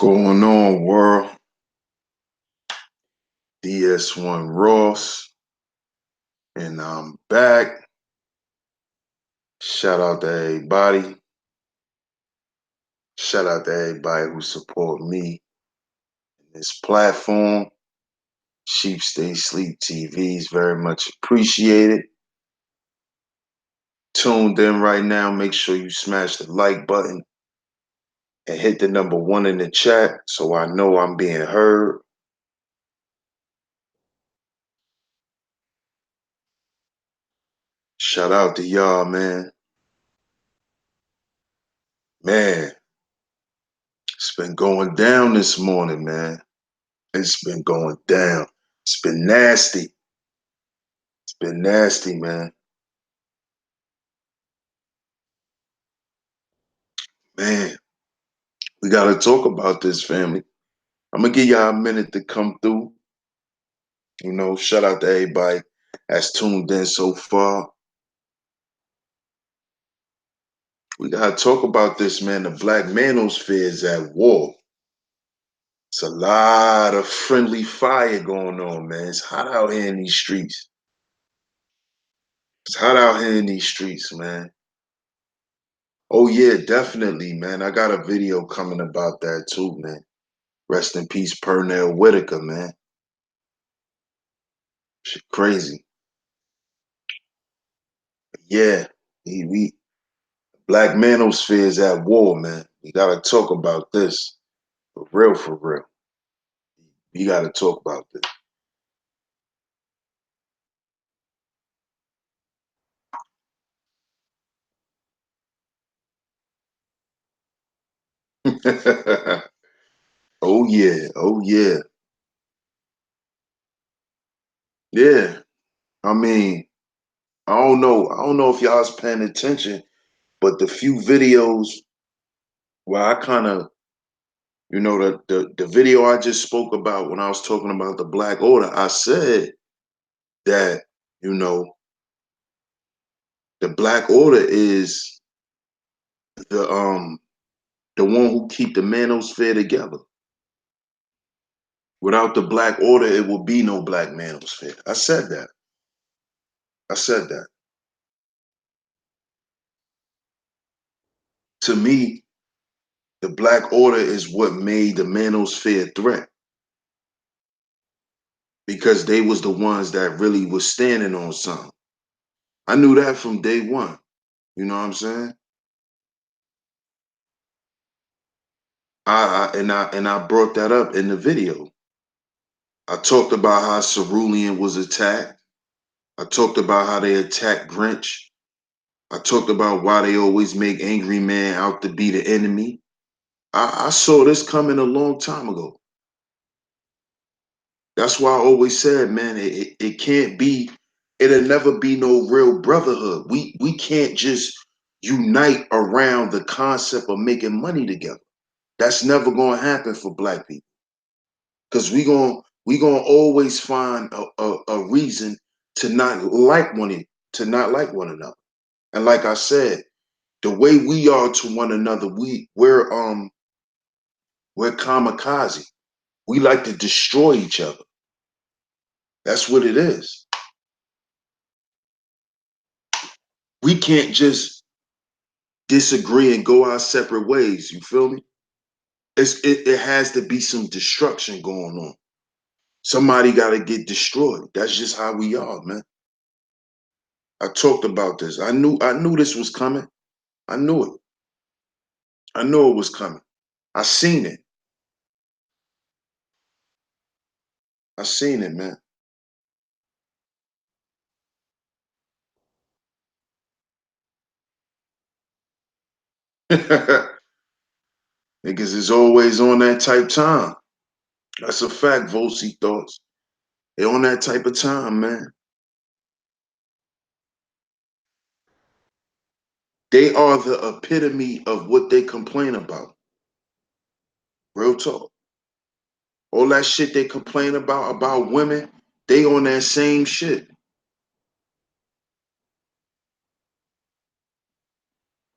Going on, world? DS1 Ross, and I'm back. Shout out to everybody. Shout out to everybody who support me in this platform. Sheep Stay Sleep TV is very much appreciated. Tuned in right now. Make sure you smash the like button and hit the number 1 in the chat so I know I'm being heard. Shout out to y'all, man. Man, it's been going down this morning, man. It's been going down. It's been nasty. It's been nasty, man. Man, we got to talk about this, family. I'm going to give y'all a minute to come through. Shout out to everybody that's tuned in so far. We got to talk about this, man. The Black Manosphere is at war. It's a lot of friendly fire going on, man. It's hot out here in these streets. It's hot out here in these streets, man. Oh, yeah, definitely, man. I got a video coming about that too, man. Rest in peace, Pernell Whitaker, man. Shit crazy. Yeah, we Black Manosphere is at war, man. We gotta talk about this. For real, for real. We gotta talk about this. Oh yeah, oh yeah. Yeah. I mean, I don't know. I don't know if y'all's paying attention, but the few videos where I kind of, the video I just spoke about when I was talking about the Black Order, I said that, you know, the Black Order is the the one who keep the manosphere together. Without the Black Order, it will be no Black Manosphere. I said that. I said that. To me, the Black Order is what made the Manosphere a threat because they was the ones that really was standing on something. I knew that from day one. You know what I'm saying? I brought that up in the video. I talked about how Cerulean was attacked. I talked about how they attacked Grinch. I talked about why they always make Angry Man out to be the enemy. I saw this coming a long time ago. That's why I always said, man, it can't be, it'll never be no real brotherhood. We can't just unite around the concept of making money together. That's never gonna happen for Black people. Because we gonna always find a reason to not like one another. And like I said, the way we are to one another, we're kamikaze. We like to destroy each other. That's what it is. We can't just disagree and go our separate ways. You feel me? It has to be some destruction going on. Somebody got to get destroyed. That's just how we are, man. I talked about this. I knew this was coming. I knew it. I knew it was coming. I seen it. I seen it, man. Niggas is always on that type time. That's a fact, Volsi thoughts. They on that type of time, man. They are the epitome of what they complain about. Real talk. All that shit they complain about women, they on that same shit.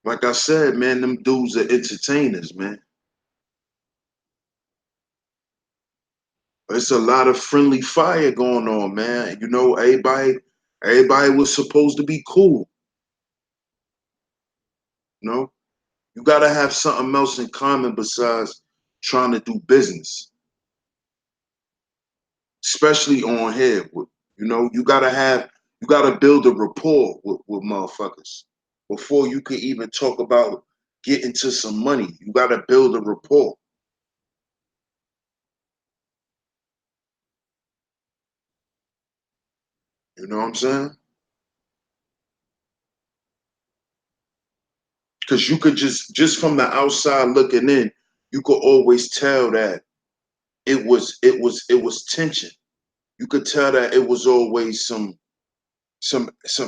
Like I said, man, them dudes are entertainers, man. It's a lot of friendly fire going on, man. You know, everybody was supposed to be cool. You know, you gotta have something else in common besides trying to do business, especially on here. You know, you gotta build a rapport with motherfuckers before you can even talk about getting to some money. You gotta build a rapport. You know what I'm saying? Because you could just from the outside looking in, you could always tell that it was tension. You could tell that it was always some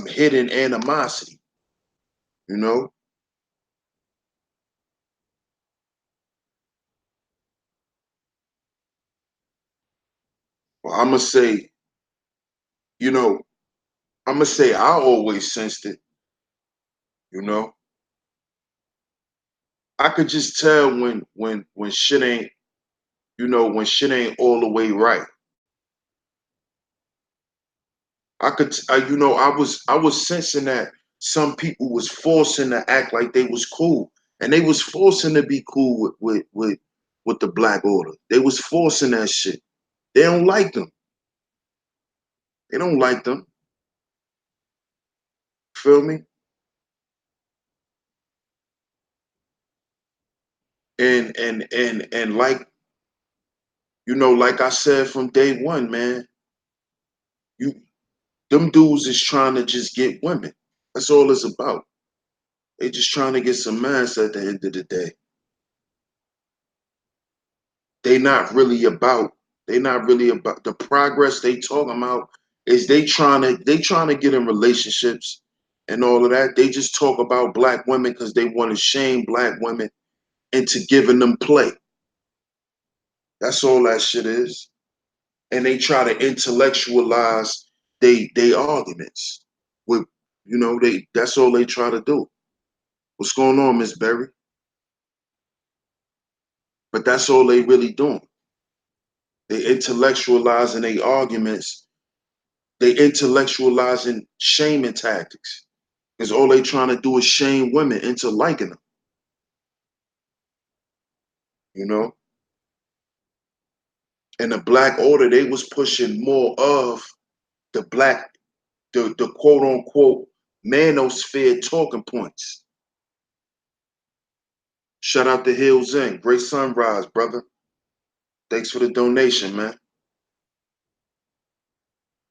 hidden animosity, you know? Well, I'ma say, you know, I'ma say I always sensed it, you know. I could just tell when shit ain't, when shit ain't all the way right. I was sensing that some people was forcing to act like they was cool, and they was forcing to be cool with the Black Order. They was forcing that shit. They don't like them. They don't like them. Feel me? And like like I said from day one, man, you them dudes is trying to just get women. That's all it's about. They just trying to get some ass at the end of the day. They not really about they not really about the progress they talking about is they trying to get in relationships and all of that. They just talk about black women because they want to shame black women into giving them play. That's all that shit is. And they try to intellectualize they arguments with they that's all they try to do. What's going on, Miss Berry? But that's all they really doing. They intellectualizing their arguments. They intellectualizing shaming tactics. Because all they trying to do is shame women into liking them, you know? And the Black Order, they was pushing more of the the quote unquote manosphere talking points. Shout out to Hills Inn. Great sunrise, brother. Thanks for the donation, man.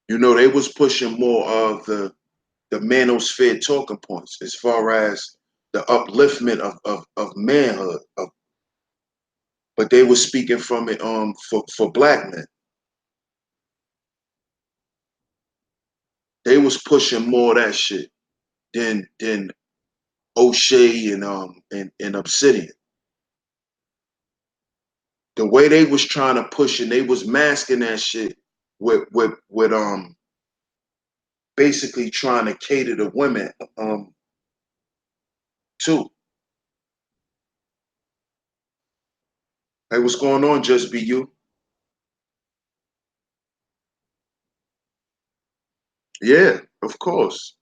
You know, they was pushing more of the manosphere talking points as far as the upliftment of manhood. But they were speaking from it for black men. They was pushing more of that shit than O'Shea and Obsidian. The way they was trying to push it, they was masking that shit with basically trying to cater to women too. Hey, what's going on, Just Be You? Yeah, of course.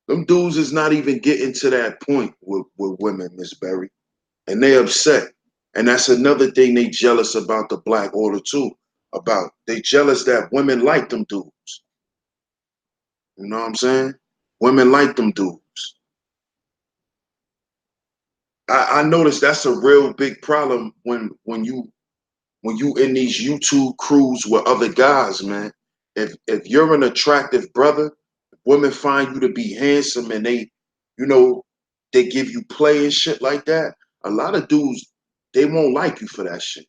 Them dudes is not even getting to that point with women, Miss Berry. And they upset. And that's another thing they jealous about the Black Order too. About they jealous that women like them dudes. You know what I'm saying? Women like them dudes. I noticed that's a real big problem when you in these YouTube crews with other guys, man. If you're an attractive brother, women find you to be handsome and you know, they give you play and shit like that. A lot of dudes, they won't like you for that shit.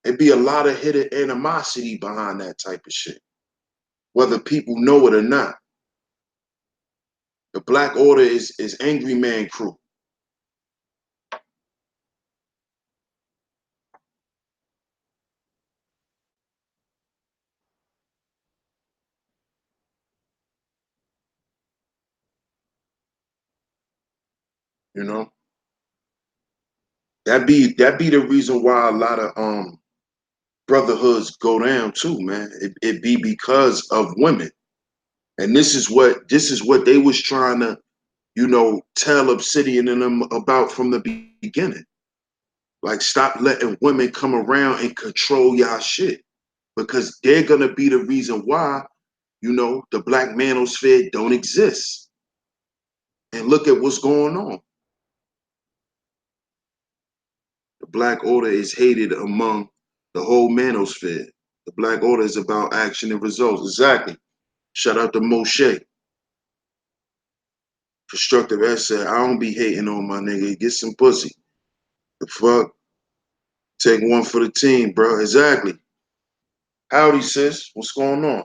It'd be a lot of hidden animosity behind that type of shit, whether people know it or not. The Black Order is angry man crew, you know. That be the reason why a lot of brotherhoods go down too, man. It be because of women. And this is what they was trying to, tell Obsidian and them about from the beginning. Like, stop letting women come around and control y'all shit. Because they're gonna be the reason why, the Black Manosphere don't exist. And look at what's going on. The Black Order is hated among the whole Manosphere. The Black Order is about action and results. Exactly. Shout out to Moshe. Constructive essay. I don't be hating on my nigga. Get some pussy. The fuck? Take one for the team, bro. Exactly. Howdy, sis. What's going on?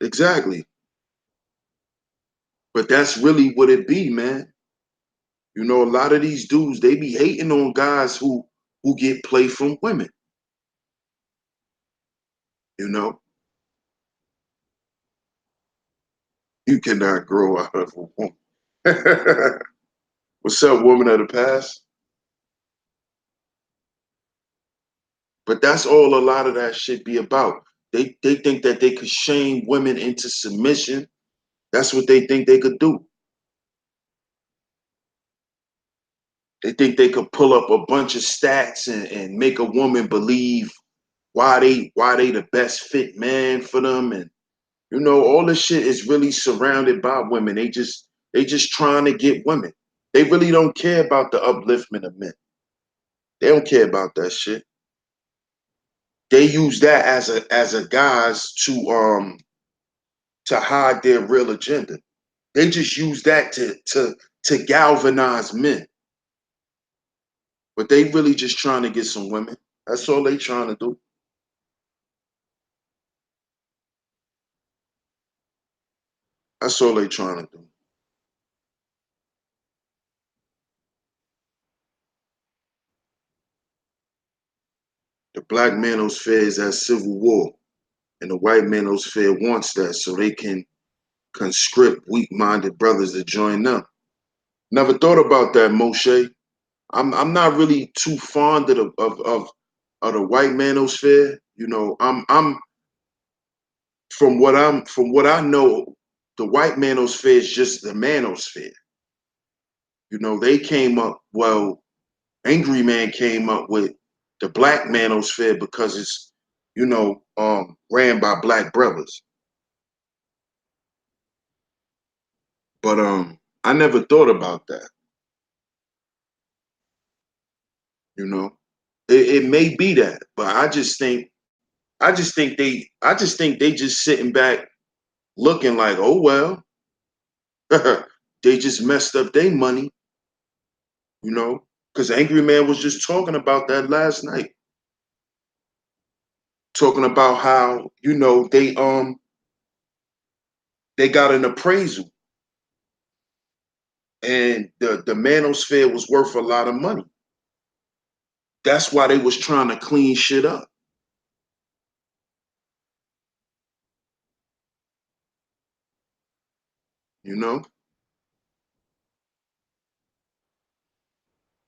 Exactly. But that's really what it be, man. A lot of these dudes, they be hating on guys who get play from women. You know, you cannot grow out of a woman. What's up, woman of the past? But that's all a lot of that shit be about. They think that they could shame women into submission. That's what they think they could do. They think they could pull up a bunch of stats and make a woman believe why they the best fit man for them. And all this shit is really surrounded by women. They just trying to get women. They really don't care about the upliftment of men. They don't care about that shit. They use that as a guise to hide their real agenda. They just use that to galvanize men. But they really just trying to get some women. That's all they trying to do. That's all they trying to do. The Black Manosphere is at civil war, and the white Manosphere wants that so they can conscript weak-minded brothers to join them. Never thought about that, Moshe. I'm not really too fond of the white manosphere. I'm from what I know, the white manosphere is just the manosphere. They came up, well, Angry Man came up with the black manosphere because it's, ran by black brothers. But I never thought about that, you know. It may be that, but I just think they just sitting back looking like, oh well, they just messed up their money, you know, because Angry Man was just talking about that last night, talking about how they got an appraisal and the manosphere was worth a lot of money. That's why they was trying to clean shit up, you know.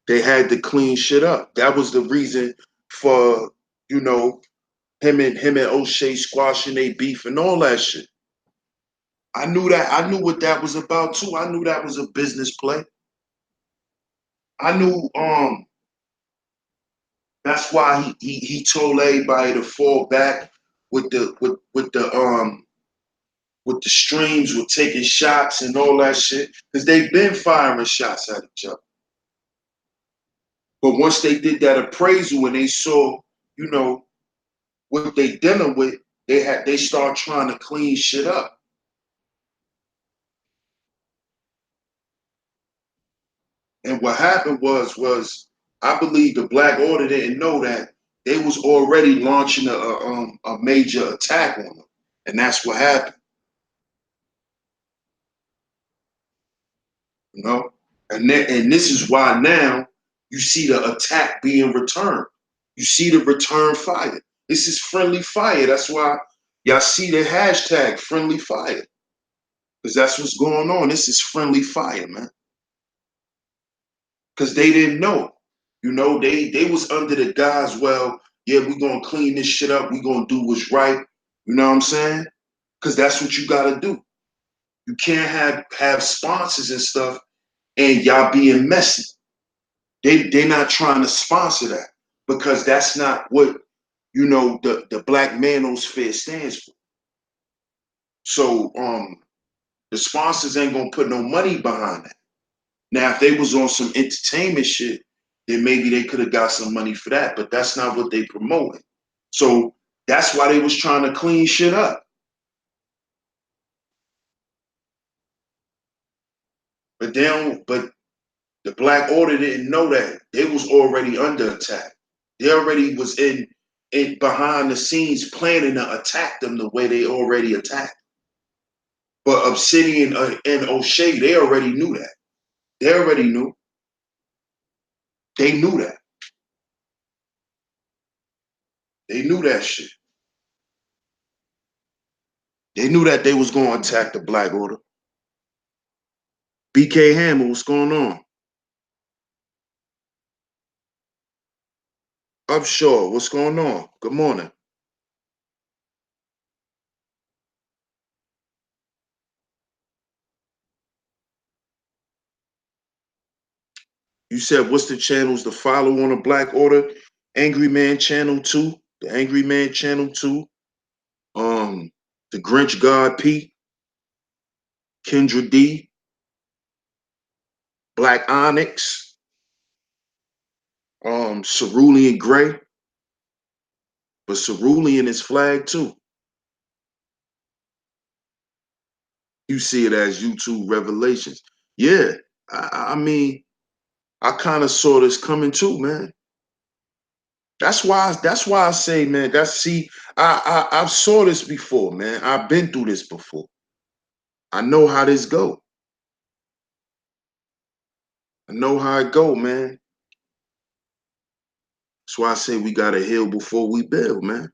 They had to clean shit up. That was the reason for you know him and O'Shea squashing they beef and all that shit. I knew that. I knew what that was about too. I knew that was a business play. I knew that's why he told everybody to fall back with the streams, with taking shots and all that shit. Because they've been firing shots at each other. But once they did that appraisal and they saw, you know, what they dealing with, they start trying to clean shit up. And what happened was I believe the Black Order didn't know that they was already launching a major attack on them, and that's what happened. You know, and this is why now you see the attack being returned. You see the return fire. This is friendly fire. That's why y'all see the hashtag friendly fire, because that's what's going on. This is friendly fire, man. Because they didn't know. They was under the guise, well, yeah, we're gonna clean this shit up, we're gonna do what's right. You know what I'm saying? Because that's what you gotta do. You can't have sponsors and stuff and y'all being messy. They're not trying to sponsor that because that's not what the Black Manosphere stands for. So the sponsors ain't gonna put no money behind that. Now, if they was on some entertainment shit, then maybe they could have got some money for that, but that's not what they promoting. So that's why they was trying to clean shit up. But the Black Order didn't know that. They was already under attack. They already was in behind the scenes planning to attack them the way they already attacked. But Obsidian and O'Shea, they already knew that. They already knew. They knew that. They knew that shit. They knew that they was going to attack the Black Order. BK Hammer, what's going on? Upshaw, what's going on? Good morning. You said what's the channels to follow on the Black Order? Angry Man Channel 2, the Angry Man Channel 2, the Grinch God P, Kendra D, Black Onyx, Cerulean Gray, but Cerulean is flagged too. You see it as YouTube Revelations. Yeah, I mean, I kind of saw this coming too, man. That's why I say, man, I've saw this before, man. I've been through this before. I know how this go. I know how it go, man. That's why I say we gotta heal before we build, man.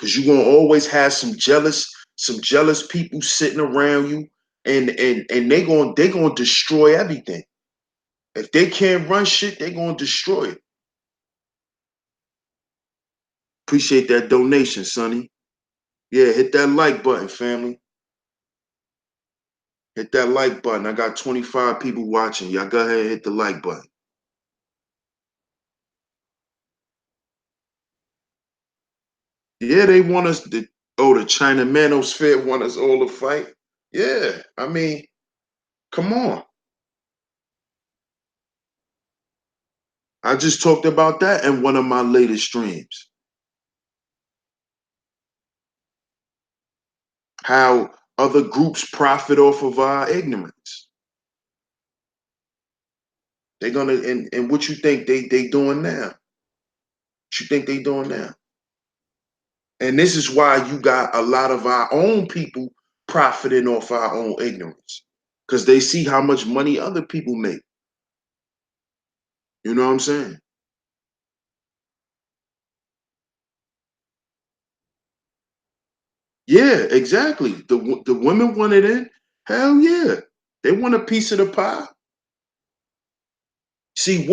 Cause you're gonna always have some jealous people sitting around you, and they gonna destroy everything. If they can't run shit, they gonna destroy it. Appreciate that donation, Sonny. Yeah, hit that like button, family. Hit that like button. I got 25 people watching. Y'all go ahead and hit the like button. Yeah, they want us to, the China Manosphere want us all to fight. Yeah, I mean, come on. I just talked about that in one of my latest streams. How other groups profit off of our ignorance. They're gonna and what you think they doing now? What you think they doing now? And this is why you got a lot of our own people profiting off our own ignorance. Because they see how much money other people make. You know what I'm saying? Yeah, exactly. The women want it in. Hell yeah. They want a piece of the pie. See,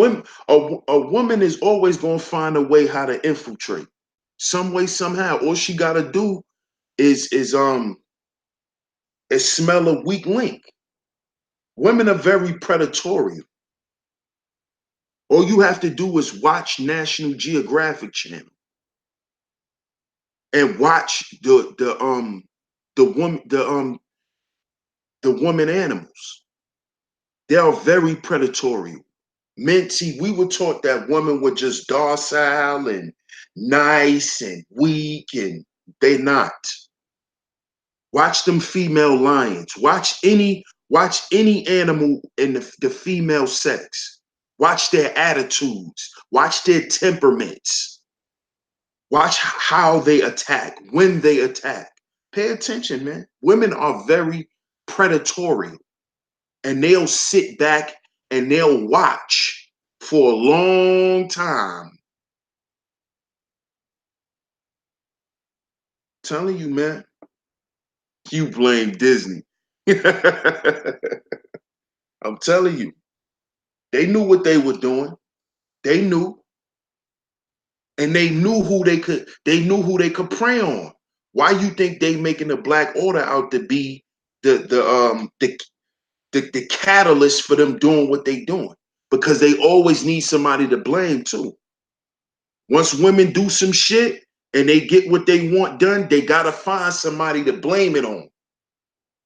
a woman is always gonna find a way how to infiltrate. Some way, somehow. All she gotta do is smell a weak link. Women are very predatory. All you have to do is watch National Geographic Channel and watch the woman animals. They are very predatory. Men, see, we were taught that women were just docile and nice and weak, and they not. Watch them female lions. Watch any animal in the female sex. Watch their attitudes. Watch their temperaments. Watch how they attack, when they attack. Pay attention, man. Women are very predatory, and they'll sit back and they'll watch for a long time. I'm telling you, man. You blame Disney. I'm telling you. They knew what they were doing. They knew. And they knew who they could prey on. Why you think they making the Black Order out to be the catalyst for them doing what they doing? Because they always need somebody to blame too. Once women do some shit and they get what they want done, they gotta find somebody to blame it on.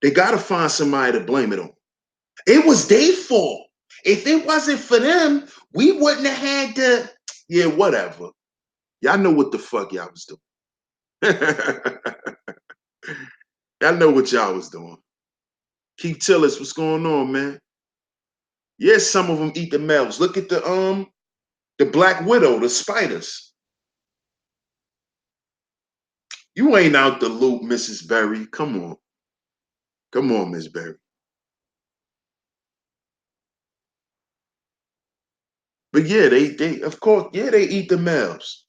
They gotta find somebody to blame it on. It was their fault. If it wasn't for them, we wouldn't have had to. Yeah, whatever. Y'all know what the fuck y'all was doing. Y'all know what y'all was doing. Keith Tillis, what's going on, man? Yes, some of them eat the males. Look at the Black Widow, the spiders. You ain't out the loop, Mrs. Berry. Come on. Come on, Miss Berry. But yeah, they of course, yeah, they eat the males.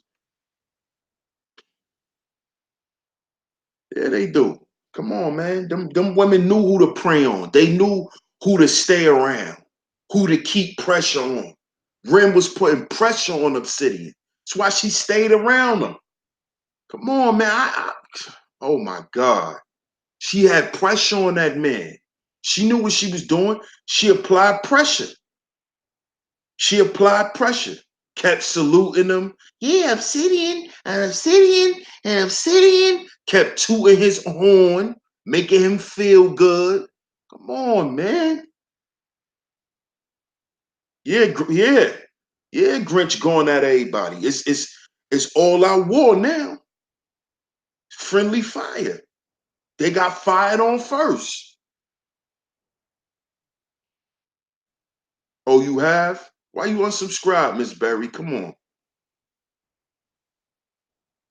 Yeah, they do. Come on, man. Them women knew who to prey on. They knew who to stay around, who to keep pressure on. Ren was putting pressure on Obsidian. That's why she stayed around them. Come on, man. Oh my God. She had pressure on that man. She knew what she was doing. She applied pressure. She applied pressure. Kept saluting him. Yeah, Obsidian, and Obsidian, and Obsidian. Kept tooting his horn, making him feel good. Come on, man. Yeah, yeah. Yeah, Grinch going at everybody. It's all out war now. Friendly fire. They got fired on first. Oh, you have? Why you unsubscribe, Miss Berry? Come on.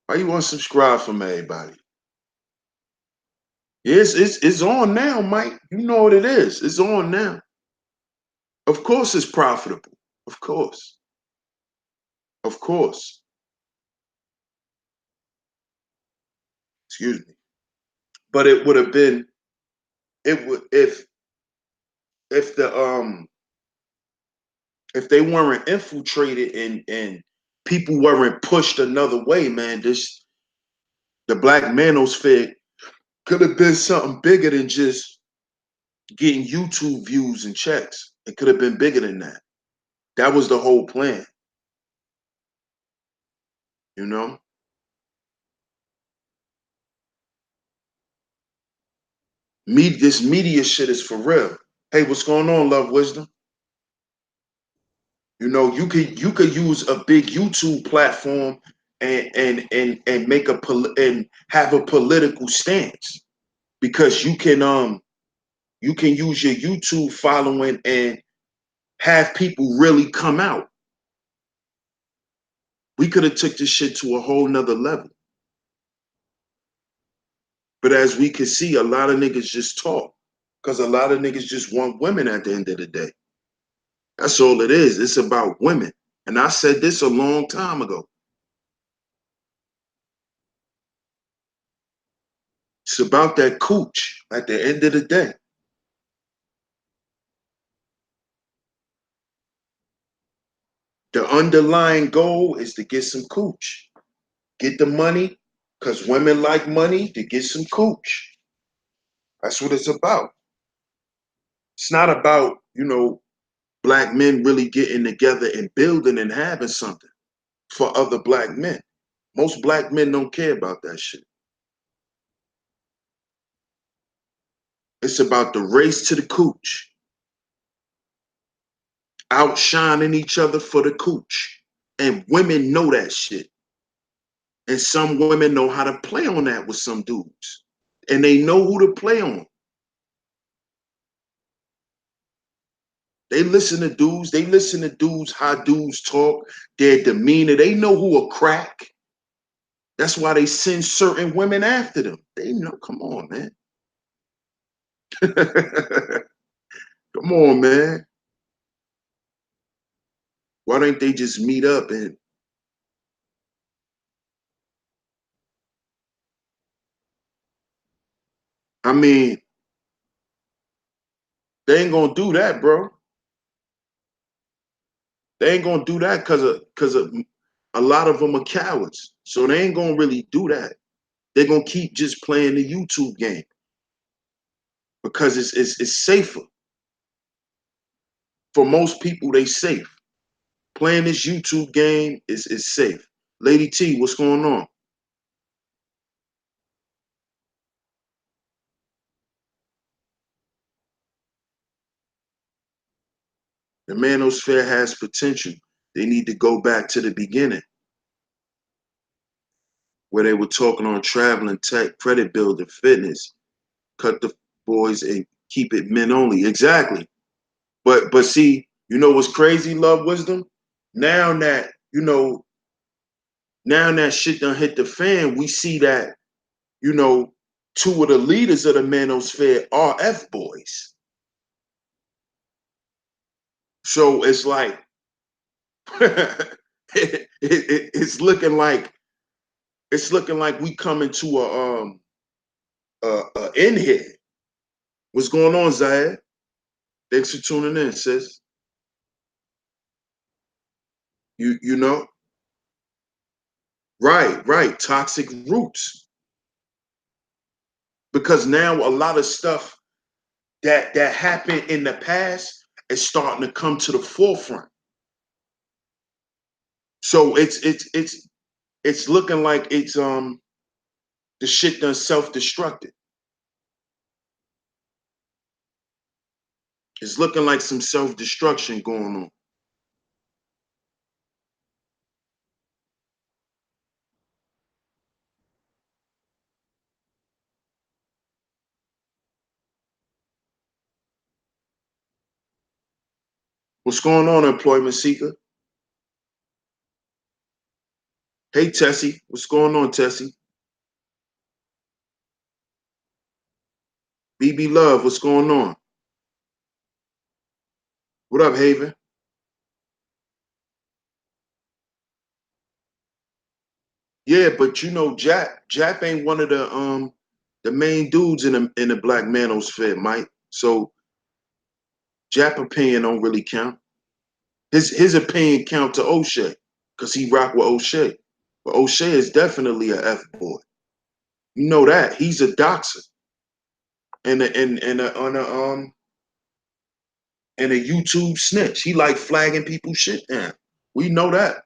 Why you unsubscribe from everybody? Yes, it's on now, Mike. You know what it is. It's on now. Of course it's profitable. Of course. Of course. Excuse me. But it would have been it would if the if they weren't infiltrated and people weren't pushed another way, man, the Black Manosphere could have been something bigger than just getting YouTube views and checks. It could have been bigger than that. That was the whole plan, you know? This media shit is for real. Hey, what's going on, Love Wisdom? You know, you could use a big YouTube platform and make and have a political stance because you can use your YouTube following and have people really come out. We could have took this shit to a whole nother level. But as we can see, a lot of niggas just talk because a lot of niggas just want women at the end of the day. That's all it is. It's about women. And I said this a long time ago. It's about that cooch at the end of the day. The underlying goal is to get some cooch. Get the money, because women like money, to get some cooch. That's what it's about. It's not about, Black men really getting together and building and having something for other Black men. Most Black men don't care about that shit. It's about the race to the cooch, outshining each other for the cooch. And women know that shit. And some women know how to play on that with some dudes. And they know who to play on. They listen to dudes, how dudes talk, their demeanor. They know who a crack. That's why they send certain women after them. They know, come on, man. Come on, man. Why don't they just meet up and I mean, they ain't gonna do that, bro. They ain't gonna do that because of A lot of them are cowards, so they ain't gonna really do that. They're gonna keep just playing the YouTube game because it's safer for most people. They safe playing this YouTube game is safe. Lady T, what's going on? The Manosphere has potential. They need to go back to the beginning where they were talking on traveling tech, credit building, fitness, cut the boys and keep it men only. Exactly. But see, you know what's crazy, Love Wisdom? Now that, now that shit done hit the fan, we see that, you know, two of the leaders of the Manosphere are F boys. So it's like it's looking like we coming to a end here. What's going on, Zayed? Thanks for tuning in, sis. You know, right. Toxic roots. Because now a lot of stuff that happened in the past is starting to come to the forefront. So it's looking like it's the shit done self-destructed. It's looking like some self-destruction going on. What's going on, employment seeker? Hey Tessie, what's going on, Tessie? BB Love, what's going on? What up, Haven? Yeah, but you know, Jap ain't one of the main dudes in the Black Manosphere, Mike. So Jap opinion don't really count. His opinion count to O'Shea, because he rock with O'Shea. But O'Shea is definitely a F boy. You know that. He's a doxer and a YouTube snitch. He like flagging people's shit down. We know that.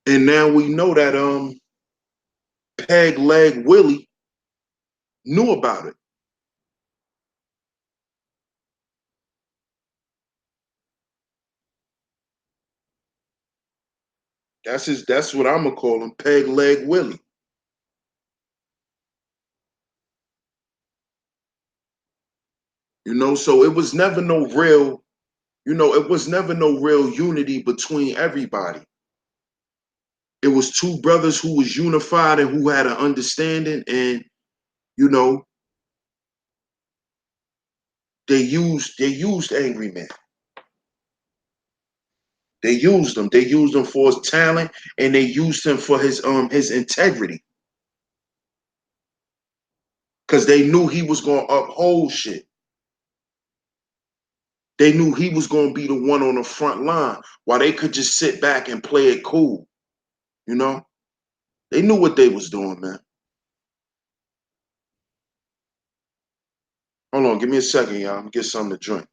And now we know that Peg Leg Willie knew about it. That's what I'm gonna call him, Peg Leg Willie. You know, so it was never no real, it was never no real unity between everybody. It was two brothers who was unified and who had an understanding, and you know, they used Angry Man. They used him. They used him for his talent, and they used him for his integrity. Cause they knew he was gonna uphold shit. They knew he was gonna be the one on the front line, while they could just sit back and play it cool. You know, they knew what they was doing, man. Hold on, give me a second, y'all. I'm gonna get something to drink.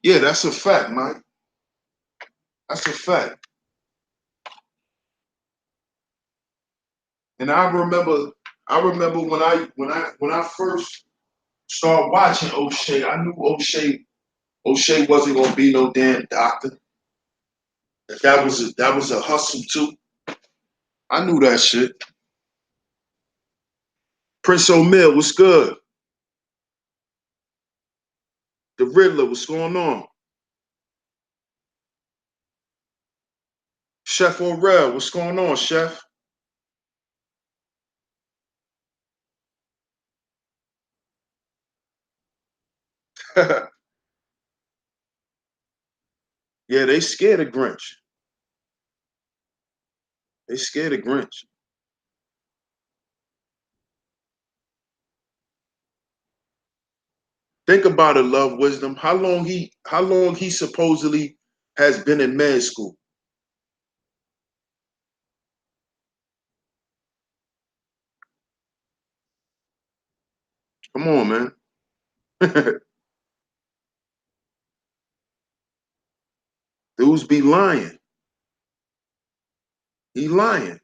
Yeah, that's a fact, Mike. That's a fact. And I remember when I first started watching O'Shea, I knew O'Shea wasn't gonna be no damn doctor. That was a hustle too. I knew that shit. Prince O'Mill, what's good? The Riddler, what's going on? Chef Orel, what's going on, Chef? Yeah, they scared of Grinch. They scared of Grinch. Think about it, Love Wisdom. How long he supposedly has been in med school? Come on, man. Dudes be lying. He lying.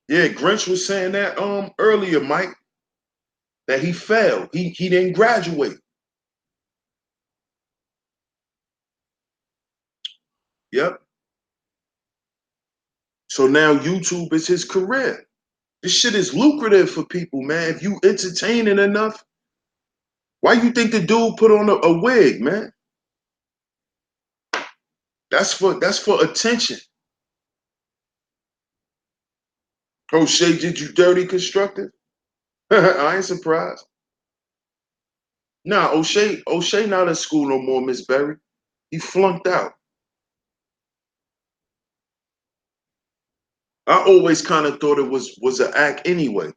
Yeah, Grinch was saying that earlier, Mike, that he failed. He didn't graduate. Yep. So now YouTube is his career. This shit is lucrative for people, man. If you entertaining enough, why you think the dude put on a wig, man? That's for attention. Oh, Shay did you dirty constructive? I ain't surprised. Nah, O'Shea not in school no more, Miss Berry. He flunked out. I always kind of thought it was an act anyway.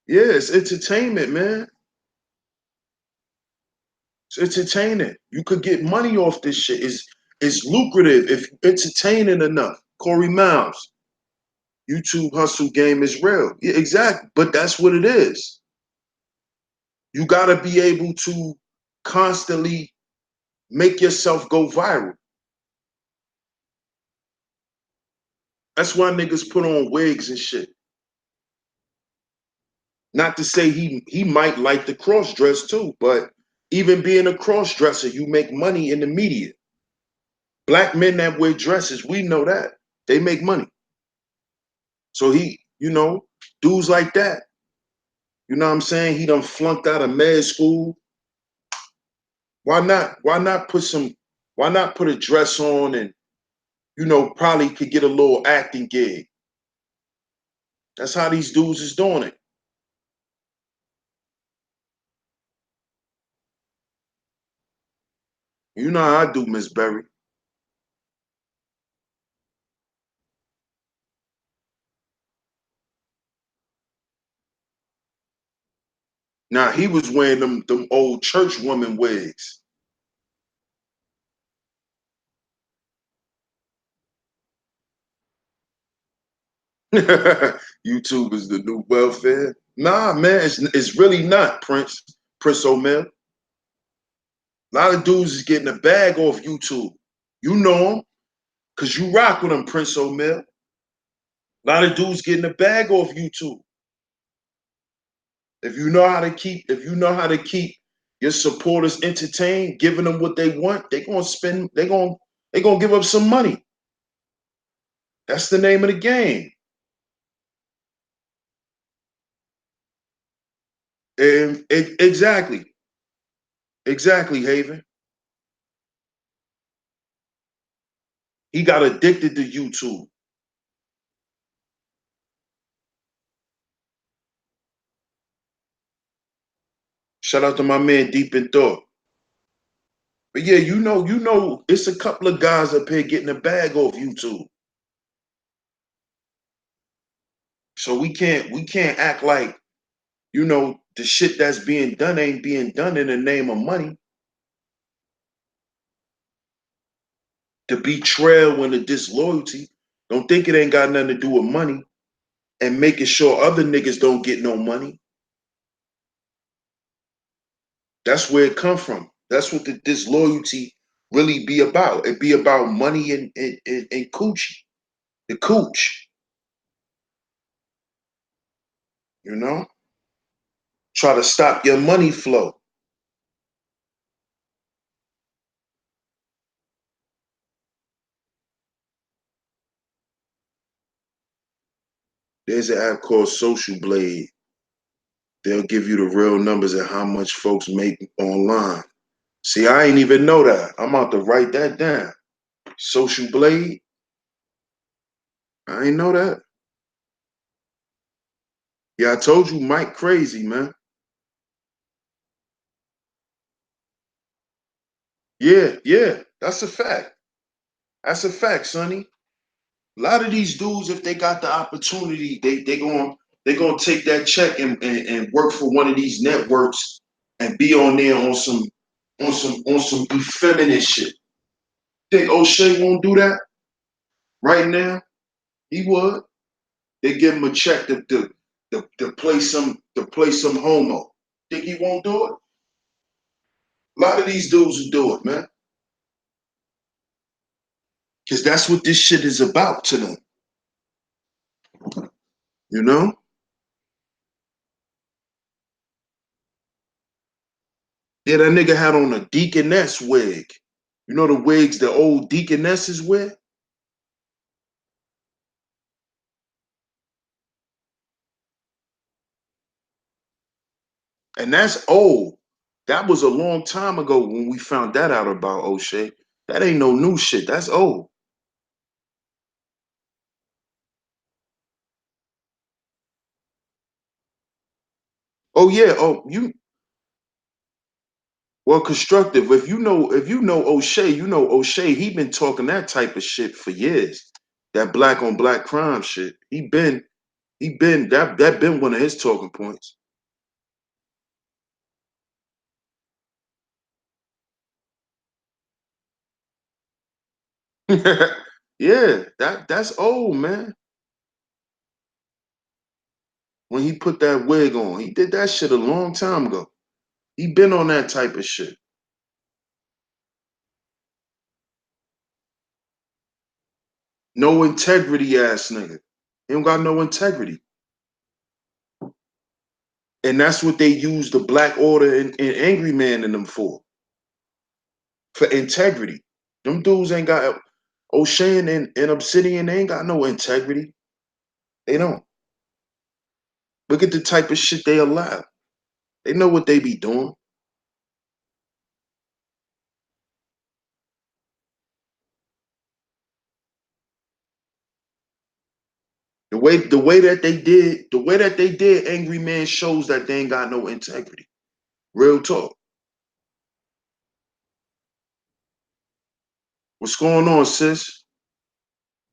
Yeah, it's entertainment, man. It's entertaining. You could get money off this shit. It's lucrative if you're entertaining enough. Corey Miles, YouTube hustle game is real. Yeah, exactly. But that's what it is. You gotta be able to constantly make yourself go viral. That's why niggas put on wigs and shit. Not to say he might like the cross dress too, but even being a cross dresser, you make money in the media. Black men that wear dresses, we know that. They make money. So dudes like that, you know what I'm saying? He done flunked out of med school. Why not put a dress on and probably could get a little acting gig. That's how these dudes is doing it. You know how I do, Miss Berry. Now he was wearing them old church woman wigs. YouTube is the new welfare. Nah, man, it's really not, Prince O'Mill. A lot of dudes is getting a bag off YouTube. You know him, cause you rock with him, Prince O'Mill. A lot of dudes getting a bag off YouTube. If you know how to keep your supporters entertained, giving them what they want, they gonna give up some money. That's the name of the game. And exactly, Haven. He got addicted to YouTube. Shout out to my man Deep in Thought. But yeah, it's a couple of guys up here getting a bag off YouTube. So we can't act like, the shit that's being done ain't being done in the name of money. The betrayal and the disloyalty. Don't think it ain't got nothing to do with money and making sure other niggas don't get no money. That's where it come from. That's what the disloyalty really be about. It be about money and coochie. The cooch. You know, try to stop your money flow. There's an app called Social Blade. They'll give you the real numbers and how much folks make online. See, I ain't even know that. I'm about to write that down. Social Blade. I ain't know that. Yeah, I told you, Mike crazy, man. Yeah, yeah, that's a fact. That's a fact, Sonny. A lot of these dudes, if they got the opportunity, they gonna take that check and work for one of these networks and be on there on some effeminate shit. Think O'Shea won't do that right now? He would. They give him a check to play some homo. Think he won't do it? A lot of these dudes will do it, man. Because that's what this shit is about to them. You know? Yeah, that nigga had on a deaconess wig. You know the wigs the old deaconesses wear? And that's old. That was a long time ago when we found that out about O'Shea. That ain't no new shit. That's old. Oh yeah. Oh, well, constructive. If you know O'Shea, you know O'Shea, he been talking that type of shit for years. That black on black crime shit. He been that been one of his talking points. Yeah, that's old, man. When he put that wig on, he did that shit a long time ago. He been on that type of shit. No integrity ass nigga. He don't got no integrity. And that's what they use the Black Order and Angry Man in them for integrity. Them dudes ain't got O'Shea and Obsidian, they ain't got no integrity. They don't. Look at the type of shit they allow. They know what they be doing. The way that they did Angry Man shows that they ain't got no integrity. Real talk. What's going on, sis?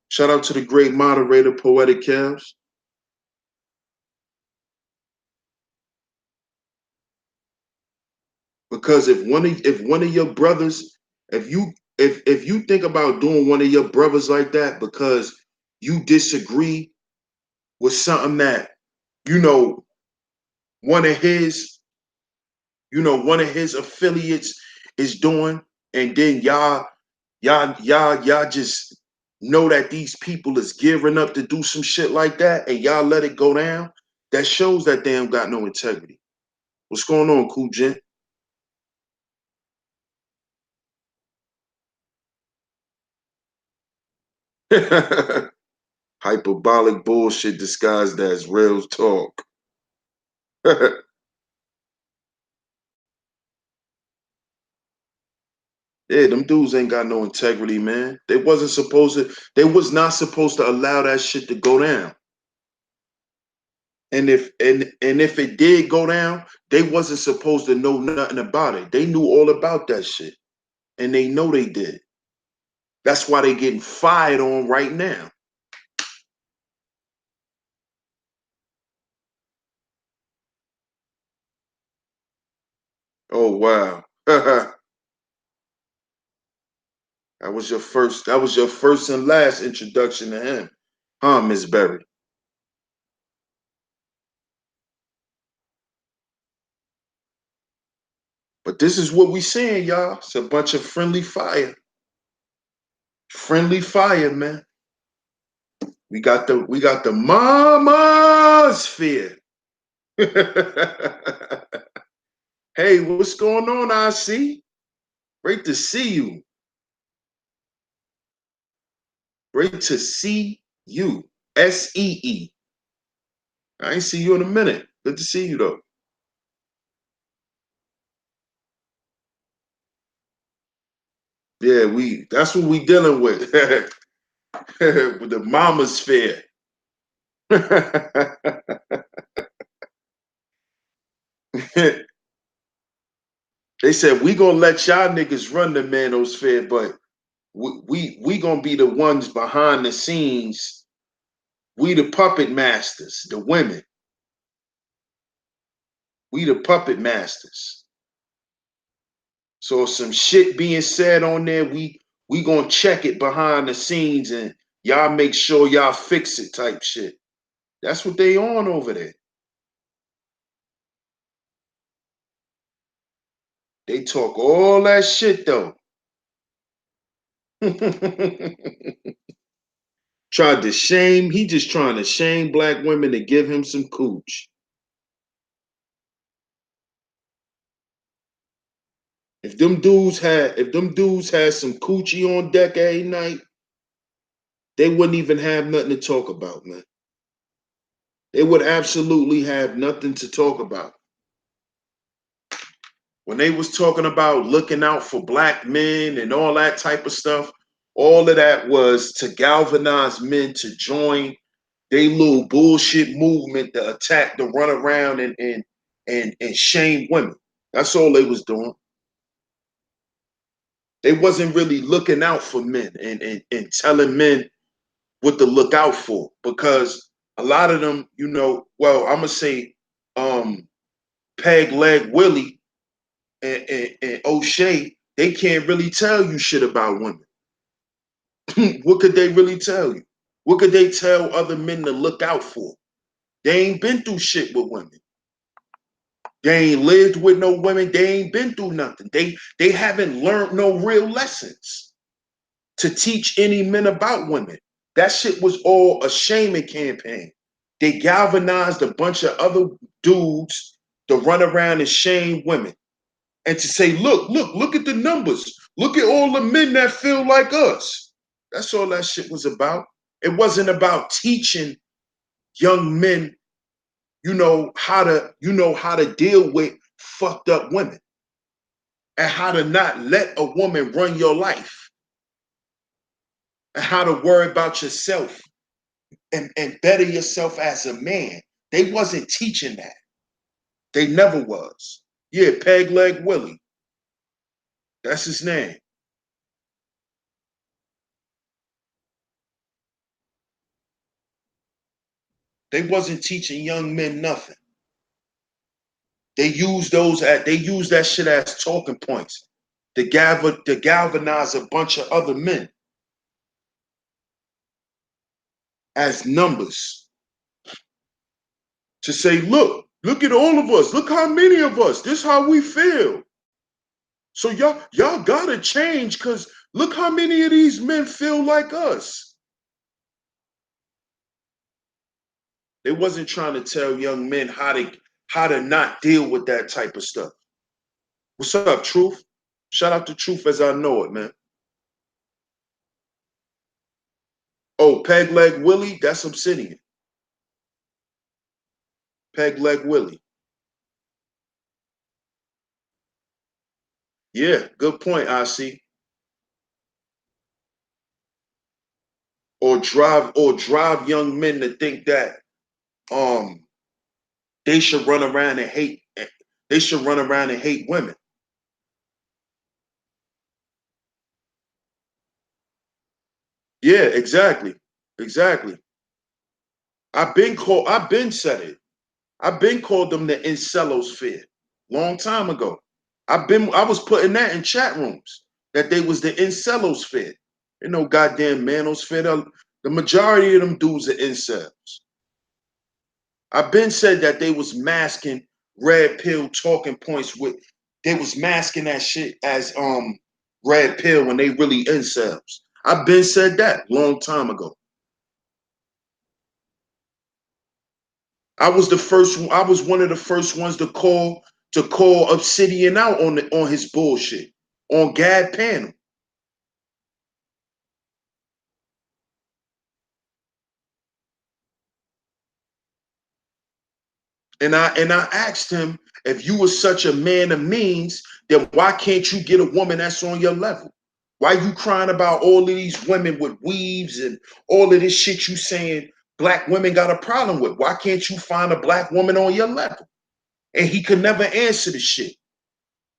Shout out to the great moderator, Poetic Calves. Because if one of your brothers, if you think about doing one of your brothers like that because you disagree with something that you know one of his one of his affiliates is doing, and then y'all just know that these people is gearing up to do some shit like that, and y'all let it go down, that shows that they don't got no integrity. What's going on, cool gent? Hyperbolic bullshit disguised as real talk. Yeah, them dudes ain't got no integrity, man. They was not supposed to allow that shit to go down. And if it did go down, they wasn't supposed to know nothing about it. They knew all about that shit. And they know they did. That's why they getting fired on right now. Oh wow. That was your first and last introduction to him. Huh, Miss Berry? But this is what we seeing, y'all. It's a bunch of friendly fire. Friendly fire, man. We got the Mamasphere. Hey, what's going on, IC? Great to see you. Great to see you. SEE. I ain't see you in a minute. Good to see you though. Yeah, that's what we dealing with. With the mamasphere. They said we gonna let y'all niggas run the manosphere, but we gonna be the ones behind the scenes. We the puppet masters, the women. We the puppet masters. So some shit being said on there, we gonna check it behind the scenes and y'all make sure y'all fix it type shit. That's what they on over there. They talk all that shit though. Tried to shame, he just trying to shame black women to give him some cooch. If them dudes had some coochie on deck every night, they wouldn't even have nothing to talk about, man. They would absolutely have nothing to talk about. When they was talking about looking out for black men and all that type of stuff, all of that was to galvanize men to join they little bullshit movement to attack, to run around and shame women. That's all they was doing. They wasn't really looking out for men and telling men what to look out for, because a lot of them, well, I'm gonna say Peg Leg Willie and O'Shea, they can't really tell you shit about women. What could they really tell you? What could they tell other men to look out for? They ain't been through shit with women. They ain't lived with no women. They ain't been through nothing. They haven't learned no real lessons to teach any men about women. That shit was all a shaming campaign. They galvanized a bunch of other dudes to run around and shame women and to say, look at the numbers. Look at all the men that feel like us. That's all that shit was about. It wasn't about teaching young men, how to deal with fucked up women and how to not let a woman run your life and how to worry about yourself and better yourself as a man. They wasn't teaching that. They never was. Yeah, Peg Leg Willie. That's his name. They wasn't teaching young men nothing. They use that shit as talking points to galvanize a bunch of other men as numbers. To say, look at all of us. Look how many of us. This how we feel. So y'all gotta change, because look how many of these men feel like us. They wasn't trying to tell young men how to not deal with that type of stuff. What's up, Truth? Shout out to Truth as I know it, man. Oh, Peg Leg Willie, that's Obsidian. Peg Leg Willie. Yeah, good point, I see. Or drive young men to think that um they should run around and hate they should run around and hate women. Yeah, exactly. Exactly. I've been said it. I've been called them the incelosphere long time ago. I was putting that in chat rooms that they was the incelosphere. You know, goddamn manosphere. The majority of them dudes are incels. I've been said that they was masking red pill talking points with they was masking that shit as red pill when they really incels. I've been said that long time ago. I was the first. I was one of the first ones to call Obsidian out on his bullshit on Gad panel. And I asked him, if you were such a man of means, then why can't you get a woman that's on your level? Why you crying about all of these women with weaves and all of this shit you saying black women got a problem with? Why can't you find a black woman on your level? And he could never answer the shit.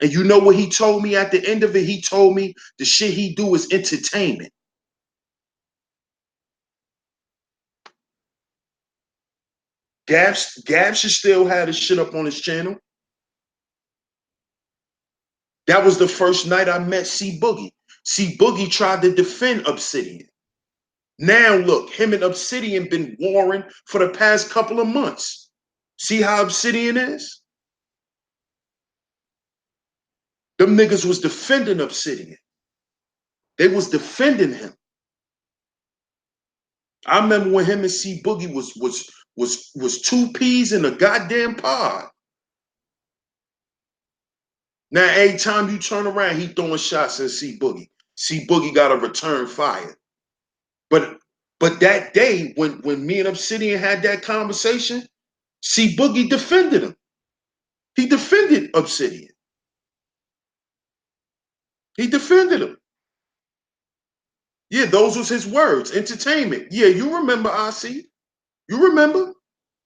And you know what he told me at the end of it? He told me the shit he do is entertainment. Gab should still have his shit up on his channel. That was the first night I met C Boogie. C Boogie tried to defend Obsidian. Now look, him and Obsidian been warring for the past couple of months. See how Obsidian is? Them niggas was defending Obsidian. They was defending him. I remember when him and C Boogie was two peas in a goddamn pod. Now every time you turn around, he throwing shots at C Boogie. C Boogie got a return fire. But that day when me and Obsidian had that conversation, C Boogie defended him. He defended Obsidian. He defended him. Yeah, those was his words. Entertainment. Yeah, you remember, RC. You remember?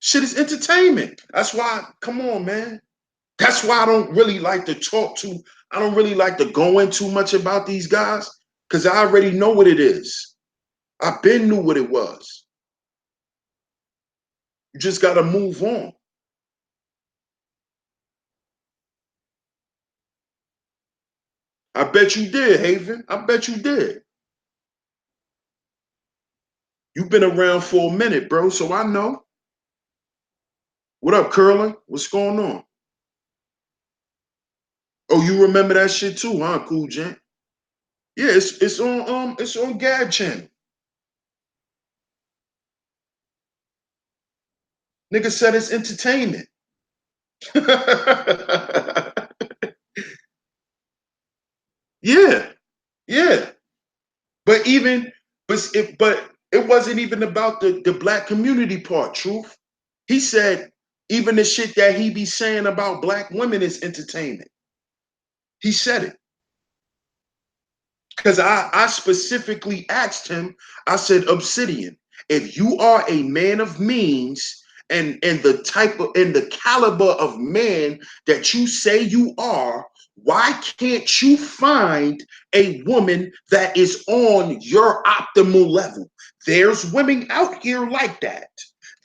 Shit is entertainment. That's why, come on, man. That's why I don't really like to I don't really like to go in too much about these guys, because I already know what it is. I been knew what it was. You just got to move on. I bet you did, Haven. I bet you did. You've been around for a minute, bro, so I know. What up, Curling? What's going on? Oh, you remember that shit too, huh, Cool Gent? Yeah, it's on Gab channel. Nigga said it's entertainment. Yeah, yeah. But it wasn't even about the black community part, truth. He said even the shit that he be saying about black women is entertainment. He said it. Because I specifically asked him, I said, Obsidian, if you are a man of means and the type of and the caliber of man that you say you are, why can't you find a woman that is on your optimal level? There's women out here like that.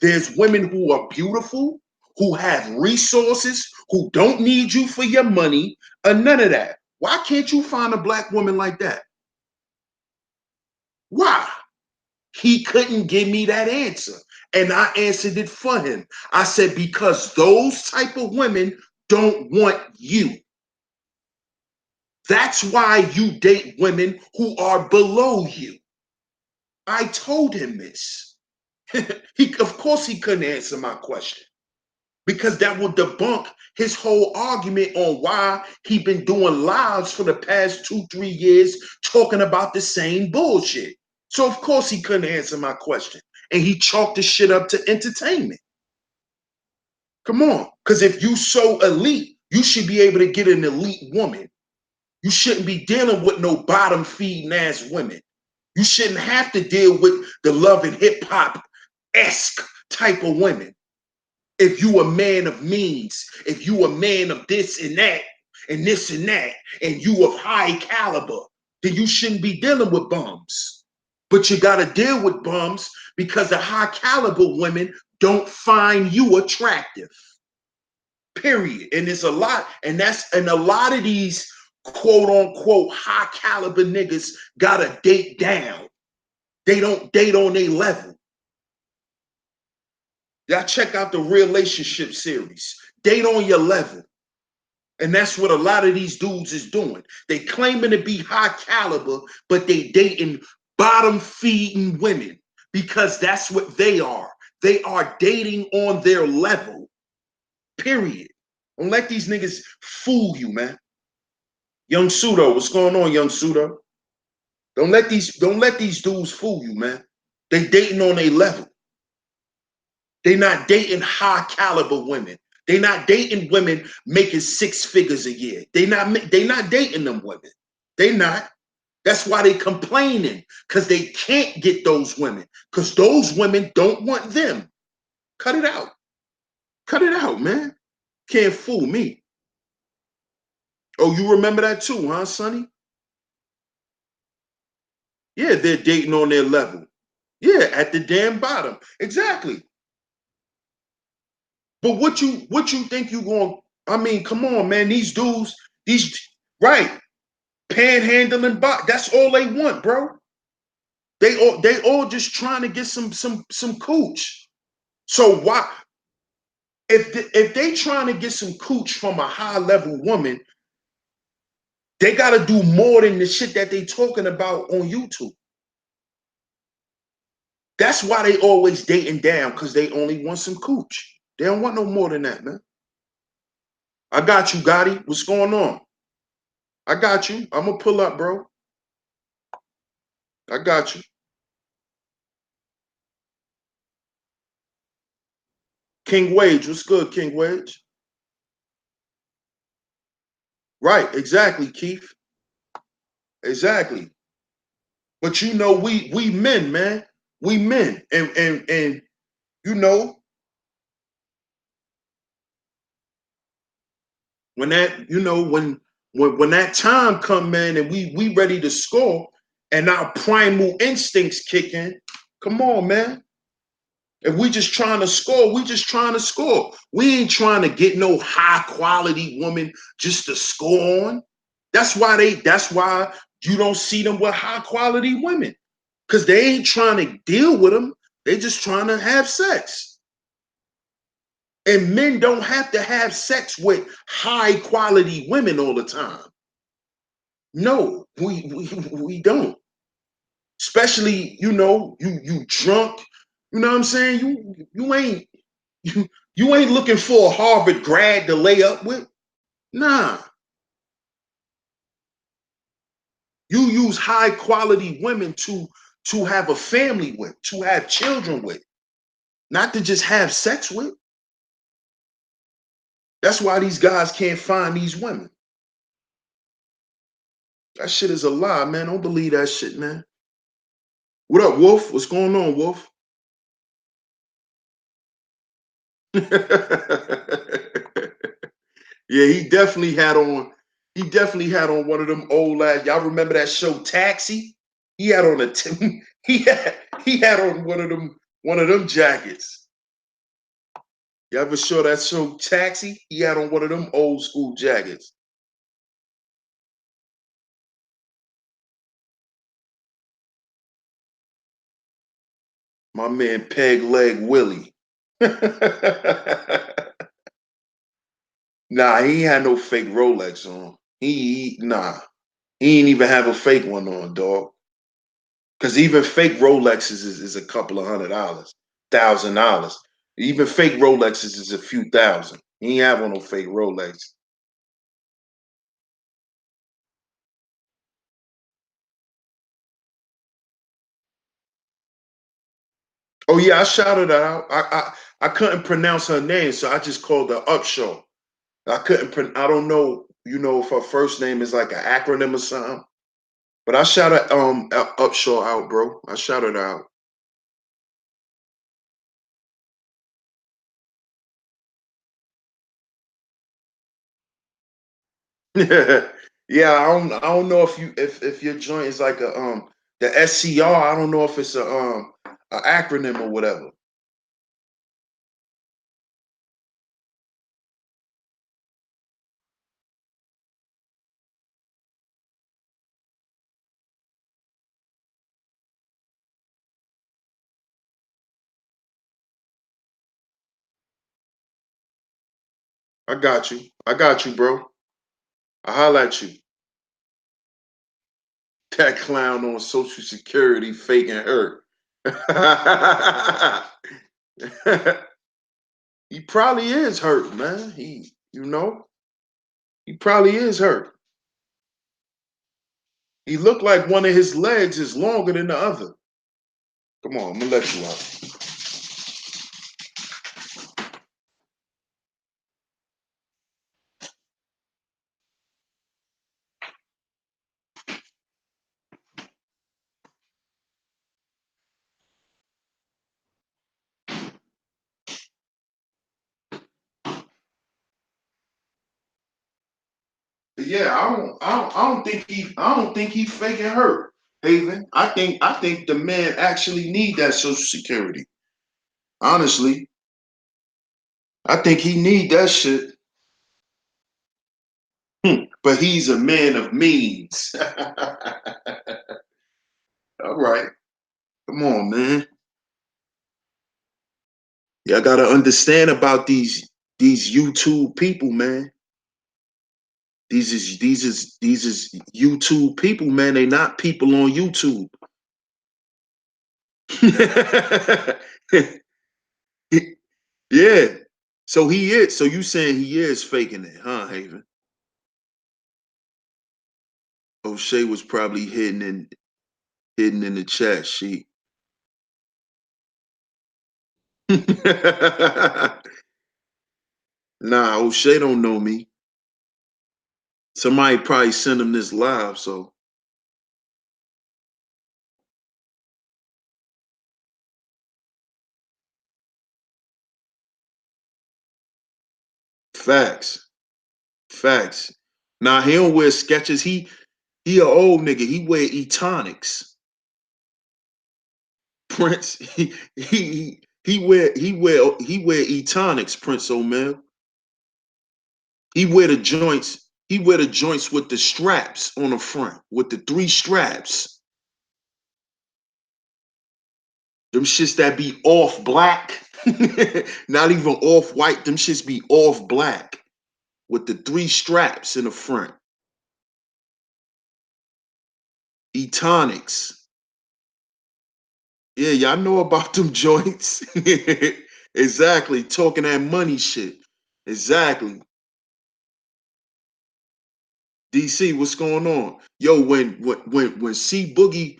There's women who are beautiful, who have resources, who don't need you for your money, or none of that. Why can't you find a black woman like that? Why? He couldn't give me that answer. And I answered it for him. I said, because those type of women don't want you. That's why you date women who are below you. I told him this. Of course, he couldn't answer my question, because that would debunk his whole argument on why he been doing lives for the past 2-3 years talking about the same bullshit. So of course he couldn't answer my question. And he chalked the shit up to entertainment. Come on. Because if you so elite, you should be able to get an elite woman. You shouldn't be dealing with no bottom feeding ass women. You shouldn't have to deal with the love and hip hop-esque type of women. If you a man of means, if you a man of this and that, and this and that, and you of high caliber, then you shouldn't be dealing with bums. But you got to deal with bums because the high caliber women don't find you attractive. Period. And it's a lot, and a lot of these quote unquote high caliber niggas gotta date down. They don't date on their level. Y'all check out the relationship series. Date on your level. And that's what a lot of these dudes is doing. They claiming to be high caliber, but they dating bottom feeding women because that's what they are. They are dating on their level. Period. Don't let these niggas fool you, man. Young Pseudo, what's going on, Young Pseudo? Don't let these dudes fool you, man. They dating on a level. They not dating high caliber women. They not dating women making 6 figures a year. They not dating them women. They not. That's why they complaining, because they can't get those women, because those women don't want them. Cut it out. Cut it out, man. Can't fool me. Oh, you remember that too, huh, Sonny? Yeah, they're dating on their level. Yeah, at the damn bottom. Exactly. But what you think you going? I mean, come on, man. These dudes, these right, panhandling, that's all they want, bro. They all just trying to get some cooch. So why, if they trying to get some cooch from a high level woman, they got to do more than the shit that they talking about on YouTube. That's why they always dating down, because they only want some cooch. They don't want no more than that, man. I got you, Gotti. What's going on? I got you. I'm gonna pull up, bro. I got you. King Wage, what's good, King Wage? Right, exactly, Keith. Exactly. But you know, we men, man. We men. And you know, when that, you know, when that time come, man, and we ready to score and our primal instincts kick in, come on, man. If we just trying to score, we just trying to score. We ain't trying to get no high quality woman just to score on. That's why you don't see them with high quality women. Because they ain't trying to deal with them. They just trying to have sex. And men don't have to have sex with high quality women all the time. No, we don't. Especially, you know, you drunk. You know what I'm saying? You ain't looking for a Harvard grad to lay up with. Nah. You use high quality women to have a family with, to have children with, not to just have sex with. That's why these guys can't find these women. That shit is a lie, man. Don't believe that shit, man. What up, Wolf? What's going on, Wolf? Yeah, he definitely had on one of them old lads. Y'all remember that show Taxi? He had on a he had on one of them jackets. You ever saw that show Taxi? He had on one of them old school jackets. My man Peg Leg Willie. Nah, he ain't had no fake Rolex on. Nah. He ain't even have a fake one on, dog. Because even fake Rolexes is a couple of $100, $1,000. Even fake Rolexes is a few thousand. He ain't have on no fake Rolex. Oh yeah, I shouted her out. I couldn't pronounce her name, so I just called her Upshaw. I don't know, you know, if her first name is like an acronym or something. But I shouted Upshaw out, bro. I shouted her out. Yeah, I don't know if your joint is like the SCR. I don't know if it's a acronym or whatever. I got you. I got you, bro. I holla at you. That clown on Social Security faking hurt. He probably is hurt, man. He probably is hurt. He looked like one of his legs is longer than the other. Come on, I'm gonna let you out. Yeah, I don't think he faking hurt, Haven. I think the man actually need that Social Security. Honestly, I think he need that shit. But he's a man of means. All right, come on, man. Y'all gotta understand about these YouTube people, man. These is YouTube people, man. They not people on YouTube. Yeah. So he is. So you saying he is faking it, huh, Haven? O'Shea was probably hidden in the chat sheet. Nah, O'Shea don't know me. Somebody probably sent him this live, so facts. Facts. Nah, he don't wear sketches. He a old nigga. He wear Etonics. Prince, he wear Etonics, Prince O'Mel. He wear the joints with the straps on the front, with the 3 straps. Them shits that be off black. Not even off white. Them shits be off black with the 3 straps in the front. Etonics. Yeah, y'all know about them joints. Exactly. Talking that money shit. Exactly. DC, what's going on? Yo, when C Boogie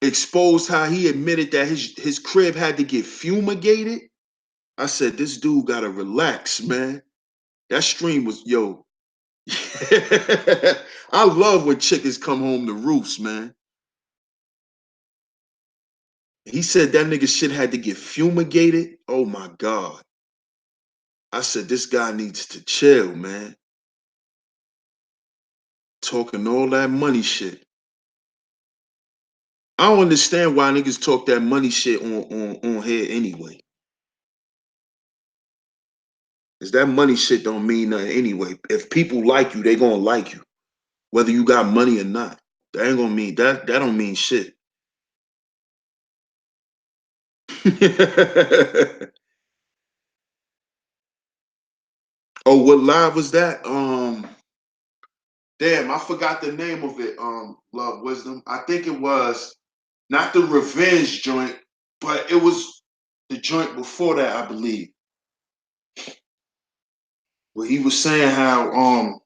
exposed how he admitted that his crib had to get fumigated, I said, this dude gotta relax, man. That stream was, yo. I love when chickens come home to roofs, man. He said that nigga shit had to get fumigated. Oh my God. I said, this guy needs to chill, man. Talking all that money shit. I don't understand why niggas talk that money shit on here anyway. Cause that money shit don't mean nothing anyway. If people like you, they gonna like you, whether you got money or not. That ain't gonna mean that. That don't mean shit. Oh, what live was that? Damn, I forgot the name of it. Love Wisdom. I think it was not the Revenge joint, but it was the joint before that, I believe. Where he was saying how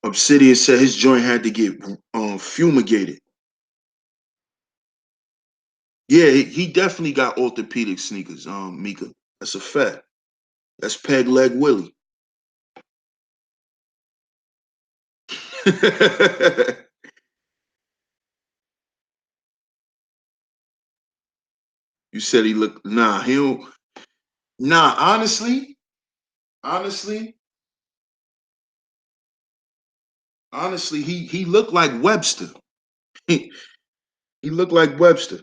Obsidian said his joint had to get fumigated. Yeah, he definitely got orthopedic sneakers, Mika. That's a fact. That's Peg Leg Willie. You said he looked nah, he don't nah, honestly, honestly, he looked like Webster. He, he looked like Webster.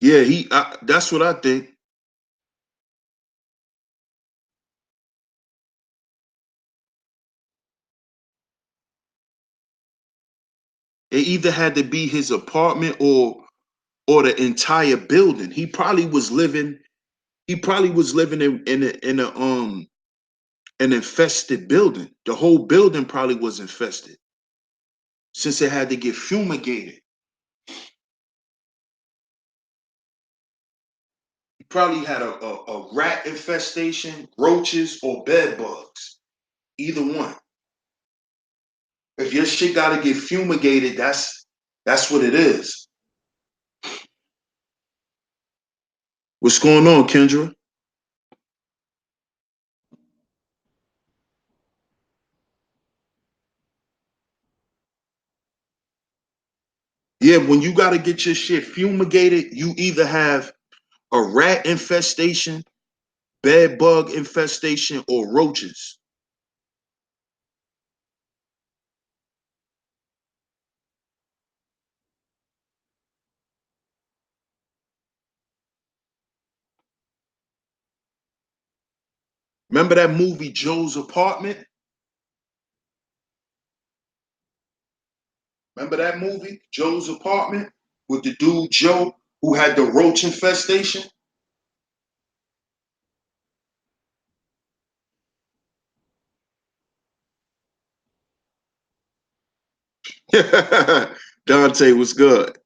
Yeah, that's what I think. It either had to be his apartment or the entire building. He probably was living in a an infested building. The whole building probably was infested since it had to get fumigated. You probably had a rat infestation, roaches, or bed bugs. Either one. If your shit gotta get fumigated, that's what it is. What's going on, Kendra? Yeah, when you gotta get your shit fumigated, you either have a rat infestation, bed bug infestation, or roaches. Remember that movie Joe's Apartment? Remember that movie Joe's Apartment with the dude Joe who had the roach infestation? Dante was good.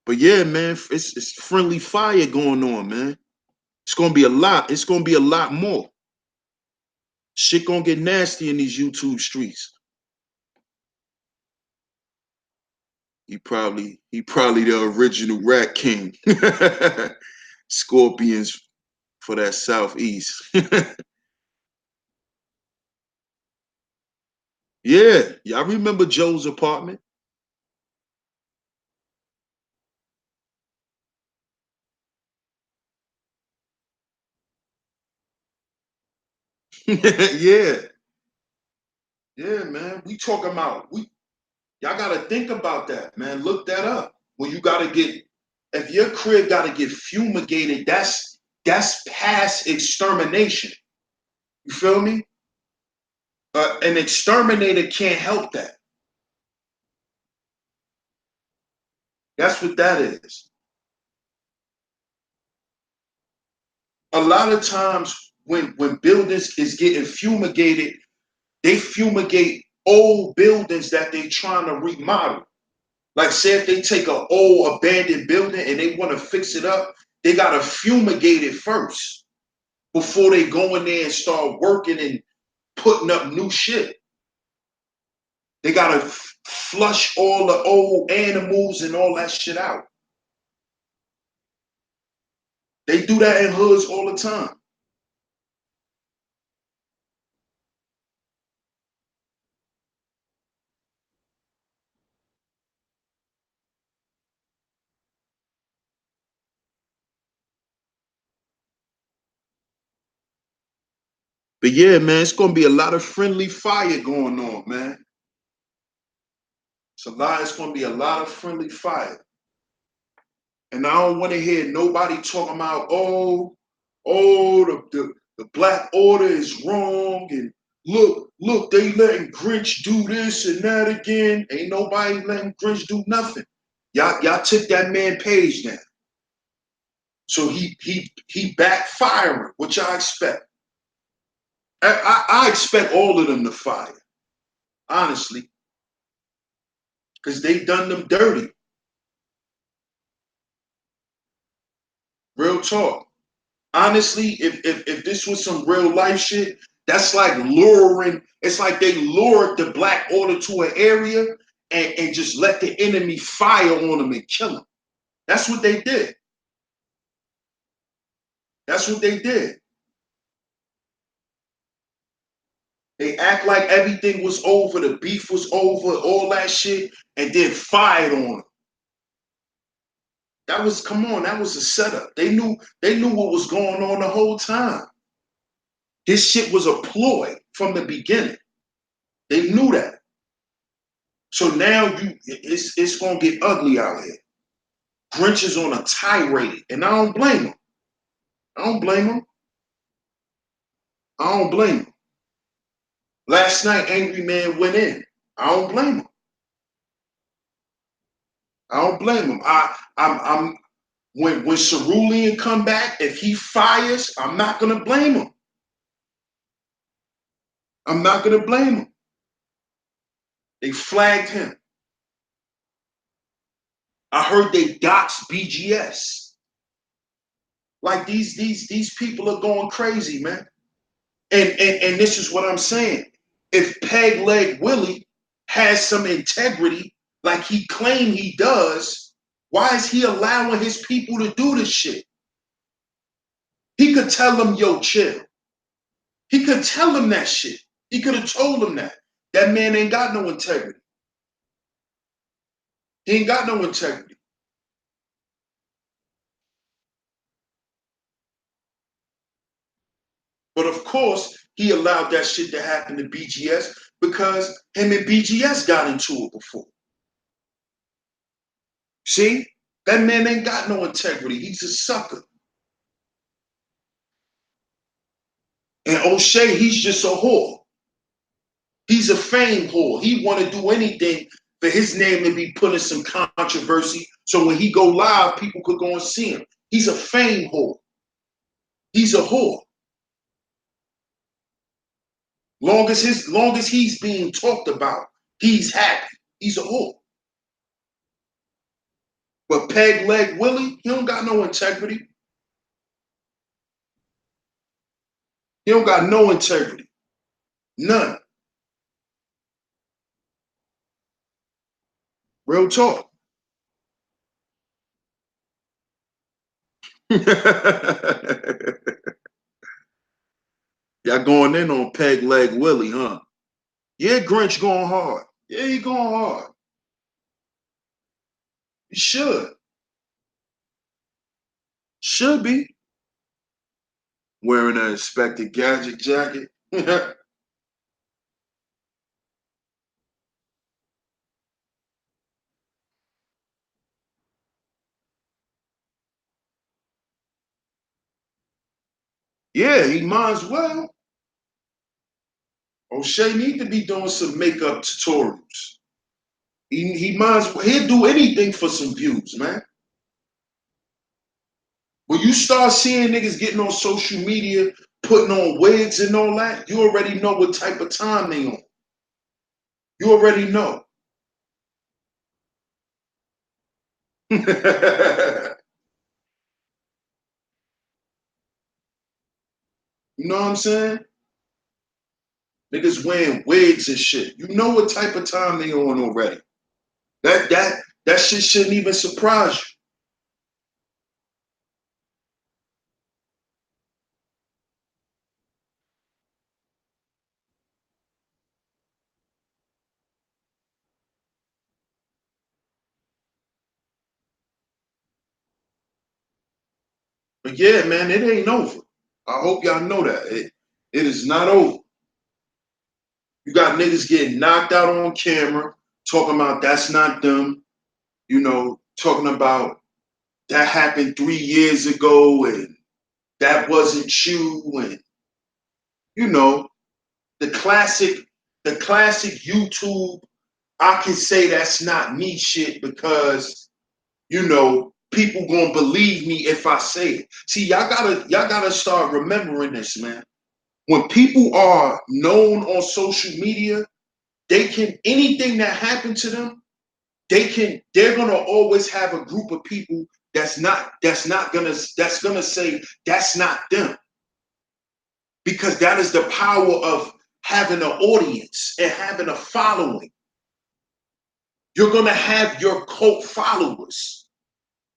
But yeah, man, it's friendly fire going on, man. It's gonna be a lot. It's gonna be a lot more. Shit gonna get nasty in these YouTube streets. He probably the original Rat King. Scorpions for that southeast. Yeah, y'all remember Joe's Apartment? Yeah, yeah, man. We talking about y'all gotta think about that, man. Look that up. When you gotta get if your crib gotta get fumigated, that's past extermination. You feel me? An exterminator can't help that. That's what that is. A lot of times when buildings is getting fumigated, they fumigate old buildings that they trying to remodel. Like say if they take an old abandoned building and they want to fix it up, they gotta fumigate it first before they go in there and start working and putting up new shit. They gotta flush all the old animals and all that shit out. They do that in hoods all the time. But yeah, man, it's gonna be a lot of friendly fire going on, man. It's gonna be a lot of friendly fire. And I don't want to hear nobody talking about, the black order is wrong, and look, they letting Grinch do this and that again. Ain't nobody letting Grinch do nothing. Y'all took that man page down. So he backfiring. What y'all expect? I expect all of them to fire, honestly, because they done them dirty. Real talk. Honestly, if this was some real life shit, that's like luring. It's like they lured the black order to an area and just let the enemy fire on them and kill them. That's what they did. That's what they did. They act like everything was over, the beef was over, all that shit, and then fired on them. Come on, that was a setup. They knew what was going on the whole time. This shit was a ploy from the beginning. They knew that. So now it's gonna get ugly out here. Grinch is on a tirade, and I don't blame him. I don't blame him. I don't blame him. Last night, Angry Man went in. I don't blame him. I don't blame him. When Cerulean come back, if he fires, I'm not gonna blame him. I'm not gonna blame him. They flagged him. I heard they doxed BGS. Like these people are going crazy, man. And this is what I'm saying. If Peg Leg Willie has some integrity, like he claimed he does, why is he allowing his people to do this shit? He could tell them, yo, chill. He could tell them that shit. He could have told them that. That man ain't got no integrity. He ain't got no integrity. But of course, he allowed that shit to happen to BGS because him and BGS got into it before. See? That man ain't got no integrity. He's a sucker. And O'Shea, he's just a whore. He's a fame whore. He want to do anything for his name to be put in some controversy. So when he go live, people could go and see him. He's a fame whore. He's a whore. Long as he's being talked about, he's happy. He's a whore. But Peg Leg Willie, he don't got no integrity. He don't got no integrity. None. Real talk. Y'all going in on Peg Leg Willie, huh? Yeah, Grinch going hard. Yeah, he going hard. He should. Should be. Wearing an Inspector Gadget jacket. Yeah, he might as well. O'Shea need to be doing some makeup tutorials. He might as well. He'll do anything for some views, man. When you start seeing niggas getting on social media, putting on wigs and all that, you already know what type of time they on. You already know. You know what I'm saying? Niggas wearing wigs and shit. You know what type of time they on already. That shit shouldn't even surprise you. But yeah, man, it ain't over. I hope y'all know that. It is not over. You got niggas getting knocked out on camera, talking about that's not them, talking about that happened 3 years ago and that wasn't you, and you know, the classic YouTube, I can say that's not me shit because people gonna believe me if I say it. See, y'all gotta start remembering this, man. When people are known on social media, they can anything that happened to them, they're gonna always have a group of people that's gonna say that's not them. Because that is the power of having an audience and having a following. You're gonna have your cult followers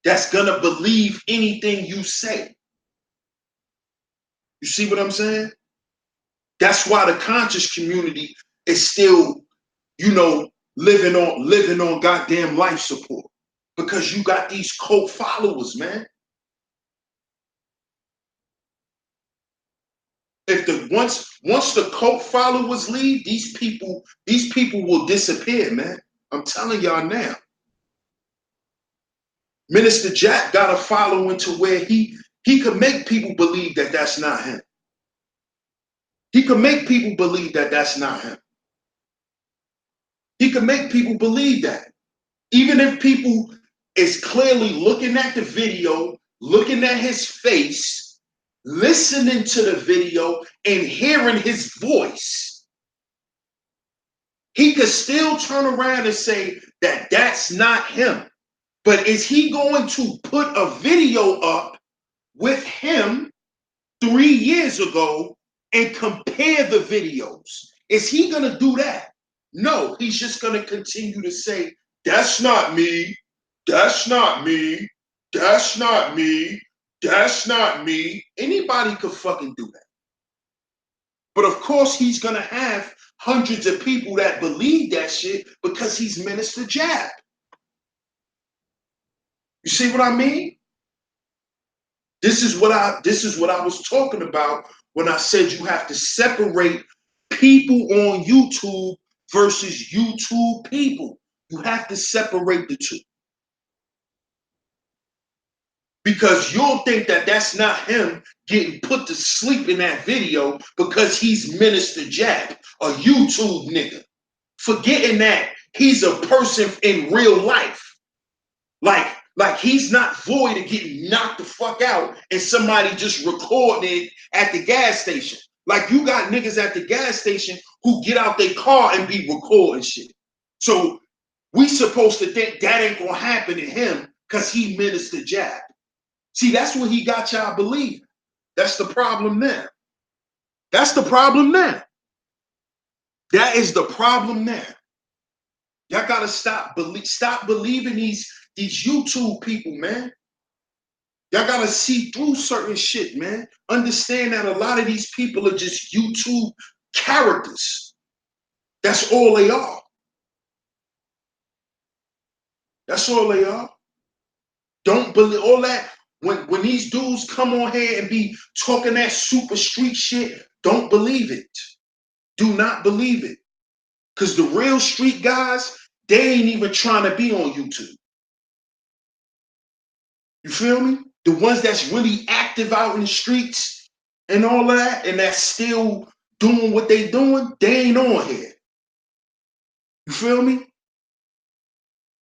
that's gonna believe anything you say. You see what I'm saying? That's why the conscious community is still, living on goddamn life support. Because you got these cult followers, man. If once the cult followers leave, these people will disappear, man. I'm telling y'all now. Minister Jack got a following to where he could make people believe that that's not him. He could make people believe that that's not him. He could make people believe that. Even if people is clearly looking at the video, looking at his face, listening to the video, and hearing his voice, he could still turn around and say that that's not him. But is he going to put a video up with him 3 years ago and compare the videos? Is he going to do that? No, he's just going to continue to say, that's not me, that's not me, that's not me, that's not me. Anybody could fucking do that. But of course, he's going to have hundreds of people that believe that shit because he's Minister Jab. You see what I mean? This is what I was talking about when I said you have to separate people on YouTube versus YouTube people. You have to separate the two. Because you'll think that that's not him getting put to sleep in that video because he's Minister Jab, a YouTube nigga. Forgetting that he's a person in real life. Like he's not void of getting knocked the fuck out and somebody just recording it at the gas station. Like you got niggas at the gas station who get out their car and be recording shit. So we supposed to think that ain't gonna happen to him because he Minister Jab. See, that's what he got y'all believing. That's the problem now. That's the problem now. That is the problem now. Y'all gotta stop believing these YouTube people, man. Y'all gotta see through certain shit, man. Understand that a lot of these people are just YouTube characters. That's all they are. That's all they are. Don't believe all that. When these dudes come on here and be talking that super street shit, don't believe it. Do not believe it. Because the real street guys, they ain't even trying to be on YouTube. You feel me? The ones that's really active out in the streets and all of that, and that's still doing what they doing, they ain't on here. You feel me?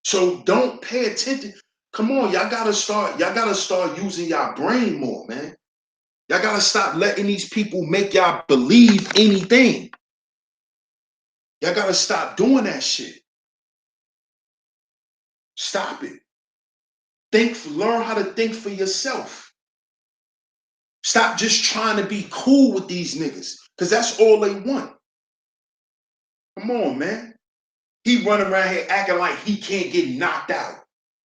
So don't pay attention. Come on, y'all gotta start using y'all brain more, man. Y'all gotta stop letting these people make y'all believe anything. Y'all gotta stop doing that shit. Stop it. Learn how to think for yourself. Stop just trying to be cool with these niggas, because that's all they want. Come on, man. He running around here acting like he can't get knocked out.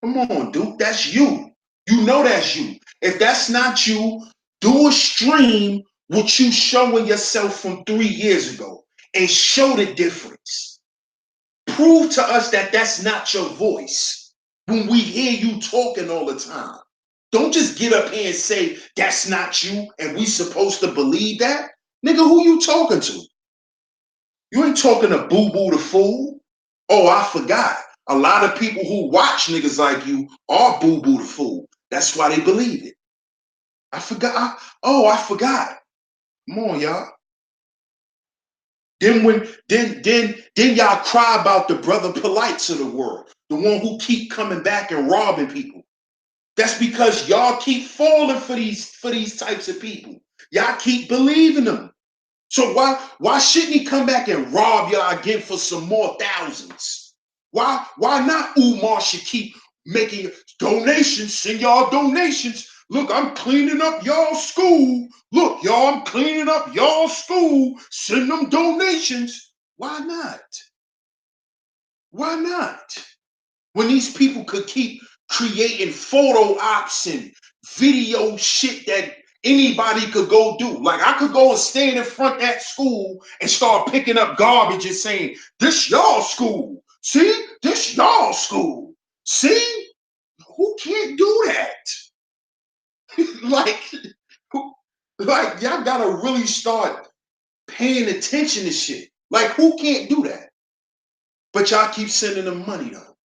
Come on, dude. That's you. You know that's you. If that's not you, do a stream what you showing yourself from 3 years ago and show the difference. Prove to us that that's not your voice when we hear you talking all the time. Don't just get up here and say that's not you and we supposed to believe that. Nigga, who you talking to? You ain't talking to Boo Boo the Fool. Oh, I forgot. A lot of people who watch niggas like you are Boo Boo the Fool. That's why they believe it. I forgot. I forgot. Come on, y'all. Then y'all cry about the brother Polites of the world, the one who keep coming back and robbing people. That's because y'all keep falling for these types of people. Y'all keep believing them. So why shouldn't he come back and rob y'all again for some more thousands? Why not Umar should keep making donations, send y'all donations. Look, I'm cleaning up y'all school. Look, y'all, I'm cleaning up y'all school. Send them donations. Why not? Why not? When these people could keep creating photo ops and video shit that anybody could go do. Like I could go and stand in front of that school and start picking up garbage and saying, this y'all school. See, this y'all school. See, who can't do that? like y'all gotta really start paying attention to shit. Like who can't do that? But y'all keep sending them money though.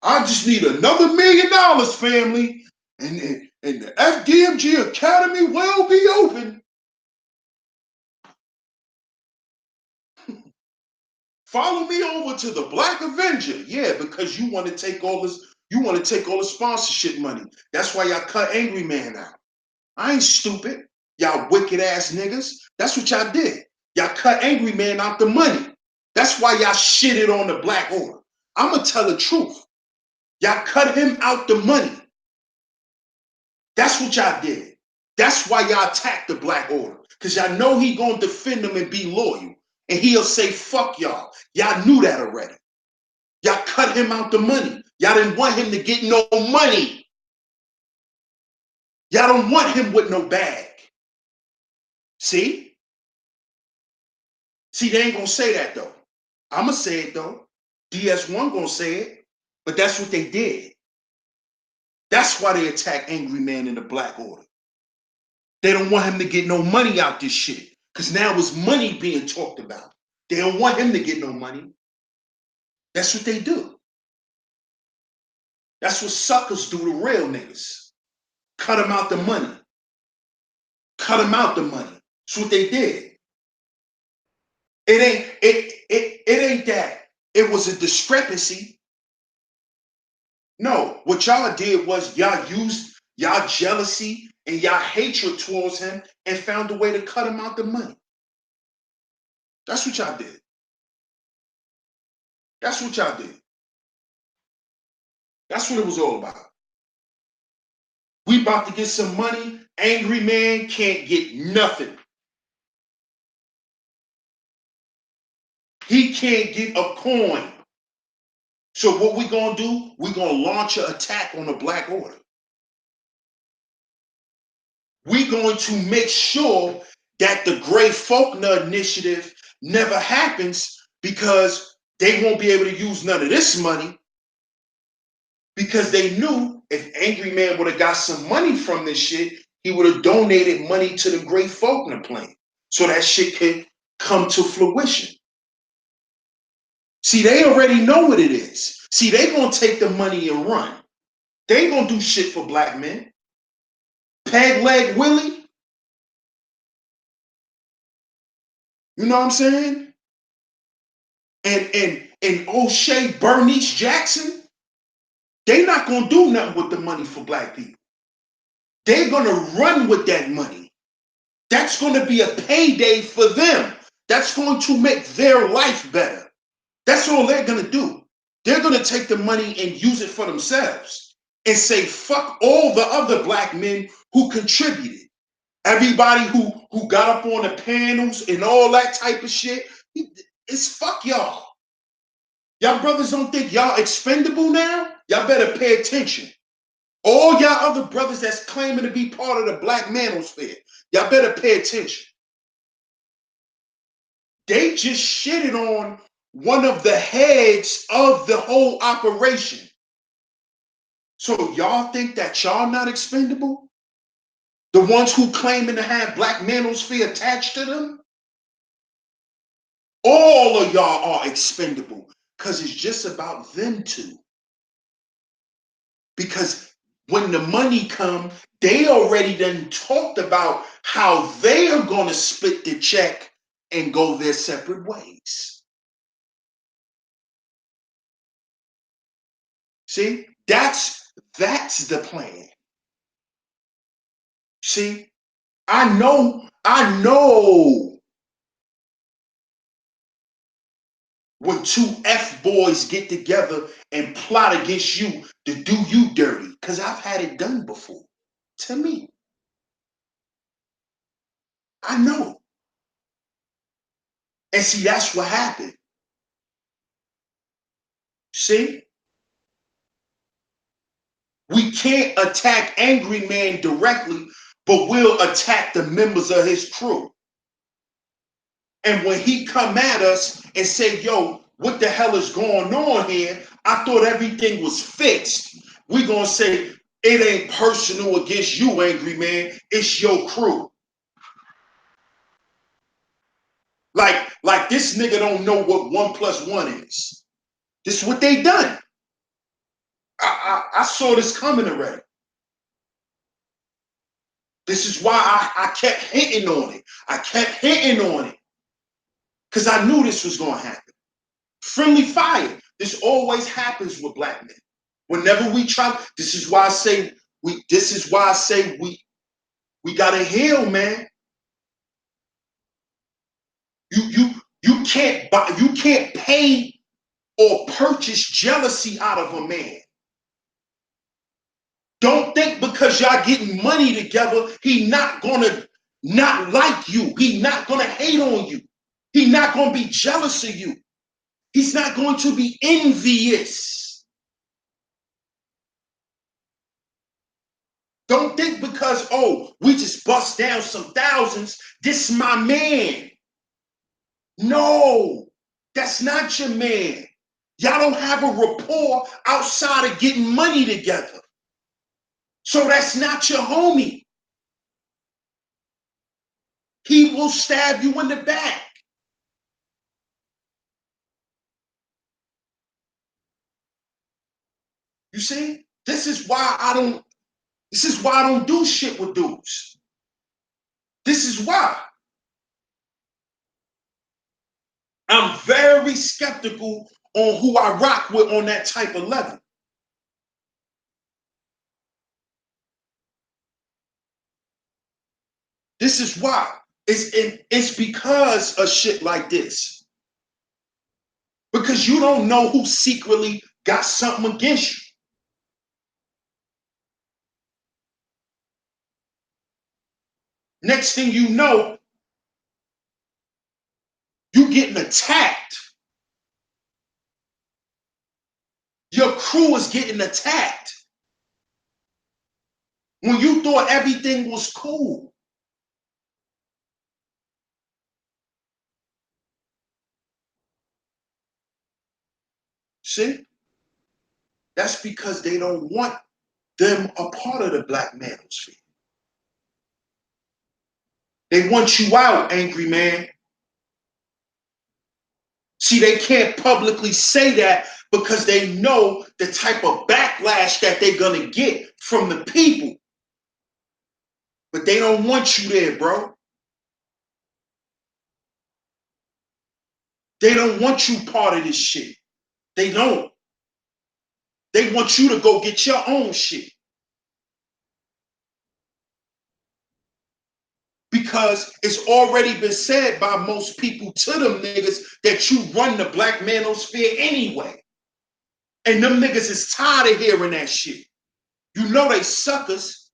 I just need another $1 million, family, and the FDMG Academy will be open. Follow me over to the Black Avenger. Yeah, because you want to take all this You want to take all the sponsorship money. That's why y'all cut Angry Man out. I ain't stupid. Y'all wicked ass niggas. That's what y'all did. Y'all cut Angry Man out the money. That's why y'all shitted on the Black Order. I'm going to tell the truth. Y'all cut him out the money. That's what y'all did. That's why y'all attacked the Black Order. Because y'all know he going to defend them and be loyal. And he'll say, fuck y'all. Y'all knew that already. Y'all cut him out the money. Y'all didn't want him to get no money. Y'all don't want him with no bag. See? See, they ain't going to say that, though. I'm going to say it, though. DS1 going to say it. But that's what they did. That's why they attack Angry Man in the Black Order. They don't want him to get no money out this shit. Because now it's money being talked about. They don't want him to get no money. That's what they do. That's what suckers do to real niggas. Cut him out the money. Cut him out the money. That's what they did. It ain't that. It was a discrepancy. No, what y'all did was y'all used y'all jealousy and y'all hatred towards him and found a way to cut him out the money. That's what y'all did. That's what y'all did. That's what it was all about. We about to get some money. Angry Man can't get nothing. He can't get a coin. So what we gonna do? We gonna launch an attack on the Black Order. We're going to make sure that the Gray Faulkner initiative never happens because they won't be able to use none of this money because they knew if Angry Man would have got some money from this shit, he would have donated money to the Gray Faulkner plan so that shit could come to fruition. See, they already know what it is. See, they gonna take the money and run. They ain't gonna do shit for black men. Peg Leg Willie, you know what I'm saying? And O'Shea Bernice Jackson, they not gonna do nothing with the money for black people. They're gonna run with that money. That's gonna be a payday for them. That's going to make their life better. That's all they're gonna do. They're gonna take the money and use it for themselves and say, fuck all the other black men who contributed. Everybody who got up on the panels and all that type of shit. It's fuck y'all. Y'all brothers don't think y'all expendable now? Y'all better pay attention. All y'all other brothers that's claiming to be part of the Black Manosphere, y'all better pay attention. They just shitted on one of the heads of the whole operation. So y'all think that y'all not expendable? The ones who claiming to have Black Manosphere attached to them? All of y'all are expendable because it's just about them two. Because when the money come, they already done talked about how they are going to split the check and go their separate ways. See, that's the plan. See, I know when two F-boys get together and plot against you to do you dirty, because I've had it done before to me. I know. And see, that's what happened. See? We can't attack Angry Man directly, but we'll attack the members of his crew. And when he come at us and say, yo, what the hell is going on here? I thought everything was fixed. We're going to say, it ain't personal against you, Angry Man. It's your crew. Like this nigga don't know what 1 + 1 is. This is what they done. I saw this coming already. This is why I kept hitting on it. I kept hitting on it. Because I knew this was going to happen. Friendly fire. This always happens with black men. Whenever we try, this is why I say we gotta heal, man. You can't buy, you can't pay or purchase jealousy out of a man. Don't think because y'all getting money together, he not gonna not like you. He not gonna hate on you. He not gonna be jealous of you. He's not going to be envious. Don't think because, oh, we just bust down some thousands, this is my man. No, that's not your man. Y'all don't have a rapport outside of getting money together. So that's not your homie. He will stab you in the back. You see? This is why I don't do shit with dudes. This is why. I'm very skeptical on who I rock with on that type of level. This is why. It's because of shit like this. Because you don't know who secretly got something against you. Next thing you know, you getting attacked. Your crew is getting attacked. When you thought everything was cool. See? That's because they don't want them a part of the Black Manosphere. They want you out, angry man. See, they can't publicly say that because they know the type of backlash that they're going to get from the people. But they don't want you there, bro. They don't want you part of this shit. They don't. They want you to go get your own shit. Because it's already been said by most people to them niggas that you run the Black Manosphere anyway. And them niggas is tired of hearing that shit. You know they suckers.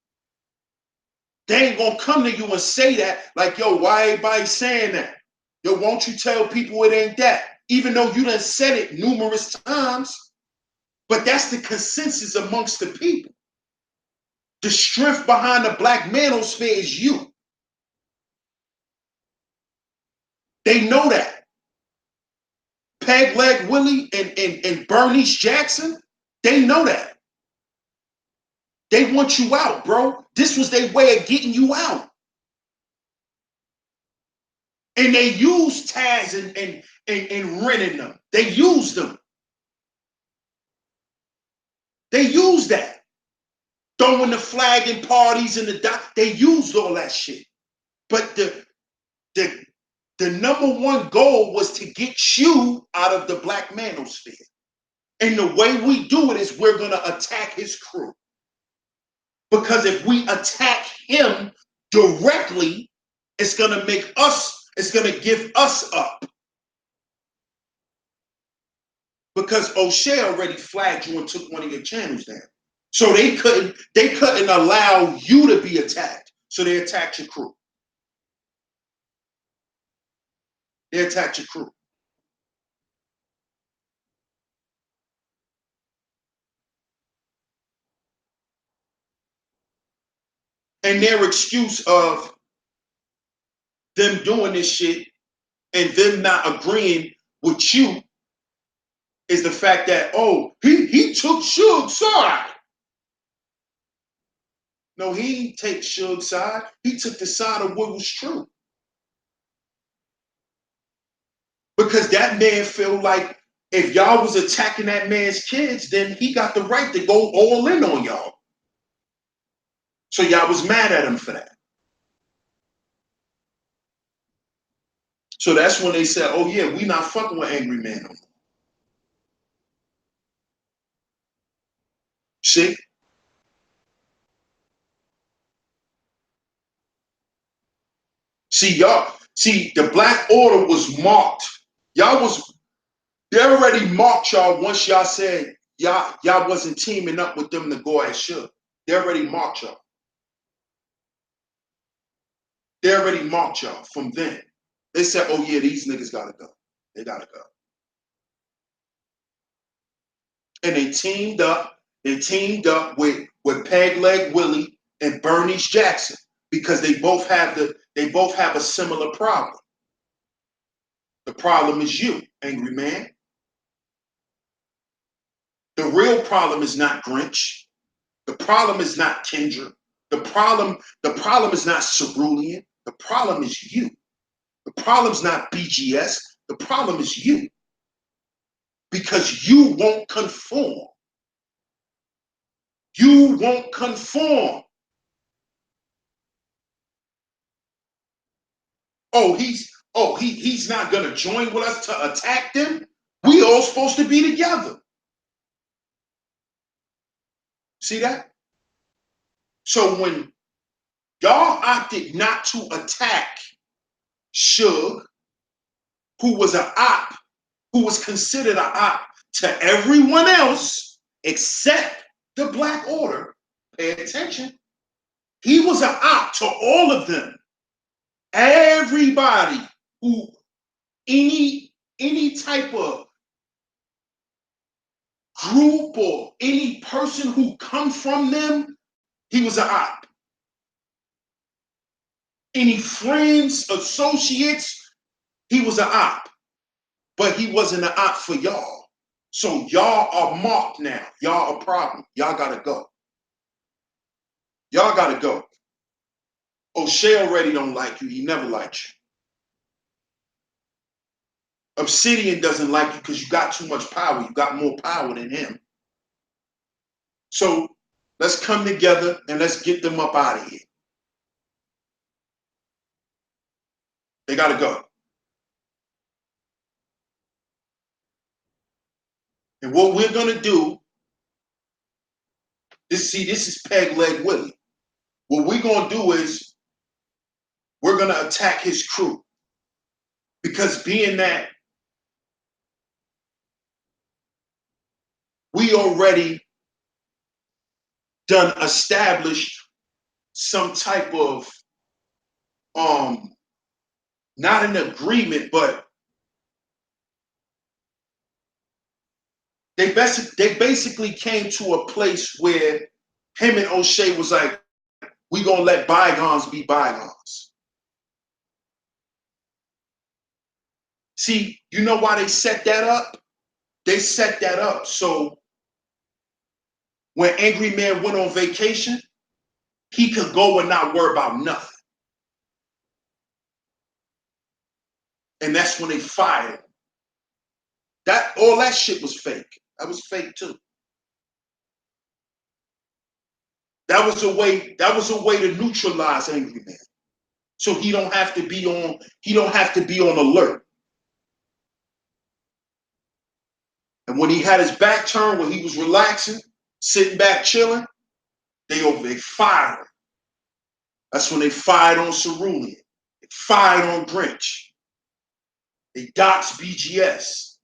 They ain't gonna come to you and say that, like, yo, why everybody saying that? Yo, won't you tell people it ain't that? Even though you done said it numerous times, but that's the consensus amongst the people. The strength behind the Black Manosphere is you. They know that. Peg Leg Willie and Bernice Jackson, they know that. They want you out, bro. This was their way of getting you out. And they use Taz and renting them. They use them. They use that. Throwing the flag in parties and they used all that shit. But the number one goal was to get you out of the Black Manosphere. And the way we do it is we're going to attack his crew. Because if we attack him directly, it's going to make us, it's going to give us up. Because O'Shea already flagged you and took one of your channels down. So they couldn't allow you to be attacked. So they attacked your crew. They attacked your crew. And their excuse of them doing this shit and them not agreeing with you is the fact that, oh, he took Suge's side. No, he didn't take Suge's side. He took the side of what was true. Because that man felt like if y'all was attacking that man's kids, then he got the right to go all in on y'all. So y'all was mad at him for that. So that's when they said, oh yeah, we not fucking with Angry Man no more. See? See, y'all, see, the Black Order was marked. They already marked y'all once y'all said y'all wasn't teaming up with them to go as Suge. They already marked y'all. They already marked y'all from then. They said, oh yeah, these niggas gotta go. They gotta go. And they teamed up with Peg Leg Willie and Bernice Jackson because they both have a similar problem. The problem is you, angry man. The real problem is not Grinch. The problem is not Kendra. The problem is not Cerulean. The problem is you. The problem is not BGS. The problem is you. Because you won't conform. You won't conform. He's not gonna join with us to attack them. We all supposed to be together. See that? So when y'all opted not to attack Suge, who was an op, who was considered an op to everyone else except the Black Order, pay attention. He was an op to all of them. Everybody who any type of group or any person who come from them, he was an op. Any friends, associates, he was an op. But he wasn't an op for y'all. So y'all are marked now. Y'all a problem. Y'all gotta go. Y'all gotta go. O'Shea already don't like you. He never liked you. Obsidian doesn't like you because you got too much power. You got more power than him. So let's come together and let's get them up out of here. They gotta go. And what we're gonna do, this is Peg Leg Willie. What we're gonna do is we're gonna attack his crew. Because being that we already done established some type of not an agreement, but they basically came to a place where him and O'Shea was like, we gonna let bygones be bygones. See, you know why they set that up? They set that up so when Angry Man went on vacation, he could go and not worry about nothing. And that's when they fired him. All that shit was fake. That was fake too. That was a way to neutralize Angry Man. So he don't have to be on alert. And when he had his back turned, when he was relaxing, sitting back chilling, they fired him. That's when they fired on Cerulean. They fired on Grinch. They doxed BGS.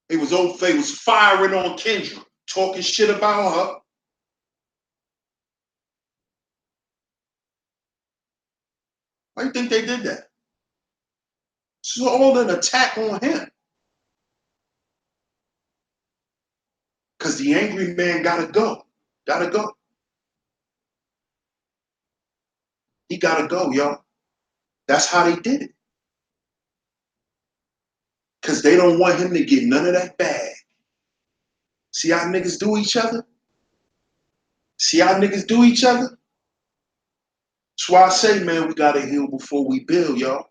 They was firing on Kendra, talking shit about her. Why do you think they did that? It's all an attack on him. Because the Angry Man gotta go. Gotta go. He gotta go, y'all. That's how they did it. Because they don't want him to get none of that bag. See how niggas do each other? See how niggas do each other? That's why I say, man, we gotta heal before we build, y'all.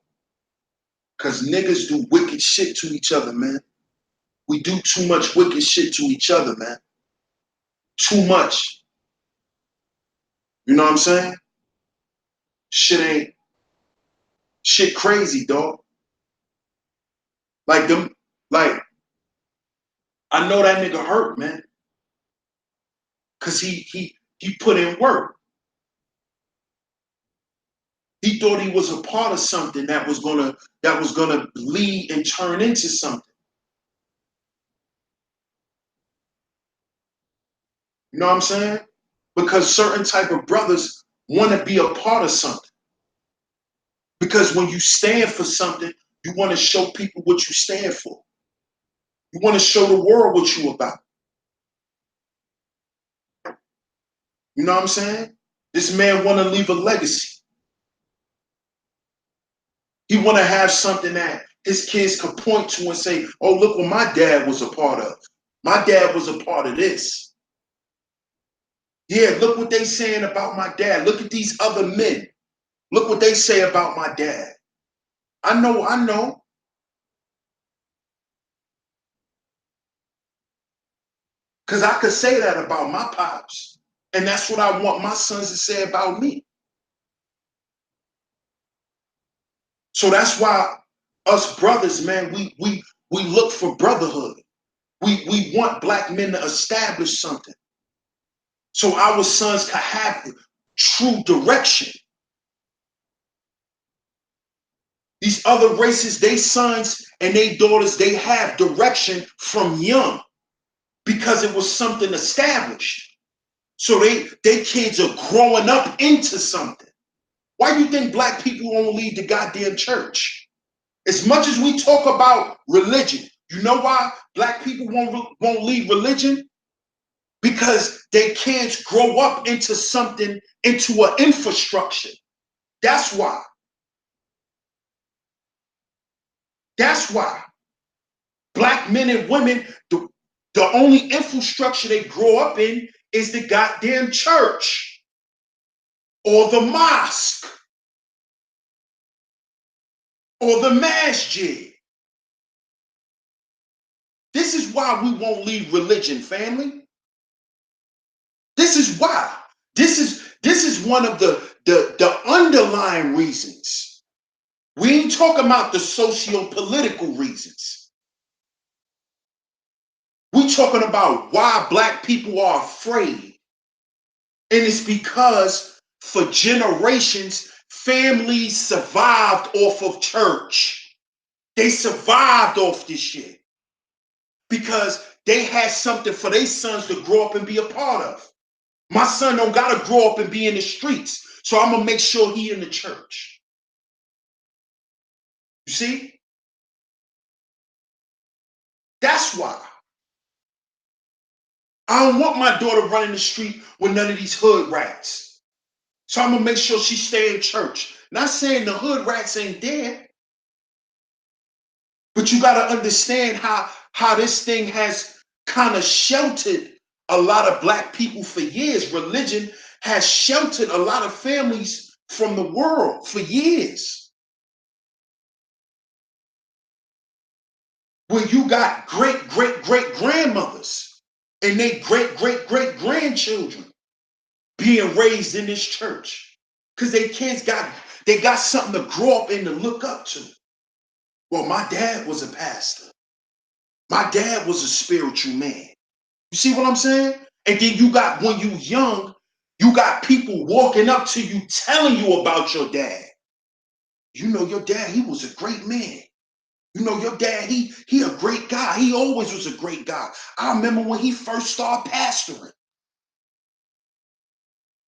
Because niggas do wicked shit to each other, man. We do too much wicked shit to each other, man. Too much. You know what I'm saying? Shit crazy, dog. Like I know that nigga hurt, man. Cause he put in work. He thought he was a part of something that was gonna lead and turn into something. You know what I'm saying? Because certain type of brothers want to be a part of something. Because when you stand for something, you want to show people what you stand for. You want to show the world what you about. You know what I'm saying? This man want to leave a legacy. He want to have something that his kids could point to and say, oh, look what my dad was a part of. My dad was a part of this. Yeah, look what they saying about my dad. Look at these other men. Look what they say about my dad. I know. Because I could say that about my pops. And that's what I want my sons to say about me. So that's why us brothers, man, we look for brotherhood. We want black men to establish something. So our sons can have true direction. These other races, they sons and they daughters, they have direction from young because it was something established. So they kids are growing up into something. Why do you think black people won't leave the goddamn church? As much as we talk about religion, you know why black people won't leave religion? Because they can't grow up into something, into an infrastructure. That's why. That's why. Black men and women, the only infrastructure they grow up in is the goddamn church or the mosque or the masjid. This is why we won't leave religion, family. This is why. This is one of the underlying reasons. We ain't talking about the socio-political reasons. We talking about why black people are afraid. And it's because for generations, families survived off of church. They survived off this shit because they had something for their sons to grow up and be a part of. My son don't gotta grow up and be in the streets, so I'm gonna make sure he in the church. You see? That's why. I don't want my daughter running the street with none of these hood rats. So I'm gonna make sure she stay in church. Not saying the hood rats ain't there, but you gotta understand how this thing has kind of sheltered a lot of black people for years. Religion has sheltered a lot of families from the world for years. Where you got great grandmothers and they great grandchildren being raised in this church because they kids got something to grow up and to look up to. Well, my dad was a pastor. My dad was a spiritual man. You see what I'm saying? And then you got, when you young, you got people walking up to you telling you about your dad. You know your dad, he was a great man. You know your dad, he a great guy. He always was a great guy. I remember when he first started pastoring.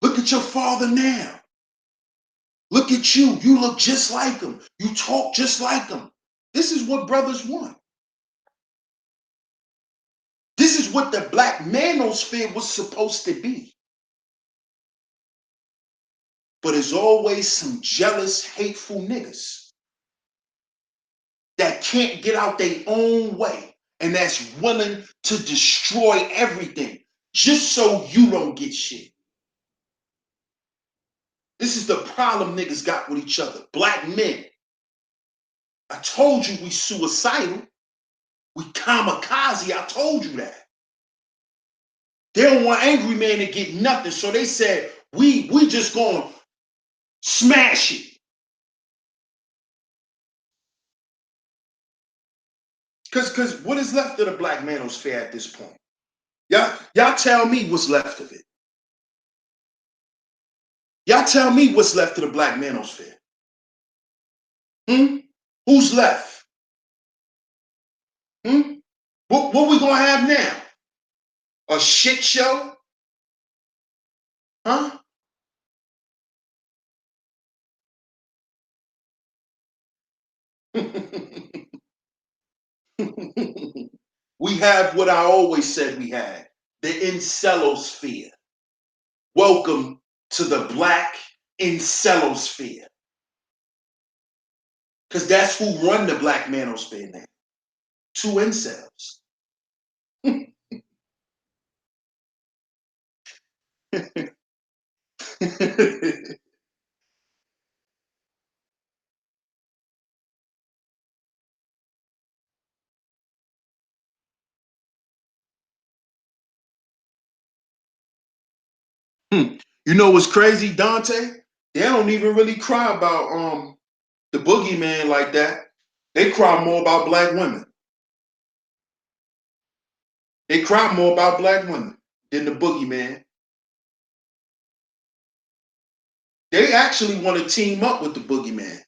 Look at your father now. Look at you. You look just like him. You talk just like him. This is what brothers want. This is what the Black Manosphere was supposed to be. But there's always some jealous, hateful niggas that can't get out their own way and that's willing to destroy everything just so you don't get shit. This is the problem niggas got with each other. Black men. I told you we suicidal. We kamikaze. I told you that. They don't want angry man to get nothing. So they said, we just gonna smash it. Because what is left of the Black Manosphere at this point? Y'all tell me what's left of it. Y'all tell me what's left of the Black Manosphere. Who's left? What we gonna have now? A shit show? Huh? We have what I always said we had, the incelosphere. Welcome to the Black incelosphere. Because that's who run the Black Manosphere now. 2 incels. You know what's crazy, Dante? They don't even really cry about the boogeyman like that. They cry more about black women. They cry more about black women than the boogeyman. They actually want to team up with the boogeyman.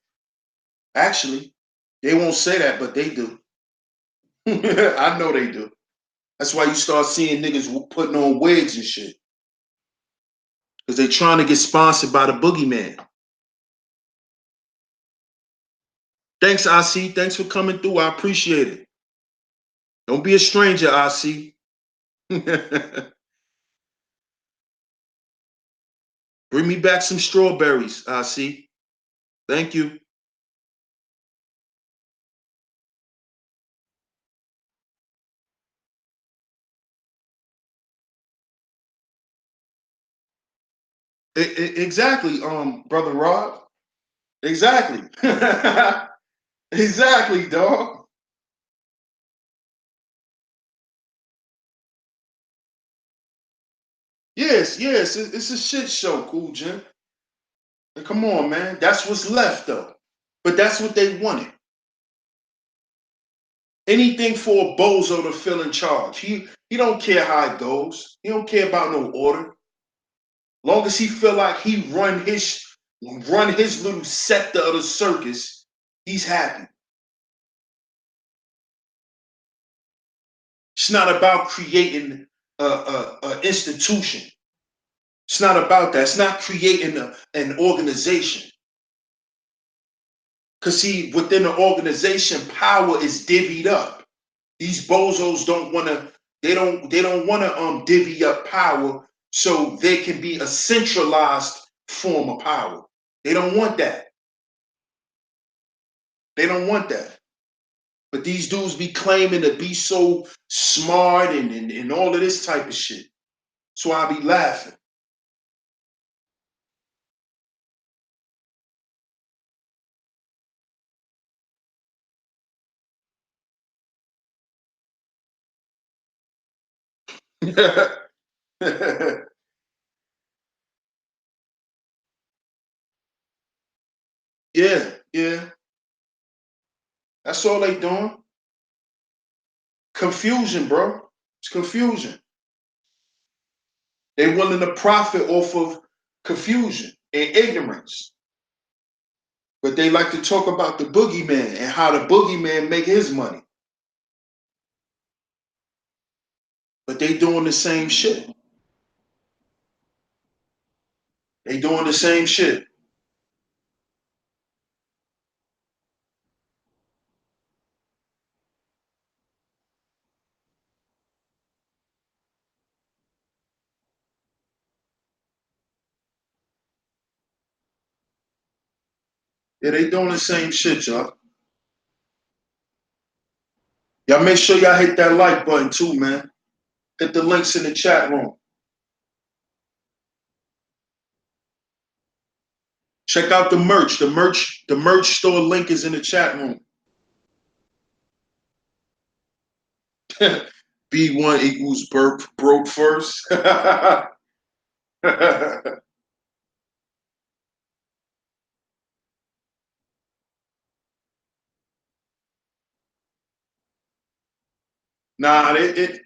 Actually, they won't say that, but they do. I know they do. That's why you start seeing niggas putting on wigs and shit. Because they trying to get sponsored by the boogeyman. Thanks, IC. Thanks for coming through. I appreciate it. Don't be a stranger, IC. Bring me back some strawberries, IC. Thank you. Exactly, brother Rob. Exactly. Exactly, dog. Yes, yes, it's a shit show, Cool Jim. Come on, man. That's what's left, though. But that's what they wanted. Anything for a bozo to fill in charge. He don't care how it goes. He don't care about no order. Long as he feel like he run his little sector of the circus, he's happy. It's not about creating a institution. It's not about that. It's not creating an organization. Because see, within the organization, power is divvied up. These bozos don't want to. They don't want to divvy up power so there can be a centralized form of power. They don't want that. They don't want that. But these dudes be claiming to be so smart and all of this type of shit. So I be laughing. Yeah, yeah. That's all they doing. Confusion, bro. It's confusion. They willing to profit off of confusion and ignorance. But they like to talk about the boogeyman and how the boogeyman make his money. But they doing the same shit. They doing the same shit. Yeah, they doing the same shit, y'all. Y'all make sure y'all hit that like button too, man. Hit the links in the chat room. Check out the merch. The merch store link is in the chat room. B1 equals broke first. Nah, it's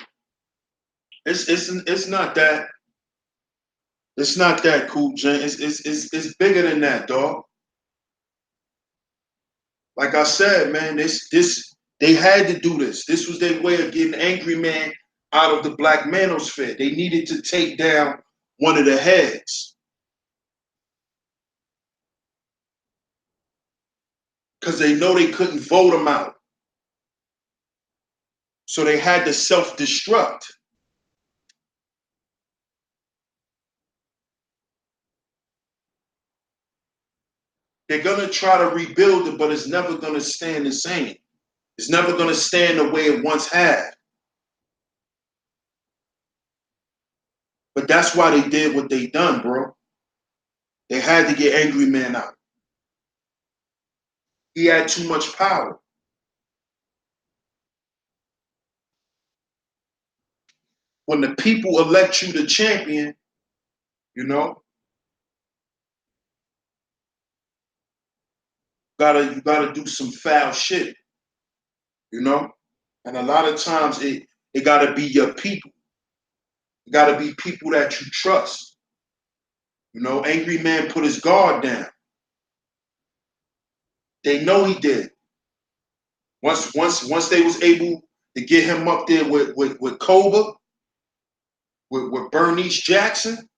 not that. It's not that cool, Jen. It's bigger than that, dog. Like I said, man, this they had to do this. This was their way of getting Angry Man out of the Black Manosphere. They needed to take down one of the heads because they know they couldn't vote him out. So they had to self-destruct. They're gonna try to rebuild it, but it's never gonna stand the same. It's never gonna stand the way it once had. But that's why they did what they done, bro. They had to get Angry Man out. He had too much power. When the people elect you the champion, you know, you gotta do some foul shit, you know? And a lot of times it gotta be your people. It gotta be people that you trust. You know, Angry Man put his guard down. They know he did. Once they was able to get him up there with Cobra, with Bernice Jackson.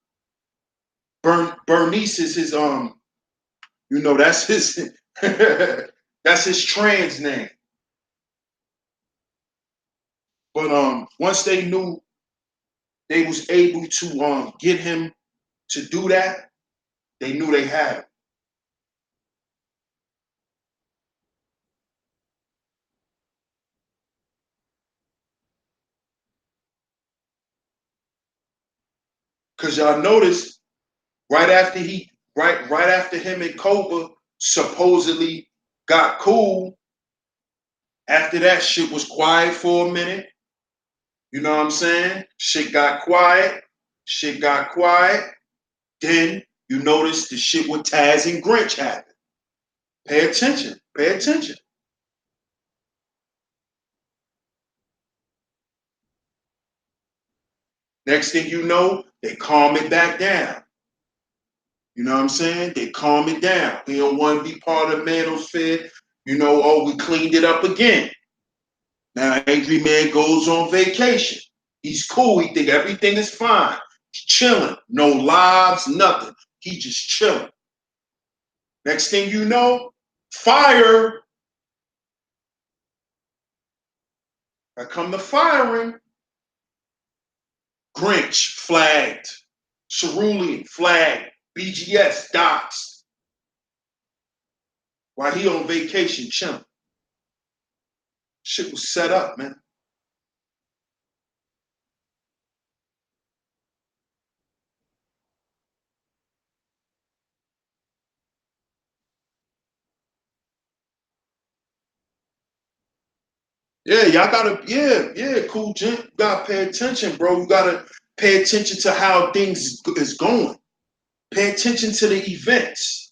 Bernice is his you know, that's his that's his trans name. But once they knew they was able to get him to do that, they knew they had him. Cause y'all noticed right after him and Cobra supposedly got cool, after that shit was quiet for a minute. You know what I'm saying? Shit got quiet. Shit got quiet. Then you notice the shit with Taz and Grinch happened. Pay attention. Pay attention. Next thing you know, they calm it back down. You know what I'm saying? They calm it down. He don't want to be part of the manosphere. You know, oh, we cleaned it up again. Now Angry Man goes on vacation. He's cool. He think everything is fine. He's chilling. No lives, nothing. He just chilling. Next thing you know, fire. I come to firing. Grinch flagged. Cerulean flagged. BGS doxed. While he on vacation chilling. Shit was set up, man. Yeah, y'all gotta, yeah, cool, gent. You gotta pay attention, bro. You gotta pay attention to how things is going. Pay attention to the events.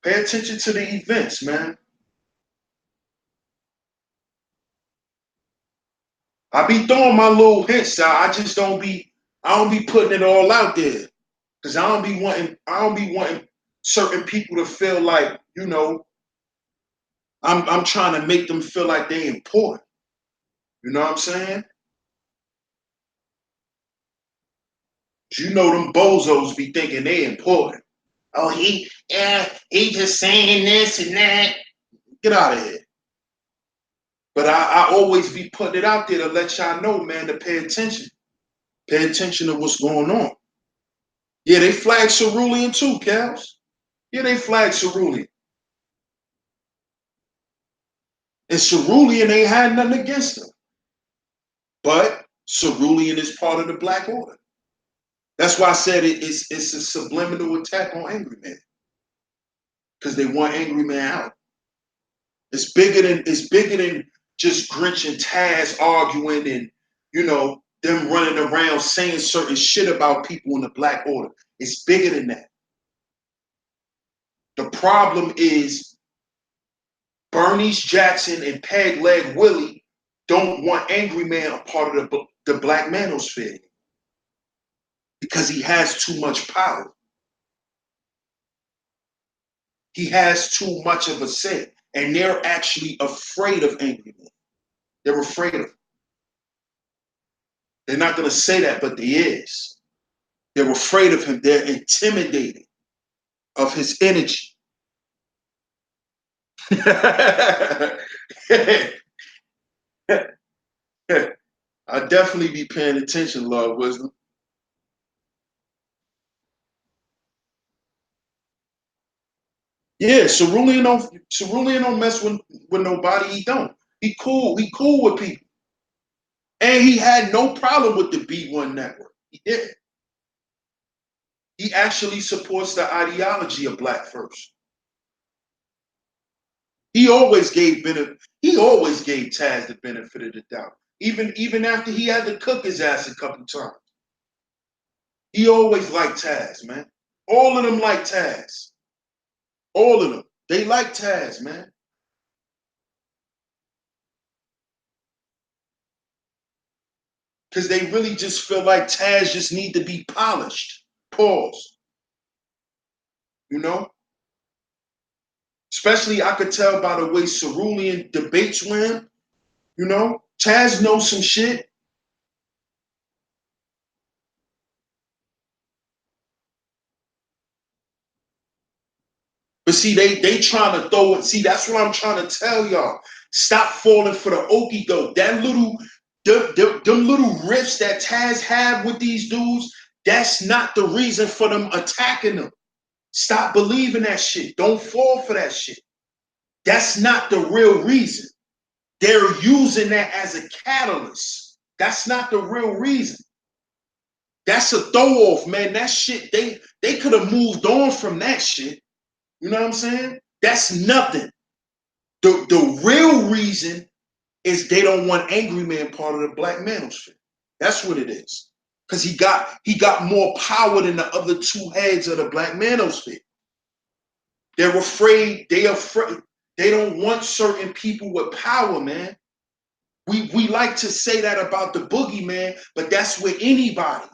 Pay attention to the events, man. I be throwing my little hints out. I don't be putting it all out there. Cause I don't be wanting certain people to feel like, you know, I'm trying to make them feel like they important. You know what I'm saying? You know them bozos be thinking they important. Oh, he just saying this and that. Get out of here. But I always be putting it out there to let y'all know, man, to pay attention. Pay attention to what's going on. Yeah, they flagged Cerulean too, Kels. Yeah, they flagged Cerulean. And Cerulean ain't had nothing against him. But Cerulean is part of the Black Order. That's why I said it's a subliminal attack on Angry Man. Because they want Angry Man out. It's bigger than just Grinch and Taz arguing and, you know, them running around saying certain shit about people in the Black Order. It's bigger than that. The problem is Bernice Jackson and Peg Leg Willie don't want Angry Man a part of the Black Manosphere because he has too much power. He has too much of a say, and they're actually afraid of Angry Man. They're afraid of him. They're not going to say that, but they is. They're afraid of him. They're intimidated of his energy. I definitely be paying attention, Lord Wisdom. Yeah, Cerulean don't mess with nobody. He don't. He cool. He cool with people. And he had no problem with the B1 network. He didn't. He actually supports the ideology of Black First. He always gave Taz the benefit of the doubt. Even after he had to cook his ass a couple times. He always liked Taz, man. All of them like Taz. All of them. They like Taz, man. Because they really just feel like Taz just need to be polished. Pause. You know? Especially I could tell by the way Cerulean debates with him. You know? Taz knows some shit. But see, they trying to throw it. See, that's what I'm trying to tell y'all. Stop falling for the okie doke. That them little riffs that Taz had with these dudes, that's not the reason for them attacking them. Stop believing that shit. Don't fall for that shit. That's not the real reason. They're using that as a catalyst. That's not the real reason. That's a throw off, man. That shit, they could have moved on from that shit. You know what I'm saying? That's nothing. The real reason is they don't want Angry Man part of the Black Manosphere. That's what it is. Because he got more power than the other two heads of the Black Manosphere. They're afraid. They don't want certain people with power, man. We like to say that about the boogeyman, but that's with anybody.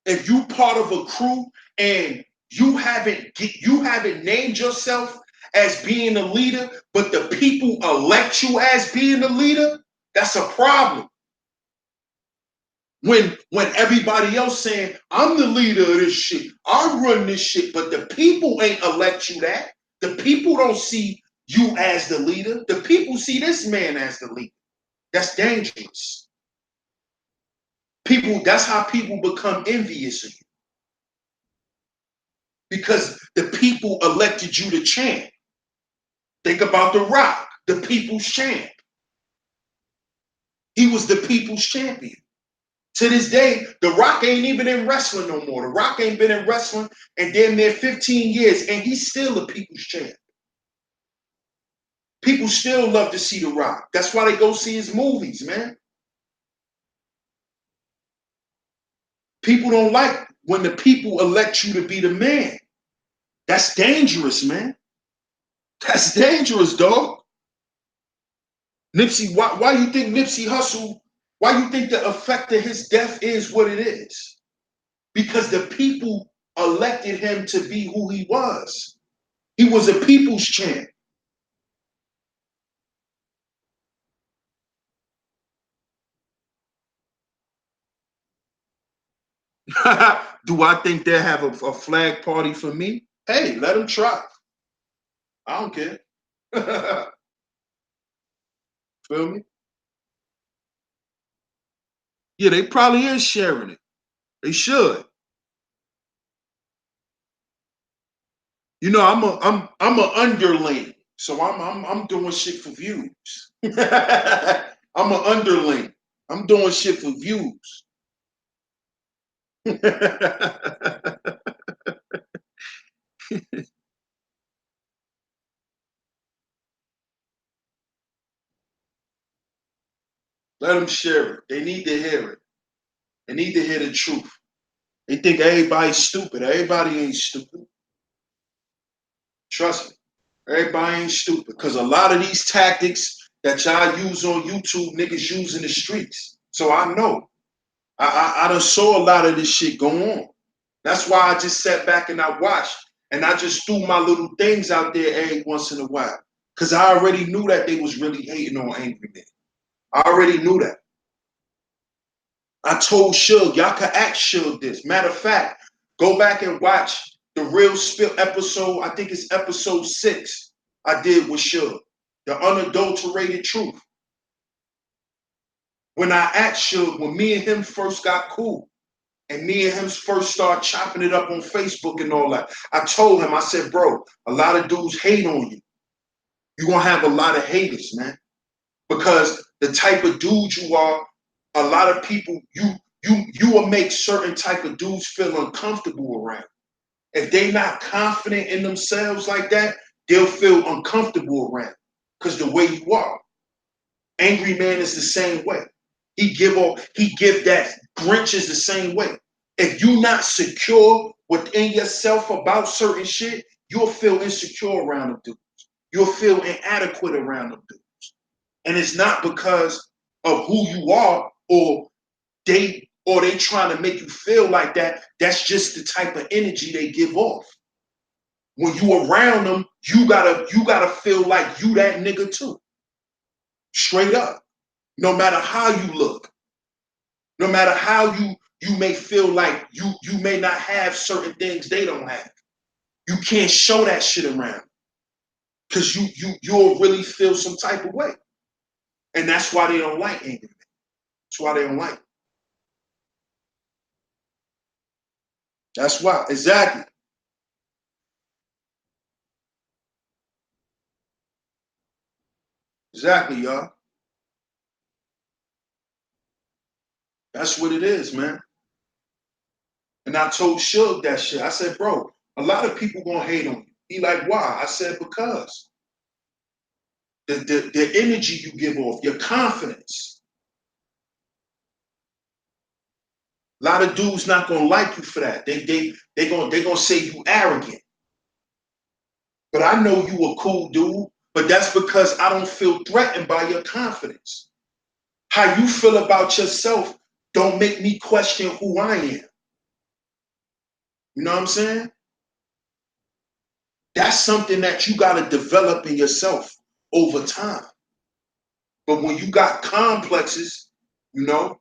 If you part of a crew and you haven't named yourself as being a leader, but the people elect you as being a leader, that's a problem. When everybody else saying, I'm the leader of this shit, I run this shit, but the people ain't elect you that. The people don't see you as the leader. The people see this man as the leader. That's dangerous. That's how people become envious of you. Because the people elected you to champ. Think about The Rock, the people's champ. He was the people's champion. To this day, The Rock ain't even in wrestling no more. The Rock ain't been in wrestling in damn near 15 years, and he's still the people's champ. People still love to see The Rock. That's why they go see his movies, man. People don't like when the people elect you to be the man. That's dangerous, man. That's dangerous, dog. Nipsey, why you think Nipsey Hussle, why you think the effect of his death is what it is? Because the people elected him to be who he was. He was a people's champ. Do I think they'll have a flag party for me? Hey, let them try. I don't care. Feel me? Yeah, they probably is sharing it. They should. You know, I'm a underling, so I'm doing shit for views. I'm an underling. I'm doing shit for views. Let them share it. They need to hear it. They need to hear the truth. They think everybody's stupid. Everybody ain't stupid. Trust me. Everybody ain't stupid. Because a lot of these tactics that y'all use on YouTube, niggas use in the streets. So I know. I done saw a lot of this shit go on. That's why I just sat back and I watched. And I just threw my little things out there every once in a while. Because I already knew that they was really hating on Angry Man. I already knew that. I told Suge, y'all could ask Suge this. Matter of fact, go back and watch the Real Spill episode. I think it's episode 6 I did with Suge. The unadulterated truth. When I asked Suge, when me and him first got cool, and me and him first started chopping it up on Facebook and all that, I told him, I said, bro, a lot of dudes hate on you. You're going to have a lot of haters, man. Because the type of dude you are, a lot of people, you will make certain type of dudes feel uncomfortable around. If they not confident in themselves like that, they'll feel uncomfortable around. Because the way you are. Angry Man is the same way. He give that. Grinch is the same way. If you're not secure within yourself about certain shit, you'll feel insecure around them dudes. You'll feel inadequate around them dudes. And it's not because of who you are or they trying to make you feel like that. That's just the type of energy they give off. When you around them, you gotta feel like you that nigga too. Straight up. No matter how you look, no matter how you may feel like you may not have certain things they don't have. You can't show that shit around because you'll really feel some type of way. And that's why they don't like Angry Man. That's why they don't like it. That's why. Exactly. Exactly, y'all. That's what it is, man. And I told Suge that shit. I said, bro, a lot of people gonna hate on you. He like, why? I said, because the energy you give off, your confidence. A lot of dudes not gonna like you for that. They gonna say you arrogant. But I know you a cool dude, but that's because I don't feel threatened by your confidence. How you feel about yourself don't make me question who I am. You know what I'm saying? That's something that you got to develop in yourself over time. But when you got complexes, you know,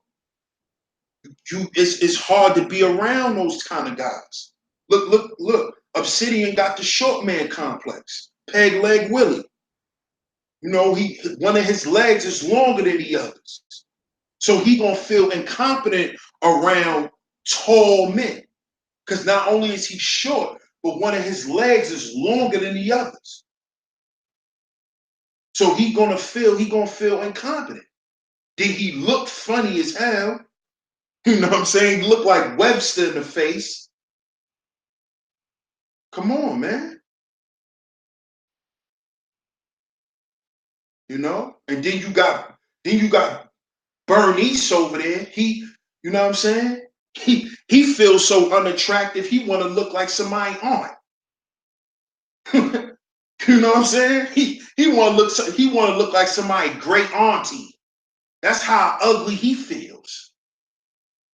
it's hard to be around those kind of guys. Look. Obsidian got the short man complex. Peg leg Willie. You know, one of his legs is longer than the others. So he gonna feel incompetent around tall men. Because not only is he short, but one of his legs is longer than the others. So he gonna feel incompetent. Did he look funny as hell? You know what I'm saying? He looked like Webster in the face. Come on, man. You know? And then you got Bernice over there. You know what I'm saying? He feels so unattractive. He want to look like somebody aunt. You know what I'm saying? He want to look like somebody great auntie. That's how ugly he feels.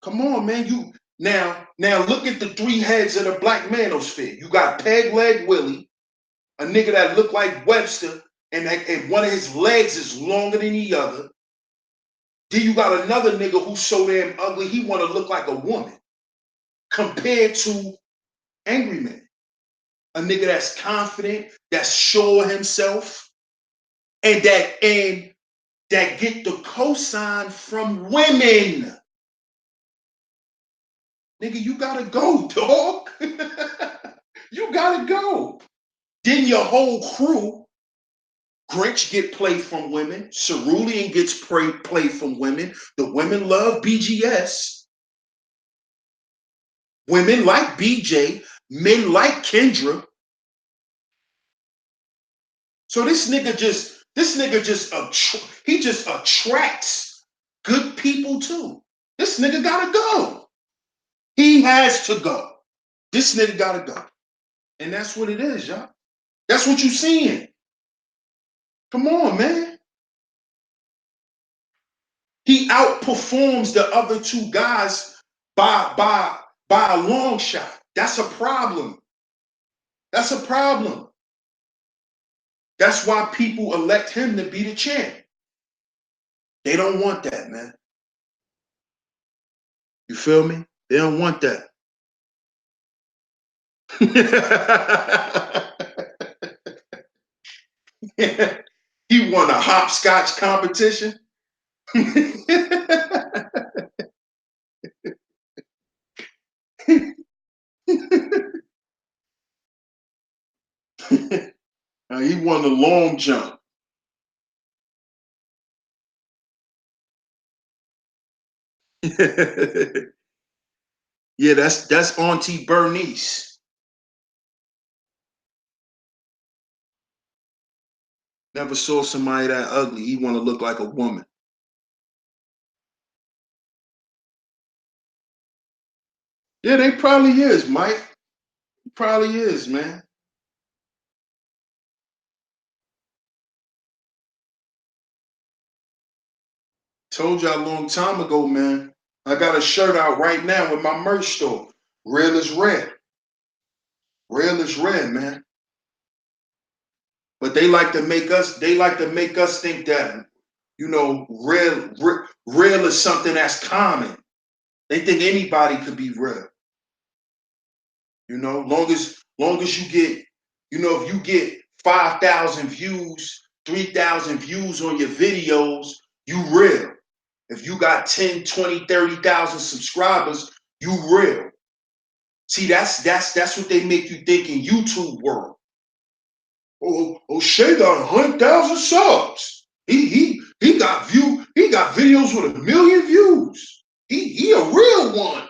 Come on, man. Now look at the 3 heads of the Black Manosphere. You got Peg Leg Willie, a nigga that looked like Webster, and one of his legs is longer than the other. Then you got another nigga who's so damn ugly, he want to look like a woman. Compared to Angry Man, a nigga that's confident, that's sure of himself, and that get the cosign from women. Nigga, you gotta go, dog. You gotta go. Then your whole crew, Grinch get play from women. Cerulean gets play from women. The women love BGS. Women like BJ. Men like Kendra. So this nigga just attracts good people too. This nigga gotta go. He has to go. This nigga gotta go. And that's what it is, y'all. That's what you seeing. Come on, man. He outperforms the other two guys by a long shot. That's a problem. That's a problem. That's why people elect him to be the champ. They don't want that, man. You feel me? They don't want that. He won a hopscotch competition. He won the long jump. Yeah, that's Auntie Bernice. Never saw somebody that ugly. He want to look like a woman. Yeah, they probably is, Mike. Probably is, man. Told you a long time ago, man. I got a shirt out right now with my merch store. Real is red. Real is red, man. But they like to make us. They like to make us think that, you know, real is something that's common. They think anybody could be real. You know, long as you get, you know, if you get 5,000 views, 3,000 views on your videos, you real. If you got 10, 20, 30,000 subscribers, you real. See, that's what they make you think in YouTube world. Oh, Shay got 100,000 subs. He got videos with 1,000,000 views. He a real one.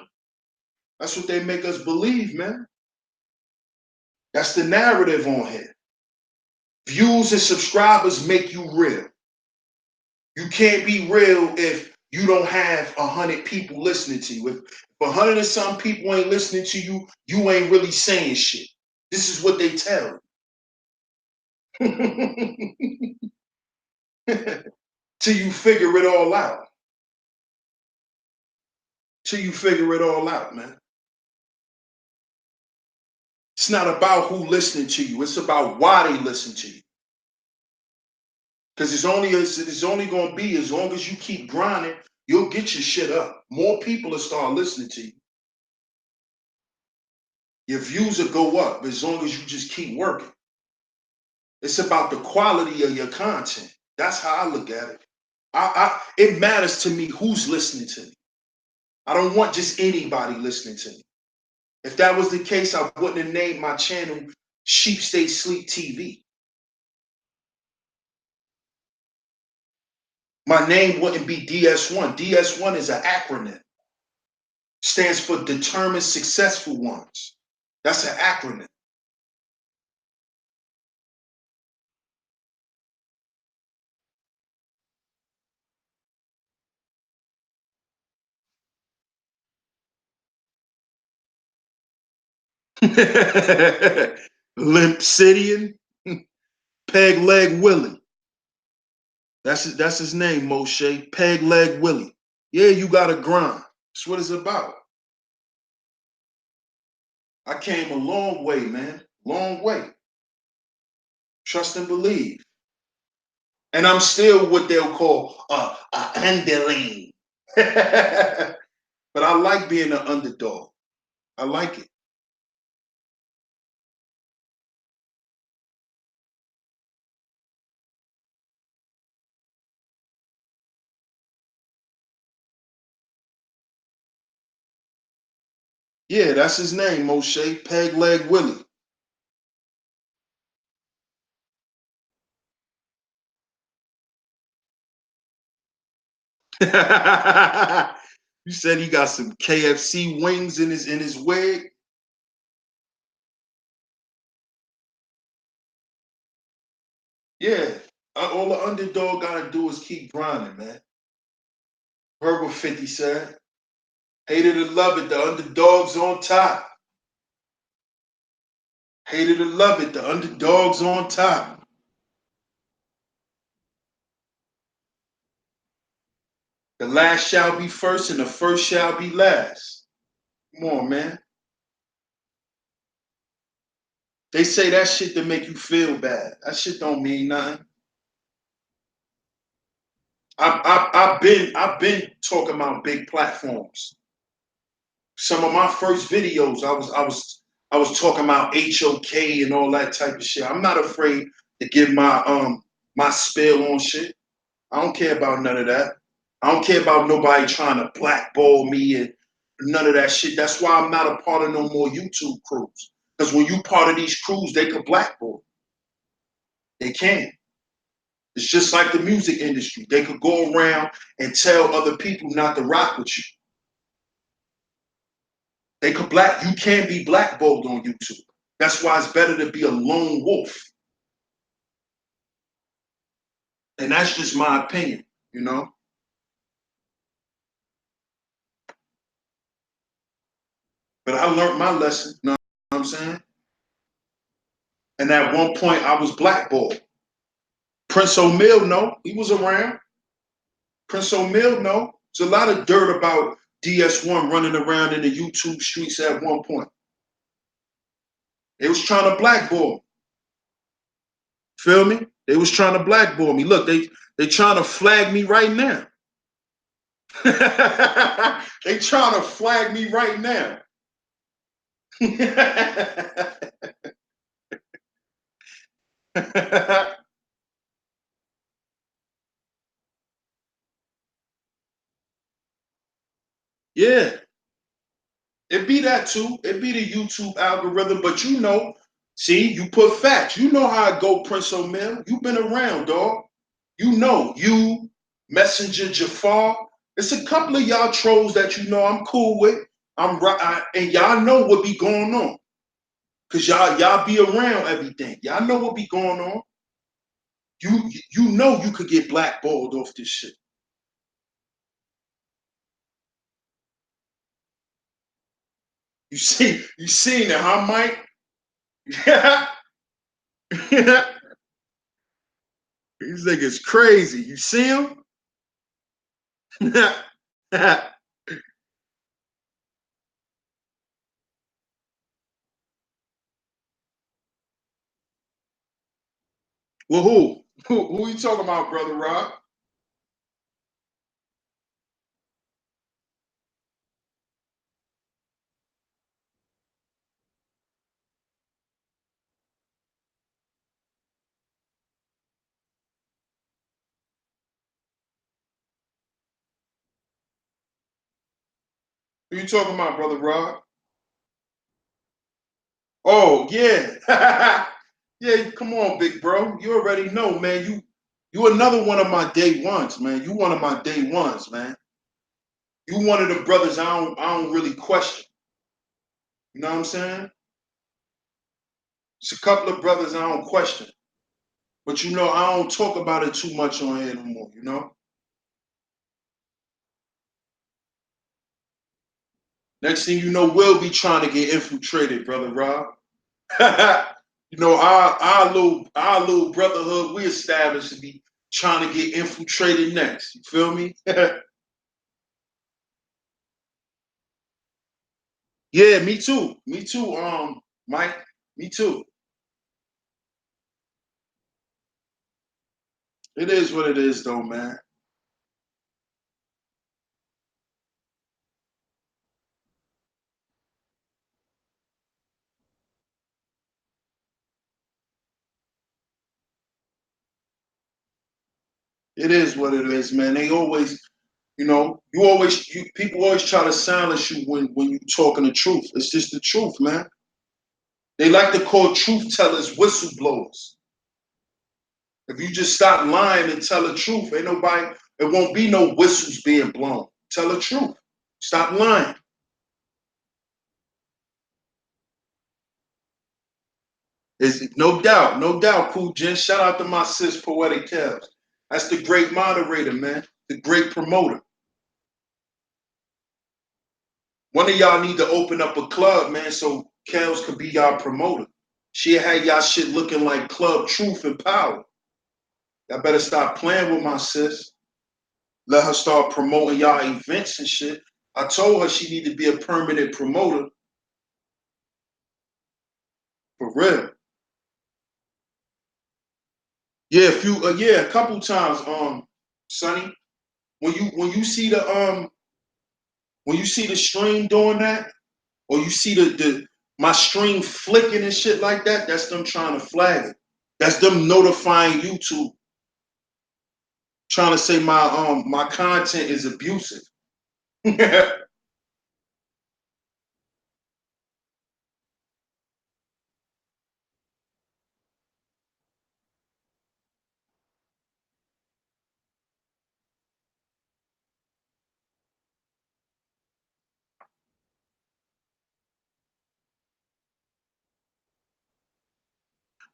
That's what they make us believe, man. That's the narrative on here. Views and subscribers make you real. You can't be real if you don't have 100 people listening to you. If 100 and some people ain't listening to you, you ain't really saying shit. This is what they tell you. Till you figure it all out. Till you figure it all out, man. It's not about who listening to you. It's about why they listen to you. Because it's only going to be as long as you keep grinding, you'll get your shit up. More people will start listening to you. Your views will go up as long as you just keep working. It's about the quality of your content. That's how I look at it. It matters to me who's listening to me. I don't want just anybody listening to me. If that was the case, I wouldn't have named my channel SHEEPSTAYSLEEPTV. My name wouldn't be DS1. DS1 is an acronym. Stands for Determined Successful Ones. That's an acronym. Limp Sidian, Peg Leg Willie. That's his name, Moshe. Peg Leg Willie. Yeah, you gotta grind. That's what it's about. I came a long way, man. Long way. Trust and believe. And I'm still what they'll call a underling. But I like being an underdog. I like it. Yeah, that's his name, Moshe. Peg Leg Willie. You said he got some KFC wings in his wig. Yeah, all the underdog gotta do is keep grinding, man. Heard what 50 said. Hate it or love it, the underdog's on top. Hate it or love it, the underdog's on top. The last shall be first and the first shall be last. Come on, man. They say that shit to make you feel bad. That shit don't mean nothing. I've been talking about big platforms. Some of my first videos, I was talking about HOK and all that type of shit. I'm not afraid to give my spill on shit. I don't care about none of that. I don't care about nobody trying to blackball me and none of that shit. That's why I'm not a part of no more YouTube crews. Because when you part of these crews, they could blackball. They can. It's just like the music industry. They could go around and tell other people not to rock with you. You can't be blackballed on YouTube. That's why it's better to be a lone wolf. And that's just my opinion, you know? But I learned my lesson, you know what I'm saying? And at one point I was blackballed. Prince O'Mill, no, he was around. Prince O'Mill, no. There's a lot of dirt about DS1 running around in the YouTube streets at one point. They was trying to blackball me. Feel me? They was trying to blackball me. Look, they trying to flag me right now. They trying to flag me right now. Yeah, it be that too. It be the YouTube algorithm, but you know, see, you put facts. You know how it go, Prince O'Mill. You been around, dog. You know, you, Messenger Jafar. It's a couple of y'all trolls that you know I'm cool with. I'm right, and y'all know what be going on. Cause y'all be around everything. Y'all know what be going on. You know you could get blackballed off this shit. You seen it, huh, Mike? Yeah. These niggas crazy. You see him? Well, who? Who you talking about, brother Rob? Who you talking about, brother Rob? Oh, yeah. Yeah, come on, big bro. You already know, man. You another one of my day ones, man. You one of my day ones, man. You one of the brothers I don't really question. You know what I'm saying? It's a couple of brothers I don't question. But you know, I don't talk about it too much on here no more, you know? Next thing you know, we'll be trying to get infiltrated, brother Rob. You know, our little brotherhood we established to be trying to get infiltrated next. You feel me? Yeah, me too. Me too, Mike. Me too. It is what it is though, man. It is what it is, man. They always, you know, people always try to silence you when you talking the truth. It's just the truth, man. They like to call truth tellers whistleblowers. If you just stop lying and tell the truth, ain't nobody, it won't be no whistles being blown. Tell the truth. Stop lying. Is no doubt, no doubt, cool Jen. Shout out to my sis, Poetic Kels. That's the great moderator, man. The great promoter. One of y'all need to open up a club, man, so Kels could be y'all promoter. She had y'all shit looking like Club Truth and Power. Y'all better stop playing with my sis. Let her start promoting y'all events and shit. I told her she need to be a permanent promoter. For real. Yeah, a couple times, Sonny. When you see the stream doing that, or you see the my stream flicking and shit like that, that's them trying to flag it. That's them notifying YouTube, trying to say my content is abusive.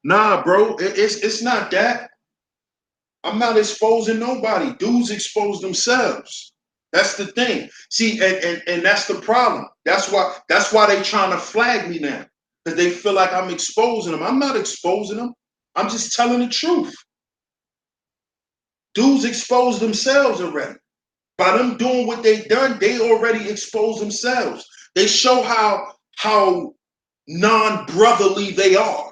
Nah, bro, it's not that. I'm not exposing nobody. Dudes expose themselves. That's the thing. See, and that's the problem. That's why they trying to flag me now. Because they feel like I'm exposing them. I'm not exposing them. I'm just telling the truth. Dudes expose themselves already. By them doing what they done, they already exposed themselves. They show how non-brotherly they are.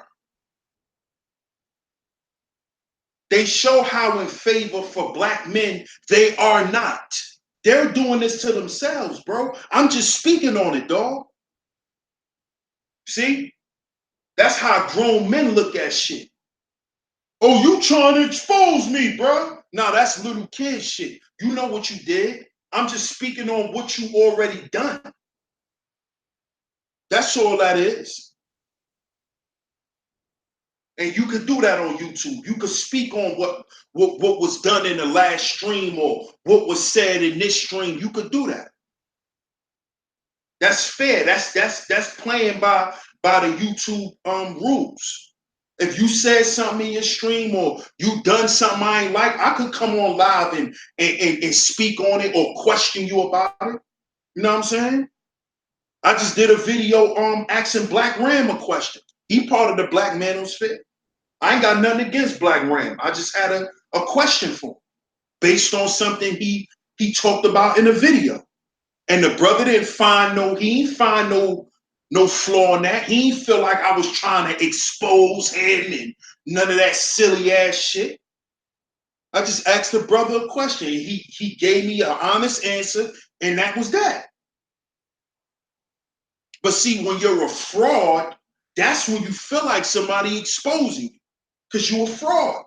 They show how in favor for black men they are not. They're doing this to themselves, bro. I'm just speaking on it, dog. See? That's how grown men look at shit. Oh, you trying to expose me, bro? Nah, that's little kid shit. You know what you did. I'm just speaking on what you already done. That's all that is. And you could do that on YouTube. You could speak on what was done in the last stream or what was said in this stream. You could do that. That's fair. That's playing by the YouTube rules. If you said something in your stream or you done something I ain't like, I could come on live and speak on it or question you about it. You know what I'm saying? I just did a video asking Black Ram a question. He part of the Black Manosphere. I ain't got nothing against Black Ram. I just had a question for him based on something he talked about in a video. And the brother didn't find he ain't find no flaw in that. He didn't feel like I was trying to expose him and none of that silly ass shit. I just asked the brother a question. He gave me an honest answer, and that was that. But see, when you're a fraud, that's when you feel like somebody exposing you, because you're a fraud.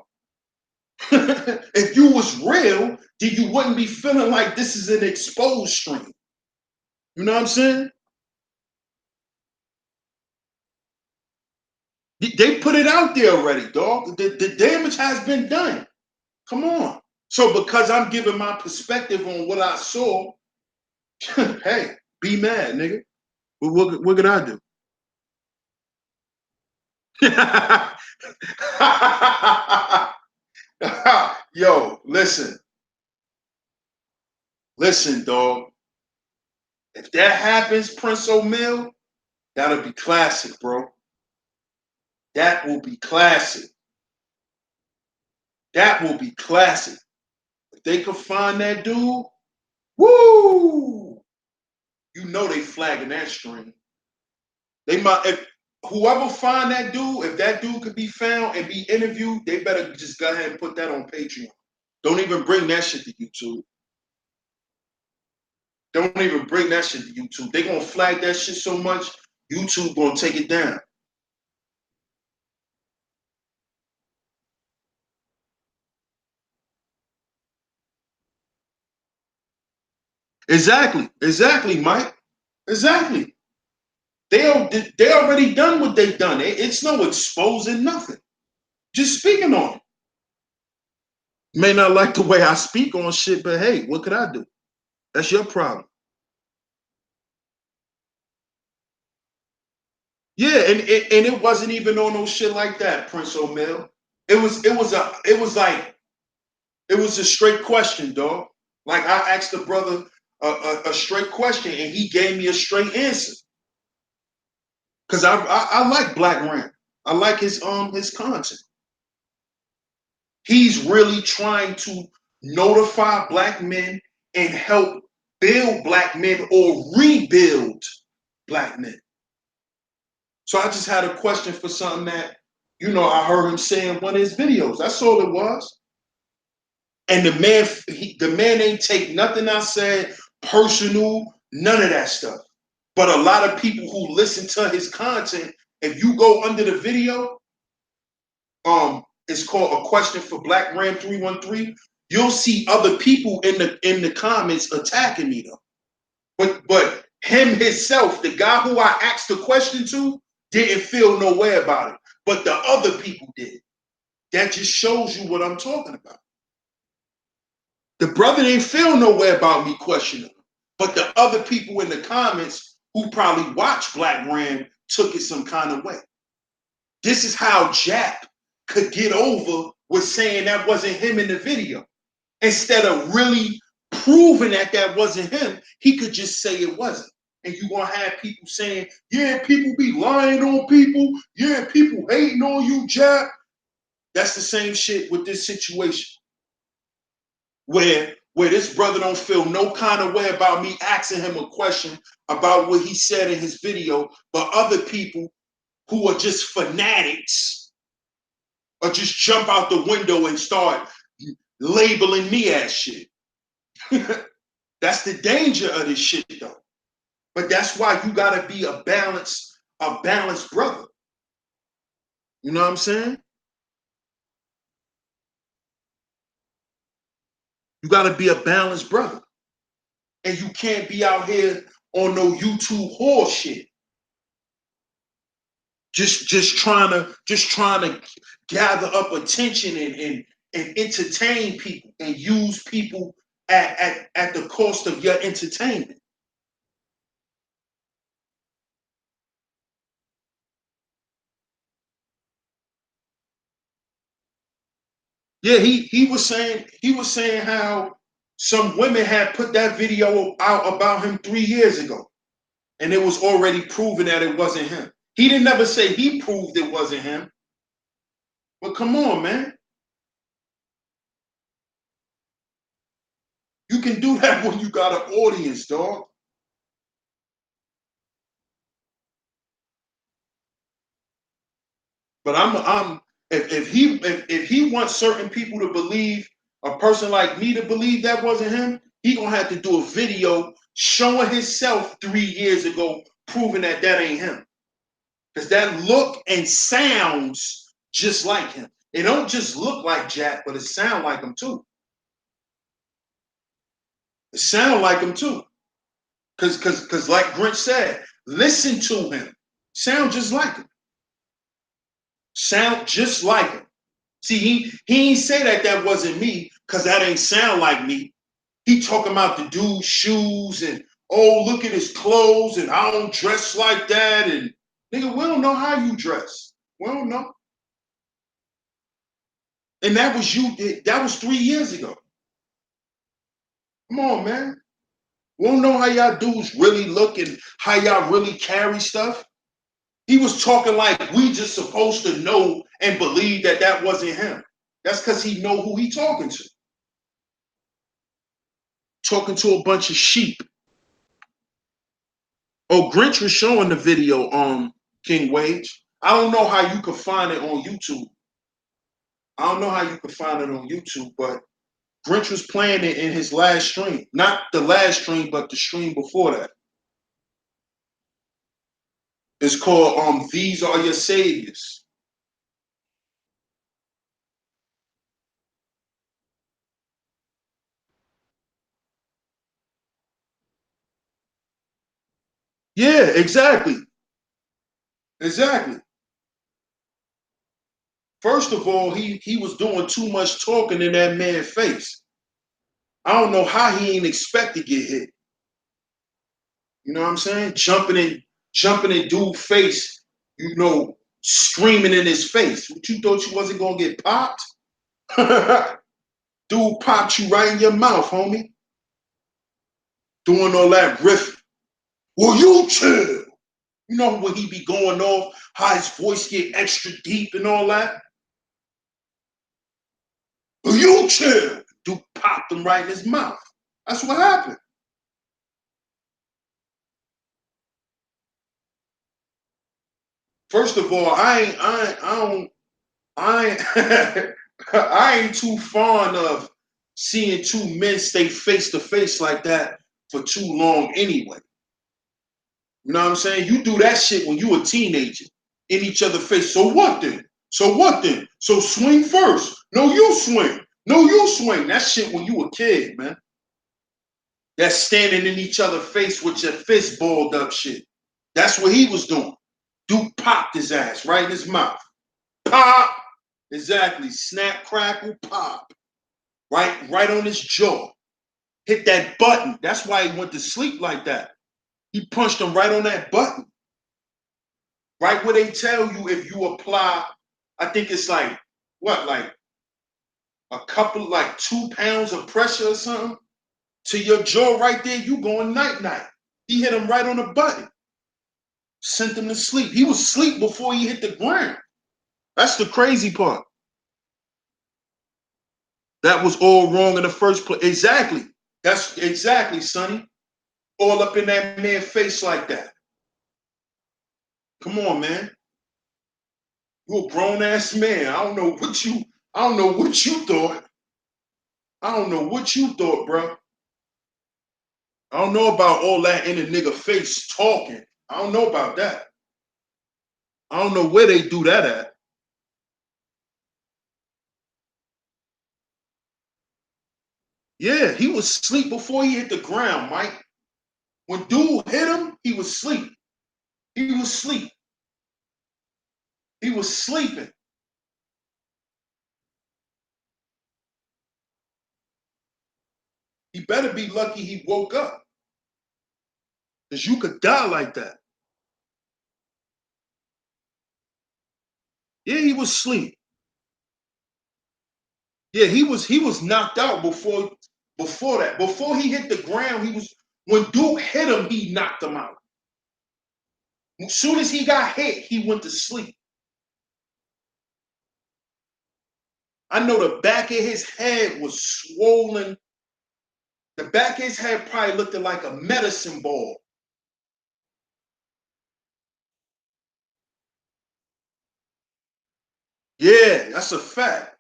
If you was real, then you wouldn't be feeling like this is an exposed stream. You know what I'm saying? They put it out there already, dog. The damage has been done. Come on. So because I'm giving my perspective on what I saw, hey, be mad, nigga. What could I do? Yo, listen, dog. If that happens, Prince O'Mill, that'll be classic, bro. That will be classic. That will be classic. If they could find that dude, woo! You know they flagging that stream. They might, if whoever find that dude, if that dude could be found and be interviewed, they better just go ahead and put that on Patreon. Don't even bring that shit to YouTube. Don't even bring that shit to YouTube. They gonna flag that shit so much, YouTube gonna take it down. Exactly, Mike. Exactly. They already done what they done. It's no exposing nothing. Just speaking on it. You may not like the way I speak on shit, but hey, what could I do? That's your problem. Yeah, and it wasn't even on no shit like that, Prince O'Mill. It was a straight question, dog. Like I asked the brother a straight question, and he gave me a straight answer. Cause I like Black Ram. I like his content. He's really trying to notify black men and help build black men or rebuild black men. So I just had a question for something that, I heard him say in one of his videos. That's all it was. And the man ain't take nothing I said personal, none of that stuff. But a lot of people who listen to his content, if you go under the video, it's called A Question for Black Ram 313. You'll see other people in the comments attacking me though. But him himself, the guy who I asked the question to, didn't feel no way about it. But the other people did. That just shows you what I'm talking about. The brother didn't feel no way about me questioning him. But the other people in the comments who probably watched Black Ram took it some kind of way. This is how Jap could get over with saying that wasn't him in the video. Instead of really proving that wasn't him, he could just say it wasn't. And you're going to have people saying, yeah, people be lying on people. Yeah, people hating on you, Jap. That's the same shit with this situation. Where this brother don't feel no kind of way about me asking him a question about what he said in his video, but other people who are just fanatics or just jump out the window and start labeling me as shit. That's the danger of this shit though. But that's why you gotta be a balanced brother. You know what I'm saying? You gotta be a balanced brother. And you can't be out here on no YouTube horse shit. Just trying to gather up attention and entertain people and use people at the cost of your entertainment. Yeah, he was saying how some women had put that video out about him 3 years ago, and it was already proven that it wasn't him. He didn't never say he proved it wasn't him. But come on, man. You can do that when you got an audience, dog. But if he wants certain people to believe, a person like me to believe that wasn't him, he gonna have to do a video showing himself 3 years ago, proving that ain't him. Because that look and sounds just like him. It don't just look like Jack, but it sound like him too. It sound like him too. Cause like Grinch said, listen to him. Sound just like him. Sound just like him. See, he ain't say that wasn't me, because that ain't sound like me. He talking about the dude's shoes and, oh, look at his clothes and I don't dress like that. And nigga, we don't know how you dress. We don't know. And that was 3 years ago. Come on, man. We don't know how y'all dudes really look and how y'all really carry stuff. He was talking like we just supposed to know and believe that wasn't him. That's because he know who he talking to. Talking to a bunch of sheep. Oh, Grinch was showing the video on King Wage. I don't know how you could find it on YouTube. I don't know how you could find it on YouTube, but Grinch was playing it in his last stream. Not the last stream, but the stream before that. It's called These Are Your Saviors. Yeah, exactly. Exactly. First of all, he was doing too much talking in that man's face. I don't know how he ain't expect to get hit. You know what I'm saying? Jumping in dude's face, screaming in his face. What, you thought you wasn't gonna get popped? Dude popped you right in your mouth, homie. Doing all that riff. Well, you chill. You know when he be going off, how his voice get extra deep and all that? You chill. Duke popped him right in his mouth. That's what happened. First of all, I ain't too fond of seeing two men stay face to face like that for too long anyway. You know what I'm saying? You do that shit when you a teenager in each other's face. So what then? So what then? So swing first. No, you swing. No, you swing. That shit when you a kid, man. That's standing in each other's face with your fist balled up shit. That's what he was doing. Duke popped his ass right in his mouth. Pop. Exactly. Snap, crackle, pop. Right on his jaw. Hit that button. That's why he went to sleep like that. He punched him right on that button. Right where they tell you if you apply, I think it's like, what, like a couple, like 2 pounds of pressure or something to your jaw right there, you going night-night. He hit him right on the button. Sent him to sleep. He was asleep before he hit the ground. That's the crazy part. That was all wrong in the first place. Exactly. That's exactly, Sonny. All up in that man's face like that. Come on, man. You a grown-ass man. I don't know what you thought. I don't know what you thought, bro. I don't know about all that in a nigga face talking. I don't know about that. I don't know where they do that at. Yeah, he was asleep before he hit the ground, Mike. When dude hit him, he was asleep. He was asleep. He was sleeping. He better be lucky he woke up. Because you could die like that. Yeah, he was asleep. Yeah, he was knocked out before that. Before he hit the ground, when Duke hit him, he knocked him out. As soon as he got hit, he went to sleep. I know the back of his head was swollen. The back of his head probably looked like a medicine ball. Yeah, that's a fact.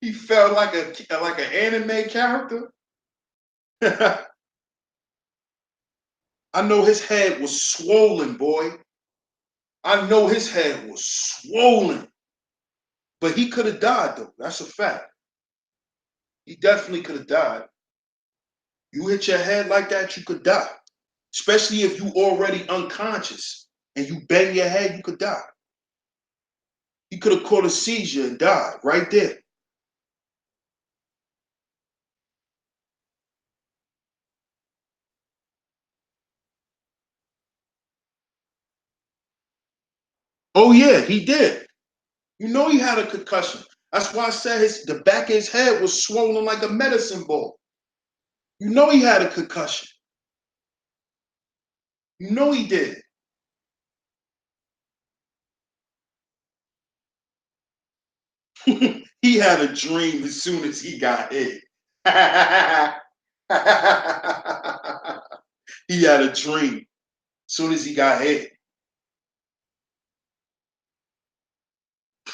He felt like an anime character. I know his head was swollen, boy. I know his head was swollen. But he could have died, though. That's a fact. He definitely could have died. You hit your head like that, you could die. Especially if you already unconscious and you bang your head, you could die. He could have caught a seizure and died right there. Oh yeah, he did. You know he had a concussion. That's why I said the back of his head was swollen like a medicine ball. You know he had a concussion. You know he did. He had a dream as soon as he got hit. He had a dream as soon as he got hit.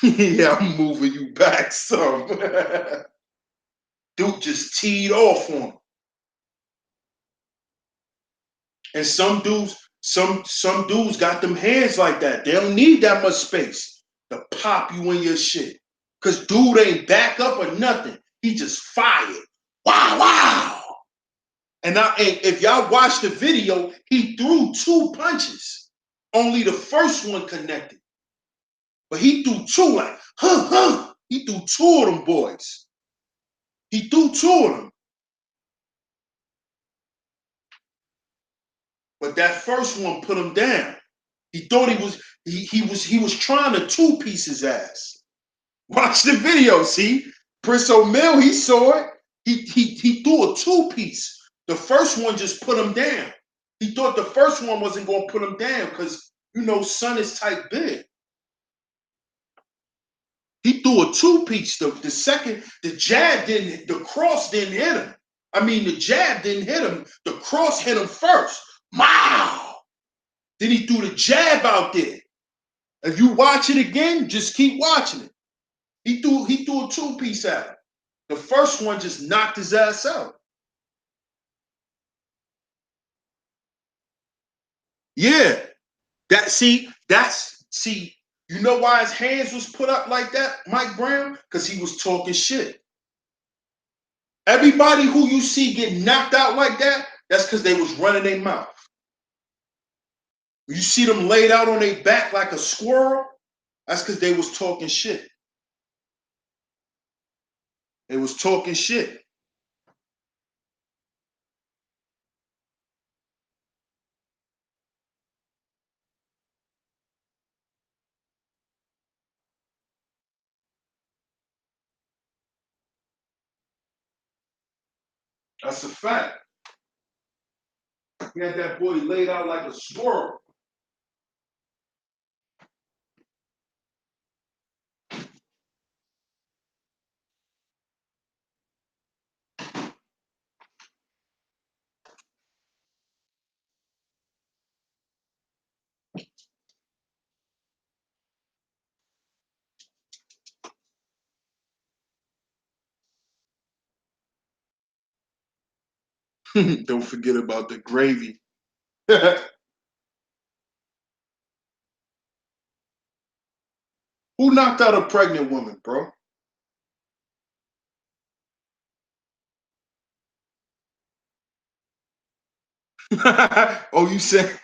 Yeah, I'm moving you back some. Duke just teed off on him. And some dudes got them hands like that. They don't need that much space to pop you in your shit. Cause dude ain't back up or nothing. He just fired. Wow, wow. And if y'all watch the video, he threw 2 punches. Only the first one connected. But he threw 2 like, huh, huh. He threw 2 of them boys. He threw 2 of them. But that first one put him down. He thought he was trying to 2-piece his ass. Watch the video, see? Prince O'Mill, he saw it. He threw a 2-piece. The first one just put him down. He thought the first one wasn't going to put him down because, you know, Son is type big. He threw a two-piece. The second, the jab didn't, the cross didn't hit him. I mean, the jab didn't hit him. The cross hit him first. Wow. Then he threw the jab out there. If you watch it again, just keep watching it. He threw a two-piece at him. The first one just knocked his ass out. Yeah. See, you know why his hands was put up like that, Mike Brown? Because he was talking shit. Everybody who you see get knocked out like that, that's because they was running their mouth. You see them laid out on their back like a squirrel, that's because they was talking shit. They was talking shit. That's a fact. He had that boy laid out like a squirrel. Don't forget about the gravy. Who knocked out a pregnant woman, bro? Oh, you said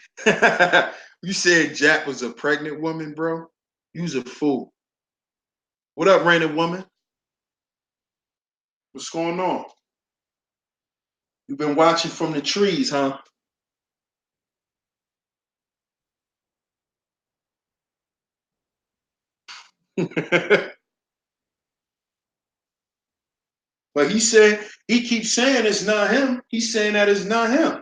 you said Jack was a pregnant woman, bro? You's a fool. What up, raining woman? What's going on? You've been watching from the trees, huh? But he said he keeps saying it's not him. He's saying that it's not him.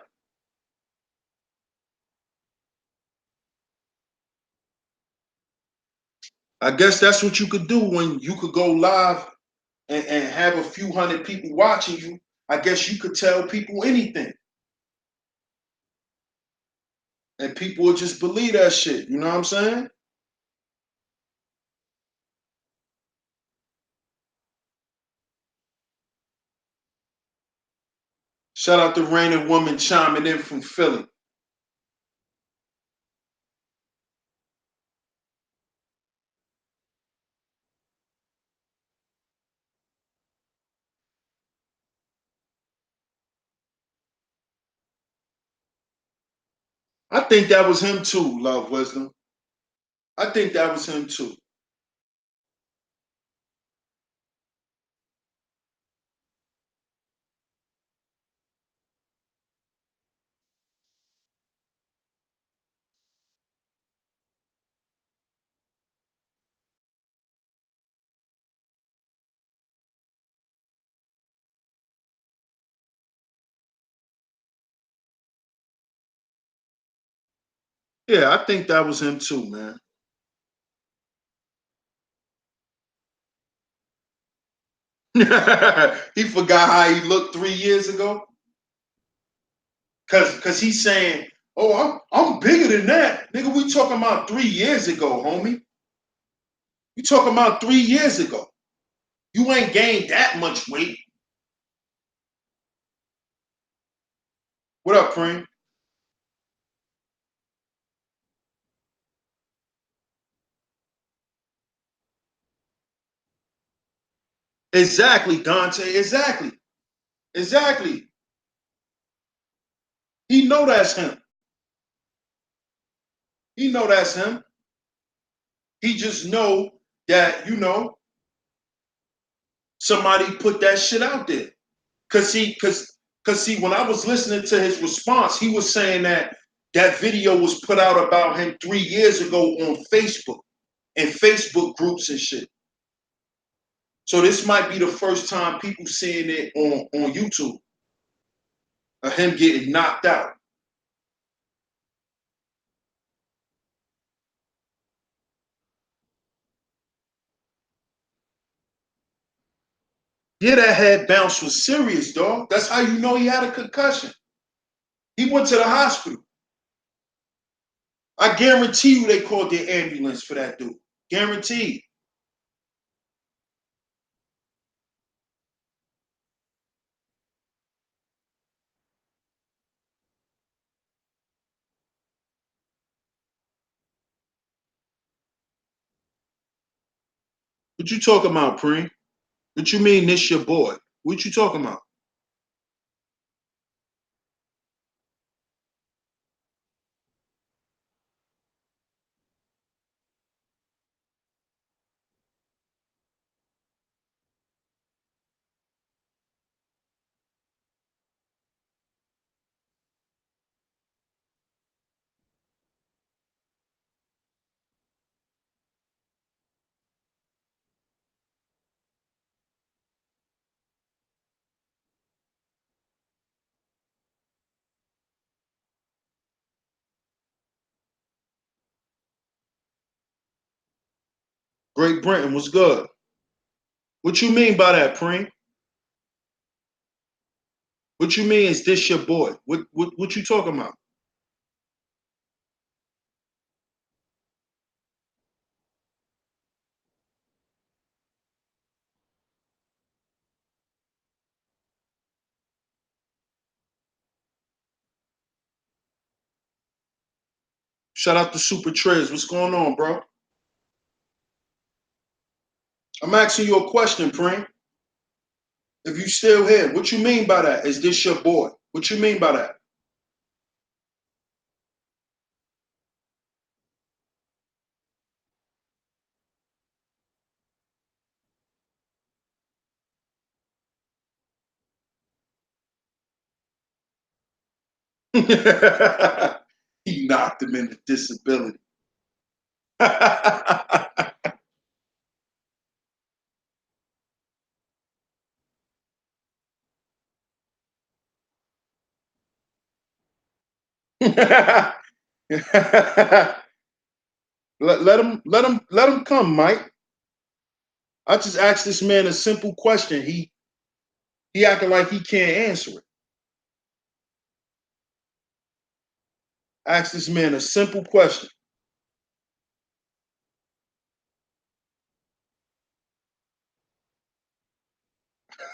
I guess that's what you could do when you could go live and have a few hundred people watching you. I guess you could tell people anything. And people would just believe that shit. You know what I'm saying? Shout out to Raining Woman chiming in from Philly. I think that was him too, Love Wisdom. I think that was him too. Yeah, I think that was him too, man. He forgot how he looked 3 years ago. Cause he's saying, "Oh, I'm bigger than that, nigga." We talking about 3 years ago, homie. You talking about 3 years ago. You ain't gained that much weight. What up, Preem? Exactly, Dante. Exactly. Exactly. He know that's him. He know that's him. He just know that, you know, somebody put that shit out there. Cause see, when I was listening to his response, he was saying that that video was put out about him 3 years ago on Facebook and Facebook groups and shit. So this might be the first time people seeing it on YouTube of him getting knocked out. Yeah, that head bounce was serious, dog. That's how you know he had a concussion. He went to the hospital. I guarantee you they called the ambulance for that dude. Guaranteed. What you talking about, Preem? What you mean this your boy? What you talking about? Great Britain was good. What you mean by that, Preem? What you mean is this your boy? What you talking about? Shout out to Super Trez. What's going on, bro? I'm asking you a question, Preem. If you still here, what you mean by that? Is this your boy? What you mean by that? He knocked him into disability. let him come, Mike. I just asked this man a simple question. He acting like he can't answer it. Ask this man a simple question.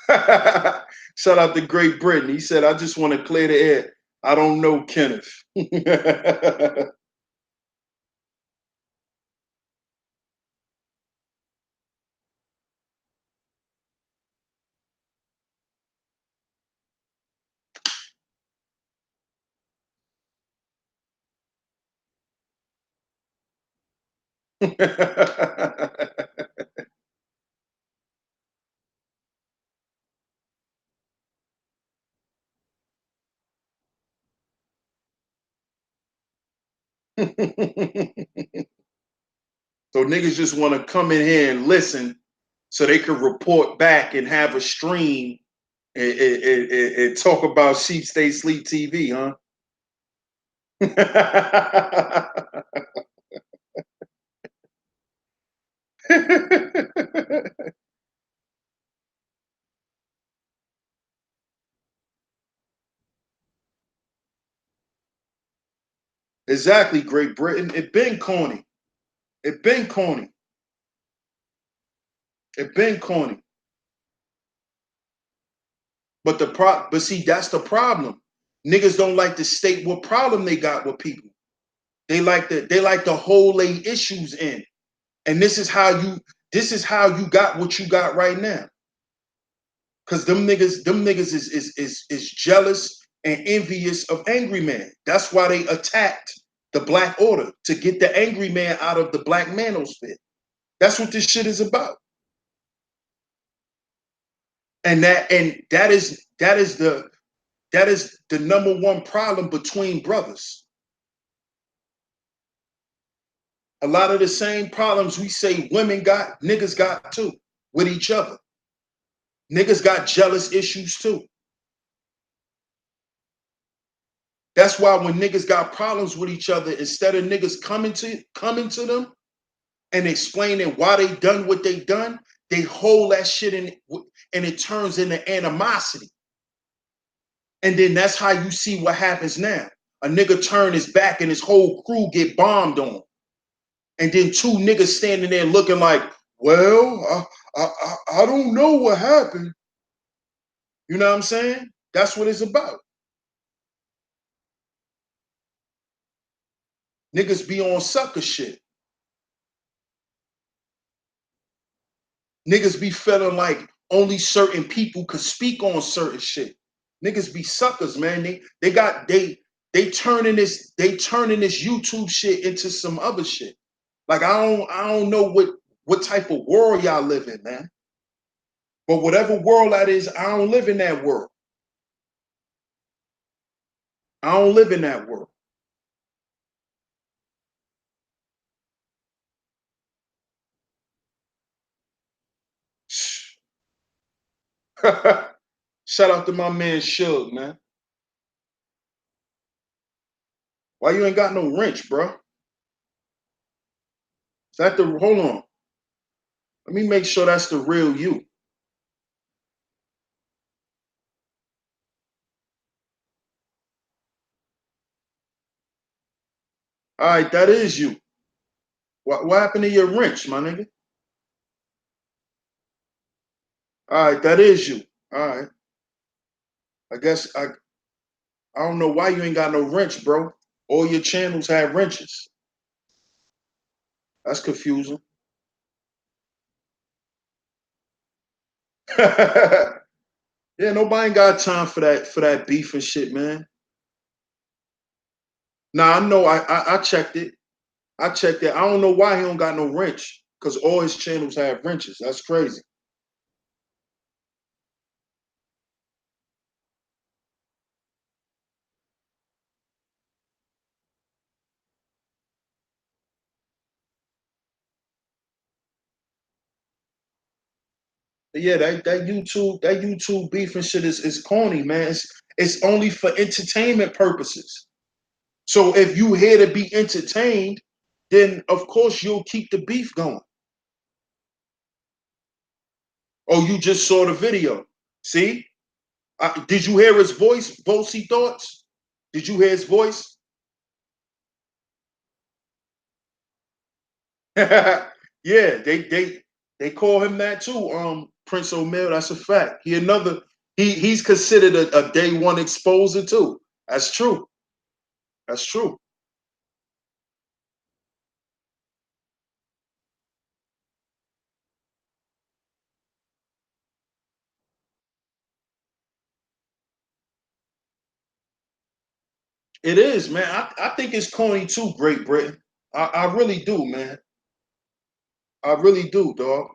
Shout out to Great Britain. He said, I just want to clear the air. I don't know Kenneth. So niggas just want to come in here and listen so they can report back and have a stream and talk about Sheep Stay Sleep TV, huh? Exactly, Great Britain. It been corny. It been corny. It been corny. But see, that's the problem. Niggas don't like to state what problem they got with people. They like to hold their issues in. And this is how you got what you got right now. Cause them niggas is jealous and envious of Angry Man. That's why they attacked the Black Order to get the Angry Man out of the Black Manosphere. That's what this shit is about. And that is the number one problem between brothers. A lot of the same problems we say women got, niggas got too with each other. Niggas got jealous issues too. That's why when niggas got problems with each other, instead of niggas coming to them and explaining why they done what they done, they hold that shit in, and it turns into animosity. And then that's how you see what happens now. A nigga turn his back and his whole crew get bombed on. And then two niggas standing there looking like, well, I don't know what happened. You know what I'm saying? That's what it's about. Niggas be on sucker shit. Niggas be feeling like only certain people could speak on certain shit. Niggas be suckers, man. They turning this YouTube shit into some other shit. Like I don't know what type of world y'all live in, man. But whatever world that is, I don't live in that world. I don't live in that world. Shout out to my man Suge, man. Why you ain't got no wrench, bro? Is that the hold on? Let me make sure that's the real you. All right, that is you. What happened to your wrench, my nigga? All right, that is you. All right. I guess I don't know why you ain't got no wrench, bro. All your channels have wrenches. That's confusing. Yeah, nobody ain't got time for that beef and shit, man. Nah, I know. I checked it. I checked it. I don't know why he don't got no wrench, because all his channels have wrenches. That's crazy. But yeah, that YouTube beef and shit is corny, man. It's only for entertainment purposes. So if you here to be entertained, then of course you'll keep the beef going. Oh, you just saw the video. See? Did you hear his voice, Bossy Thoughts? Did you hear his voice? Yeah, they call him that too. Prince O'Mill, that's a fact. He's considered a day one exposer too. That's true. That's true. It is, man. I think it's corny too, Great Britain. I really do, man. I really do, dog.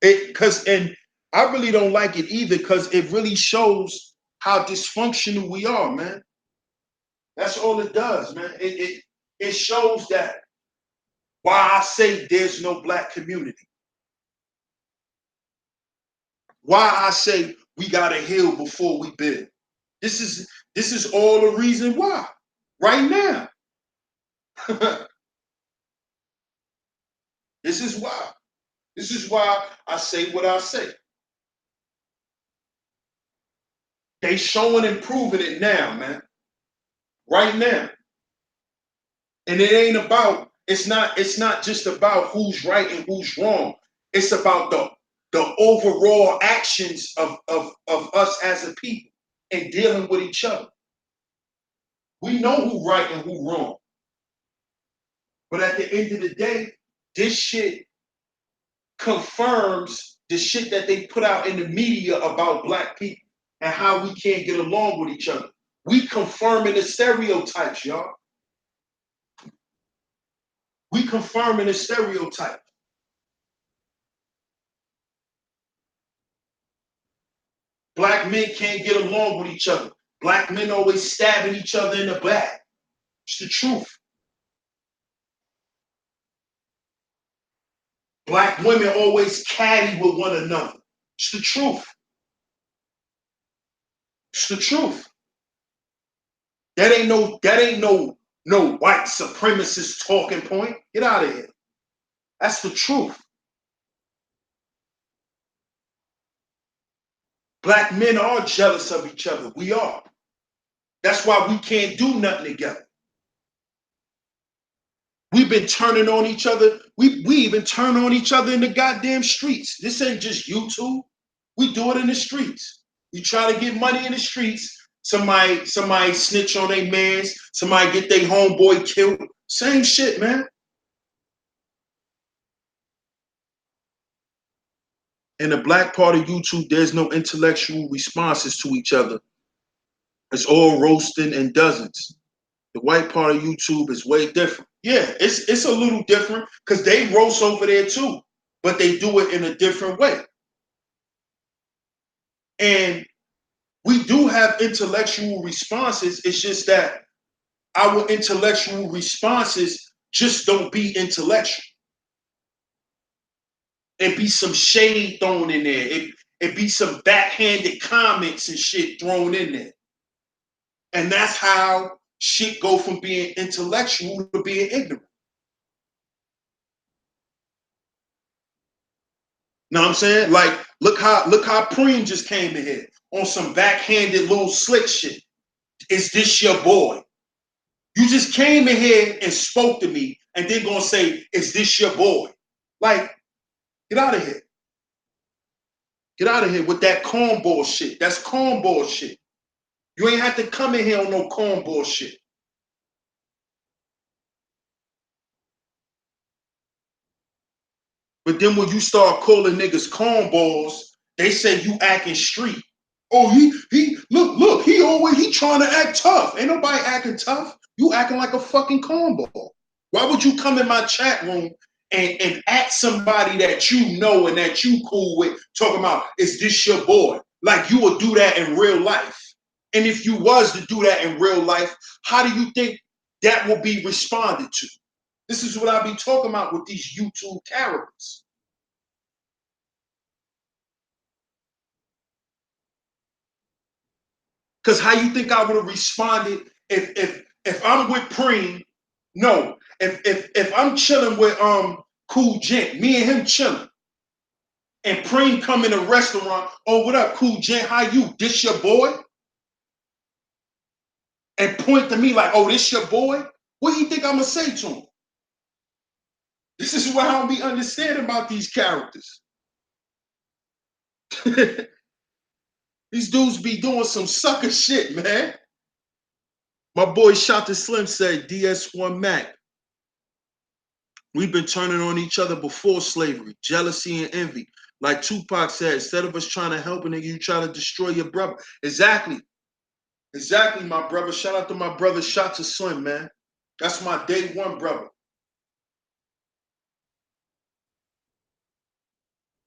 And I really don't like it either, because it really shows how dysfunctional we are, man. That's all it does, man. It shows that why I say there's no black community. Why I say we gotta heal before we build. This is all the reason why. Right now. This is why. This is why I say what I say. They showing and proving it now, man. Right now. And it's not just about who's right and who's wrong. It's about the overall actions of us as a people and dealing with each other. We know who right and who wrong. But at the end of the day, this shit confirms the shit that they put out in the media about black people and how we can't get along with each other. We confirming the stereotypes, y'all. We confirming the stereotypes. Black men can't get along with each other. Black men always stabbing each other in the back. It's the truth. Black women always catty with one another. It's the truth. It's the truth. That ain't no white supremacist talking point. Get out of here. That's the truth. Black men are jealous of each other. We are. That's why we can't do nothing together. We've been turning on each other. We even turn on each other in the goddamn streets. This ain't just YouTube. We do it in the streets. You try to get money in the streets. Somebody snitch on their mans. Somebody get their homeboy killed. Same shit, man. In the black part of YouTube, there's no intellectual responses to each other. It's all roasting and dozens. The white part of YouTube is way different. Yeah, it's a little different because they roast over there too, but they do it in a different way. And we do have intellectual responses. It's just that our intellectual responses just don't be intellectual. It be some shade thrown in there. It be some backhanded comments and shit thrown in there. And that's how shit go from being intellectual to being ignorant. Know what I'm saying? Like, look how Preem just came in here on some backhanded little slick shit. Is this your boy? You just came in here and spoke to me and then gonna say, is this your boy? Like, get out of here. Get out of here with that cornball shit. That's cornball shit. You ain't have to come in here on no cornball shit. But then when you start calling niggas cornballs, they say you acting street. Oh, he look, he trying to act tough. Ain't nobody acting tough. You acting like a fucking cornball. Why would you come in my chat room and act somebody that you know and that you cool with, talking about, is this your boy? Like you would do that in real life. And if you was to do that in real life, how do you think that will be responded to? This is what I be talking about with these YouTube characters. Because how you think I would have responded if I'm with Preem? No, if I'm chilling with Cool Gent, me and him chilling, and Preem come in a restaurant, oh what up, Cool Gent? How you? This your boy? And point to me like, oh, this your boy? What do you think I'm gonna say to him? This is what I don't be understanding about these characters. These dudes be doing some sucker shit, man. My boy Shot the Slim said, DS1 Mac. We've been turning on each other before slavery, jealousy and envy. Like Tupac said, instead of us trying to help a nigga, you try to destroy your brother. Exactly. Exactly, my brother. Shout out to my brother Shot to Slim, man. That's my day one brother.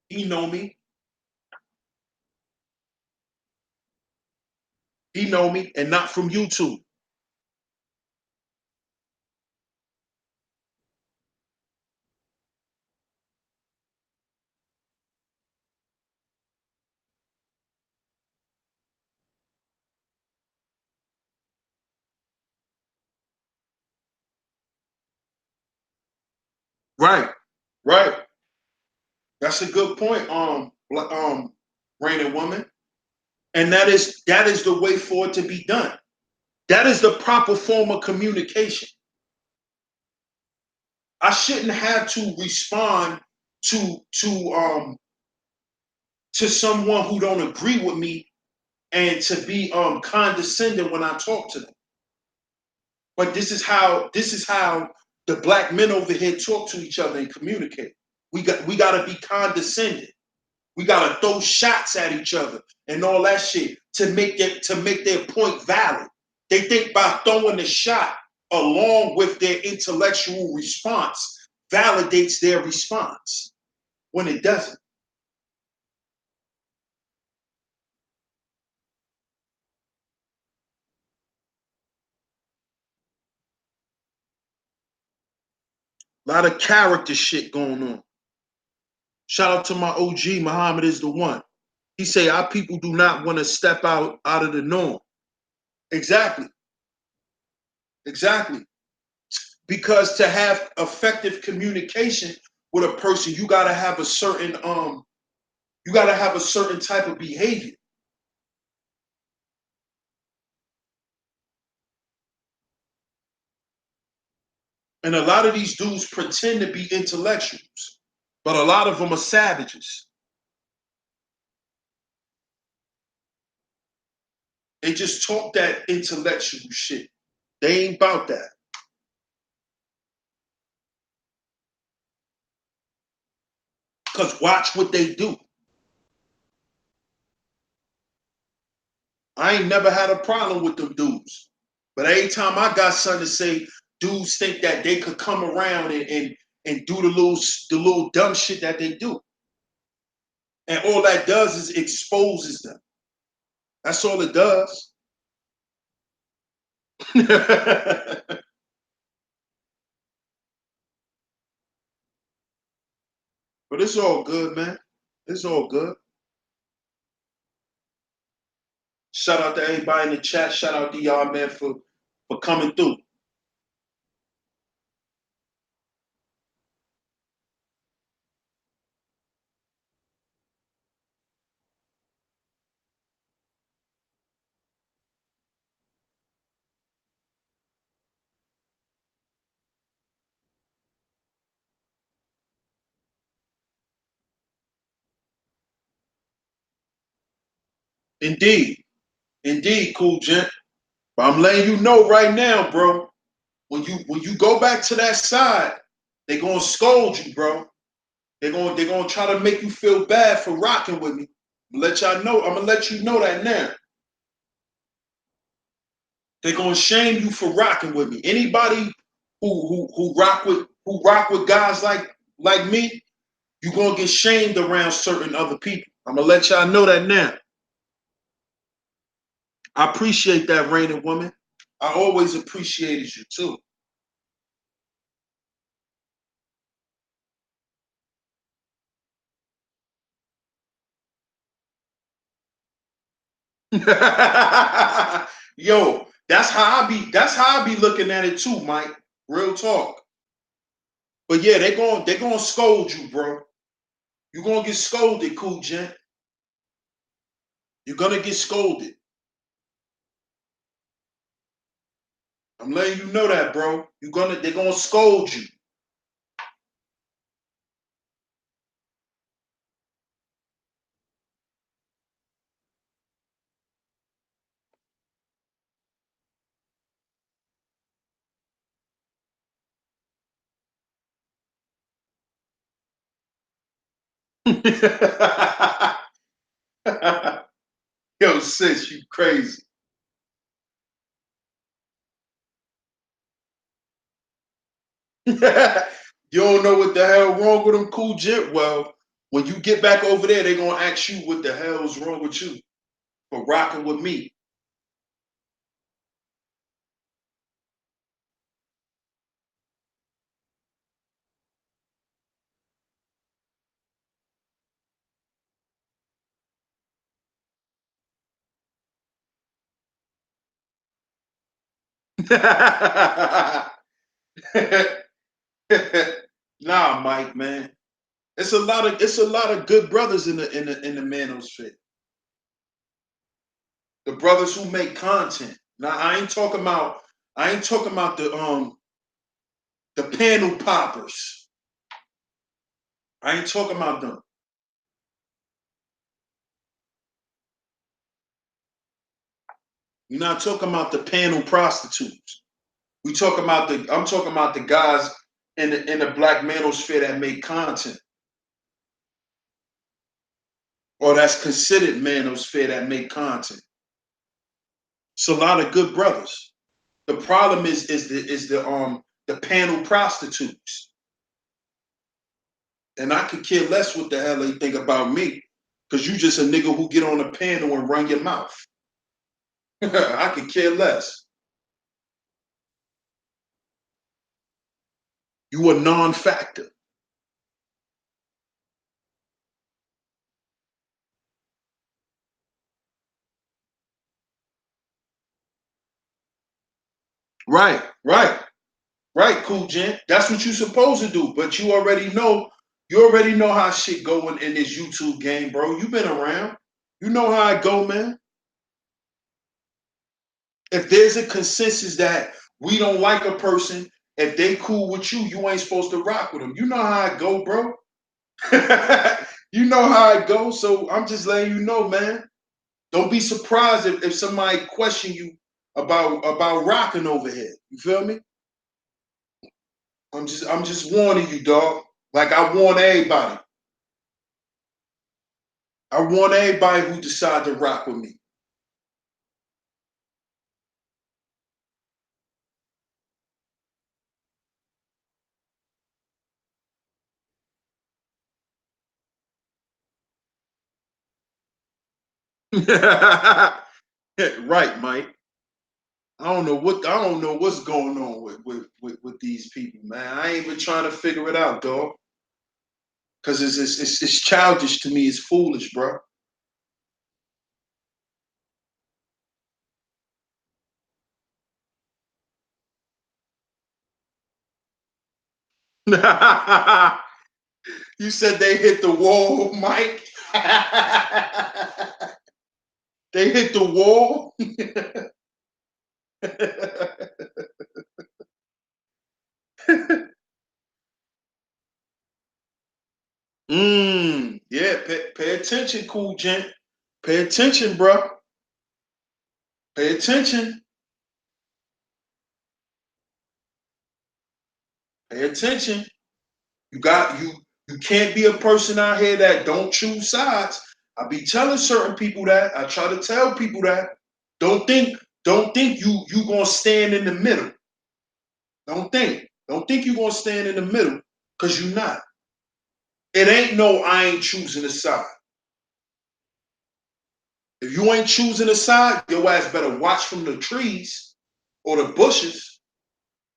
He know me. He know me, and not from YouTube. Right, right. That's a good point, Rain and Woman. And that is the way for it to be done. That is the proper form of communication. I shouldn't have to respond to someone who don't agree with me and to be condescending when I talk to them. But this is how the black men over here talk to each other and communicate. We got to be condescending. We got to throw shots at each other and all that shit to make their point valid. They think by throwing the shot along with their intellectual response validates their response when it doesn't. A lot of character shit going on. Shout out to my OG, Muhammad is the one. He say our people do not want to step out of the norm. Exactly. Exactly. Because to have effective communication with a person, you gotta have a certain type of behavior. And a lot of these dudes pretend to be intellectuals, but a lot of them are savages. They just talk that intellectual shit. They ain't about that. Because watch what they do. I ain't never had a problem with them dudes. But every time I got something to say, dudes think that they could come around and do the little dumb shit that they do. And all that does is exposes them. That's all it does. But it's all good, man. It's all good. Shout out to everybody in the chat. Shout out to y'all, man, for coming through. Indeed. Indeed, cool gent. But I'm letting you know right now, bro. When you go back to that side, they're gonna scold you, bro. They're gonna try to make you feel bad for rocking with me. I'm gonna let you know that now. They're gonna shame you for rocking with me. Anybody who rock with guys like me, you're gonna get shamed around certain other people. I'm gonna let y'all know that now. I appreciate that, reigning woman. I always appreciated you too. Yo, that's how I be looking at it too, Mike. Real talk. But yeah, they gonna scold you, bro. You're gonna get scolded, cool gent. You're gonna get scolded. I'm letting you know that, bro. They're gonna scold you. Yo, sis, you crazy. You don't know what the hell wrong with them, cool gent? Well, when you get back over there, they're gonna ask you what the hell's wrong with you for rocking with me. Nah, Mike, man. It's a lot of good brothers in the manosphere. The brothers who make content. Now I ain't talking about the panel poppers. I ain't talking about them. You're not talking about the panel prostitutes. I'm talking about the guys in the black manosphere that make content. Or that's considered manosphere that make content. It's a lot of good brothers. The problem is the panel prostitutes. And I could care less what the hell they think about me. Cause you just a nigga who get on a panel and run your mouth. I could care less. You a non-factor. Right, right, right, cool gent. That's what you supposed to do. But you already know how shit going in this YouTube game, bro. You been around. You know how I go, man. If there's a consensus that we don't like a person, If they cool with you, you ain't supposed to rock with them. You know how it go, bro. You know how it goes. So I'm just letting you know, man. Don't be surprised if somebody question you about rocking over here. You feel me? I'm just warning you, dog. Like I warn everybody. I warn everybody who decide to rock with me. Right, Mike. I don't know what's going on with these people, man. I ain't even trying to figure it out, dog. Cause it's childish to me. It's foolish, bro. You said they hit the wall, Mike. They hit the wall. Yeah, pay attention, cool gent. Pay attention, bro. Pay attention. Pay attention. You can't be a person out here that don't choose sides. I be telling certain people that. I try to tell people that. Don't think don't think you gonna stand in the middle. Don't think. Don't think you gonna stand in the middle, because you not. It ain't no I ain't choosing a side. If you ain't choosing a side, your ass better watch from the trees or the bushes.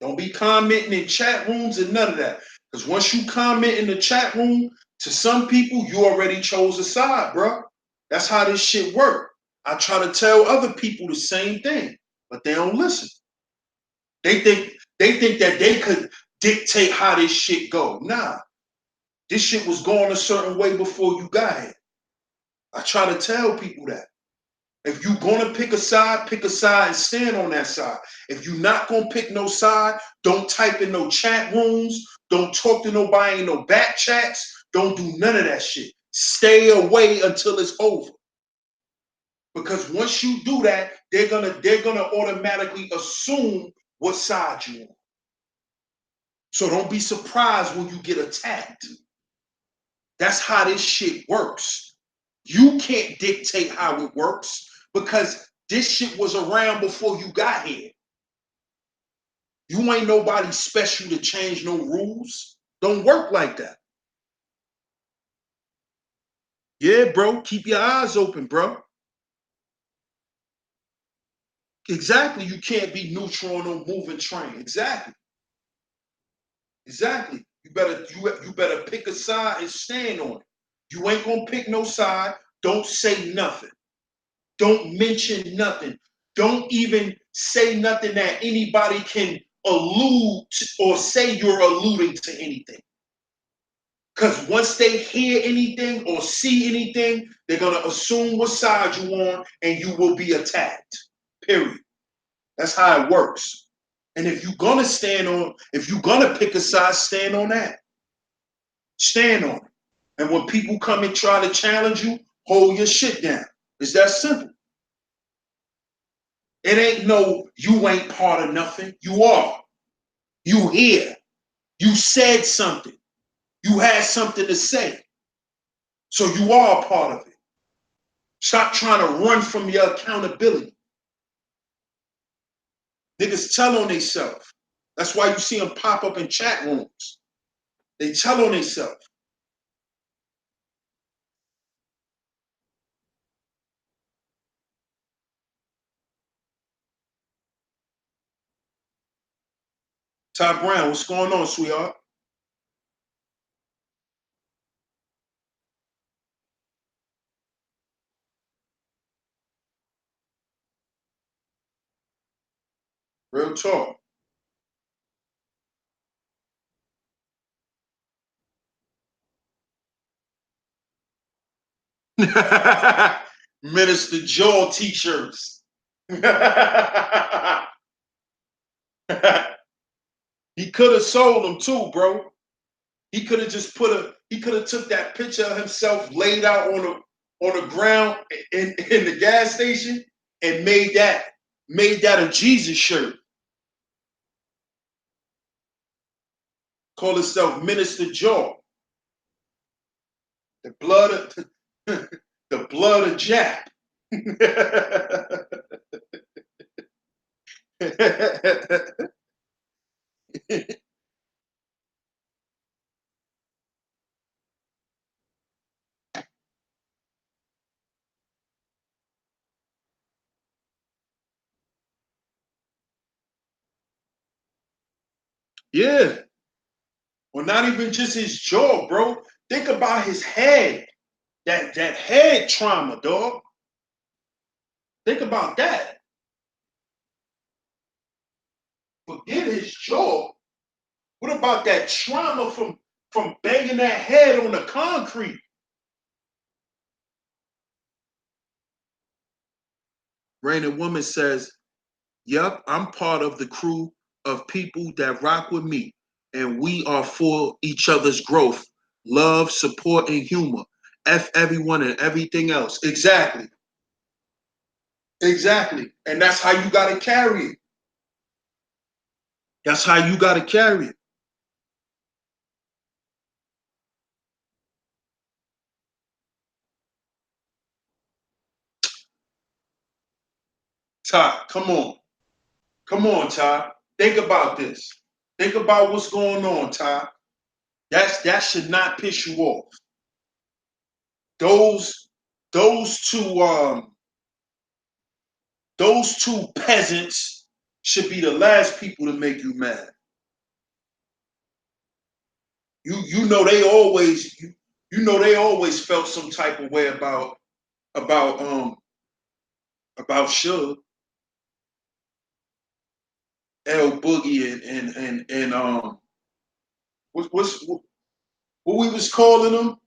Don't be commenting in chat rooms and none of that. Because once you comment in the chat room, to some people, you already chose a side, bro. That's how this shit work. I try to tell other people the same thing, but they don't listen. They think that they could dictate how this shit go. Nah, this shit was going a certain way before you got here. I try to tell people that. If you gonna pick a side and stand on that side. If you not gonna pick no side, don't type in no chat rooms. Don't talk to nobody in no back chats. Don't do none of that shit. Stay away until it's over. Because once you do that, they're gonna automatically assume what side you on. So don't be surprised when you get attacked. That's how this shit works. You can't dictate how it works because this shit was around before you got here. You ain't nobody special to change no rules. Don't work like that. Yeah, bro. Keep your eyes open, bro. Exactly. You can't be neutral on no moving train. Exactly. Exactly. You better pick a side and stand on it. You ain't gonna pick no side. Don't say nothing. Don't mention nothing. Don't even say nothing that anybody can allude to or say you're alluding to anything. Because once they hear anything or see anything, they're going to assume what side you're on and you will be attacked. Period. That's how it works. And if you're going to pick a side, stand on that. Stand on it. And when people come and try to challenge you, hold your shit down. It's that simple. It ain't no, you ain't part of nothing. You are. You here. You said something. You had something to say. So you are a part of it. Stop trying to run from your accountability. Niggas tell on themselves. That's why you see them pop up in chat rooms. They tell on themselves. Ty Brown, what's going on, sweetheart? Real talk. Minister Joel t-shirts. He could have sold them too, bro. He could have just he could have took that picture of himself laid out on the ground in the gas station and made that a Jesus shirt. Call himself Minister Jaw. The blood of the blood of Jack. Yeah. Well, not even just his jaw, bro. Think about his head. That head trauma, dog. Think about that. Forget his jaw. What about that trauma from banging that head on the concrete? Raining Woman says, "Yep, I'm part of the crew of people that rock with me, and we are for each other's growth, love, support, and humor. F everyone and everything else." Exactly. Exactly. And that's how you got to carry it. That's how you got to carry it. Ty, come on. Come on, Ty. Think about this. Think about what's going on, Ty. That should not piss you off. Those those two peasants should be the last people to make you mad. You know they always you know they always felt some type of way about Suge, L Boogie and what we was calling them?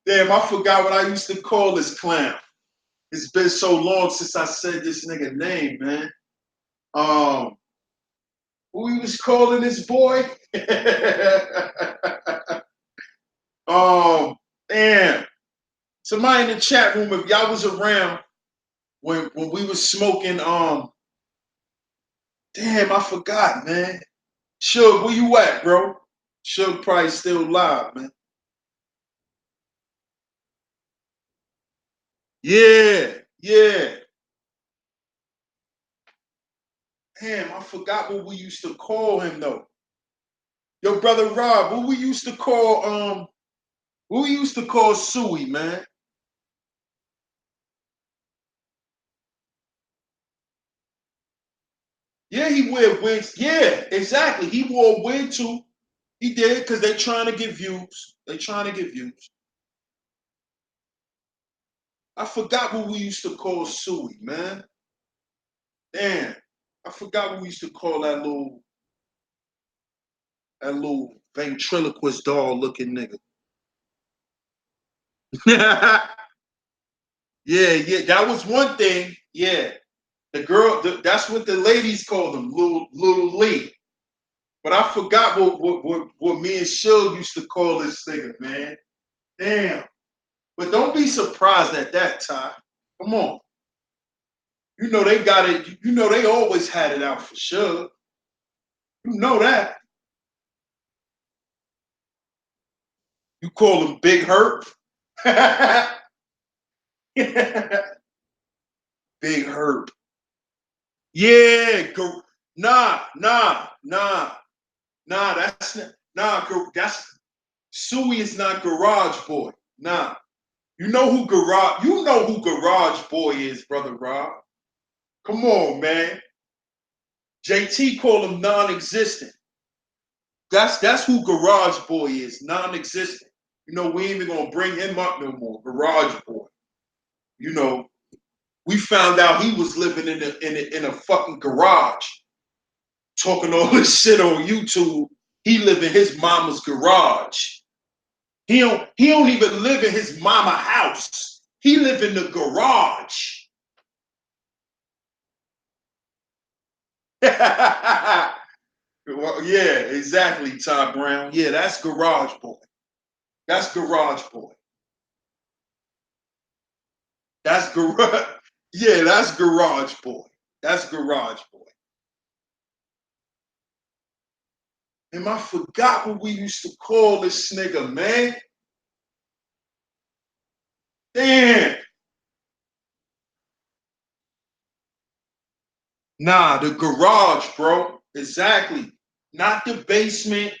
Damn, I forgot what I used to call this clown. It's been so long since I said this nigga name, man. Um, what we was calling this boy? Damn. Somebody in the chat room, if y'all was around when we was smoking, damn, I forgot, man. Suge, where you at, bro? Suge probably still live, man. Yeah, yeah. Damn, I forgot what we used to call him though. Yo, brother Rob, what we used to call Suey, man. Yeah, he wear wigs. Yeah, exactly. He wore a wig too. He did because they trying to get views. They trying to get views. I forgot what we used to call Suey, man. Damn, I forgot what we used to call that little ventriloquist doll looking nigga. Yeah, that was one thing. Yeah, the girl. That's what the ladies called him, little Lee. But I forgot what me and Suge used to call this nigga, man. Damn. But don't be surprised at that, Ty. Come on. You know they got it. You know they always had it out for sure. You know that. You call him Big Hurt. Big Hurt. Yeah. Nah. That's That's Suey is not Garage Boy. Nah. You know who Garage Boy is, brother Rob. Come on, man. JT called him non-existent. That's who Garage Boy is, non-existent. You know, we ain't even gonna bring him up no more. Garage Boy. You know, we found out he was living in a fucking garage, talking all this shit on YouTube. He live in his mama's garage. He don't even live in his mama house. He live in the garage. Yeah, exactly, Todd Brown. Yeah, that's Garage Boy. That's Garage Boy. That's garage. Yeah, that's Garage Boy. That's Garage Boy. And I forgot what we used to call this nigga, man. Damn. Nah, the garage, bro. Exactly. Not the basement,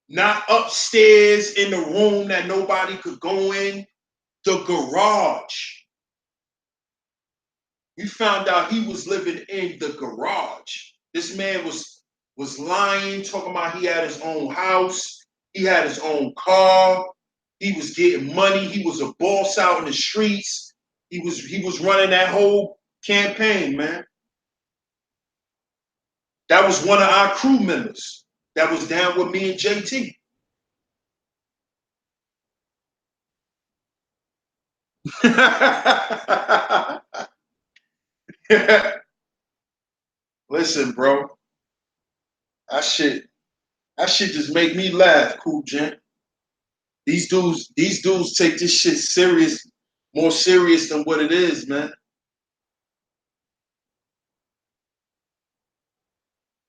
not upstairs in the room that nobody could go in. The garage. We found out he was living in the garage. This man was lying, talking about he had his own house, he had his own car, he was getting money, he was a boss out in the streets. He was running that whole campaign, man. That was one of our crew members that was down with me and JT. Listen, bro, that shit, that shit just make me laugh, cool gent. These dudes take this shit serious, more serious than what it is, man.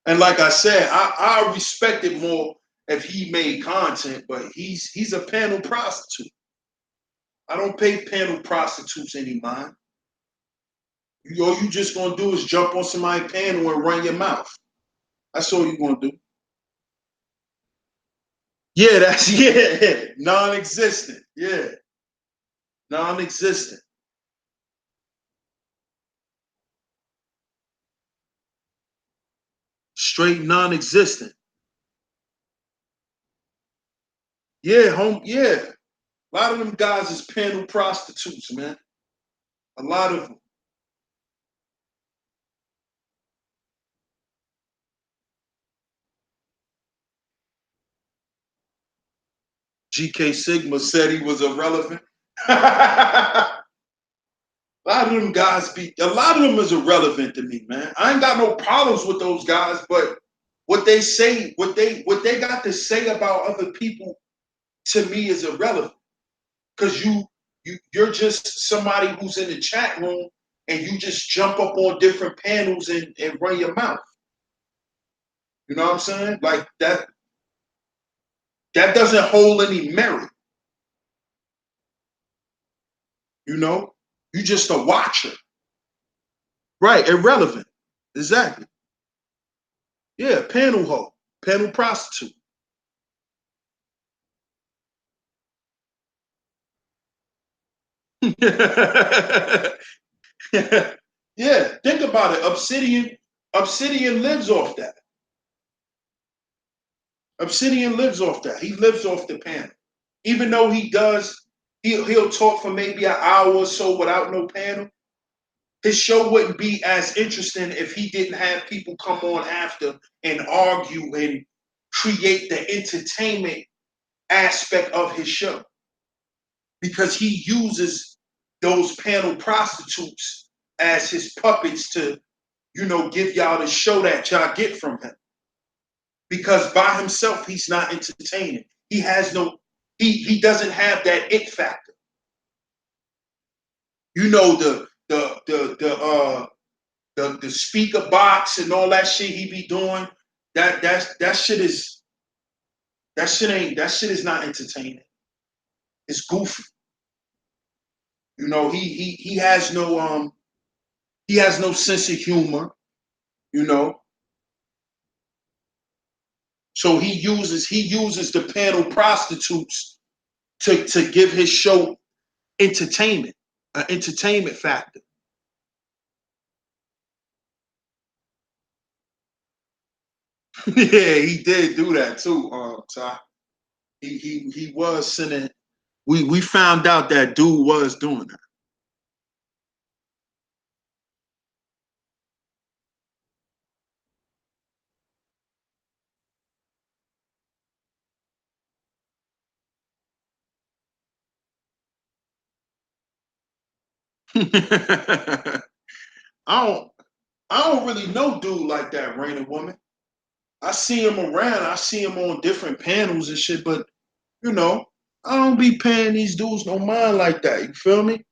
And like I said, I respect it more if he made content, but he's a panel prostitute. I don't pay panel prostitutes any mind. All you just gonna do is jump on somebody's panel and run your mouth. That's all you gonna do. Yeah, that's yeah, non-existent. Yeah, non-existent. Straight non-existent. Yeah, home. Yeah, a lot of them guys is panel prostitutes, man. A lot of them. GK Sigma said he was irrelevant. A lot of them guys a lot of them is irrelevant to me, man. I ain't got no problems with those guys, but what they say, what they got to say about other people to me is irrelevant. Cause you're just somebody who's in the chat room and you just jump up on different panels and run your mouth. You know what I'm saying? Like that doesn't hold any merit. You know? You just a watcher. Right, irrelevant. Exactly. Yeah, panel hoe, panel prostitute. Yeah, think about it. Obsidian lives off that. Obsidian lives off that. He lives off the panel. Even though he'll talk for maybe an hour or so without no panel. His show wouldn't be as interesting if he didn't have people come on after and argue and create the entertainment aspect of his show. Because he uses those panel prostitutes as his puppets to, give y'all the show that y'all get from him. Because by himself, he's not entertaining. He has no, he doesn't have that it factor. You know the speaker box and all that shit he be doing. That shit is that shit is not entertaining. It's goofy. He has no sense of humor. You know, so he uses the panel prostitutes to give his show entertainment, an entertainment factor. Yeah, he did do that too, Ty. He was sending. We found out that dude was doing that. I don't really know dude like that, Raina Woman. I see him around. I see him on different panels and shit, but you know, I don't be paying these dudes no mind like that. You feel me?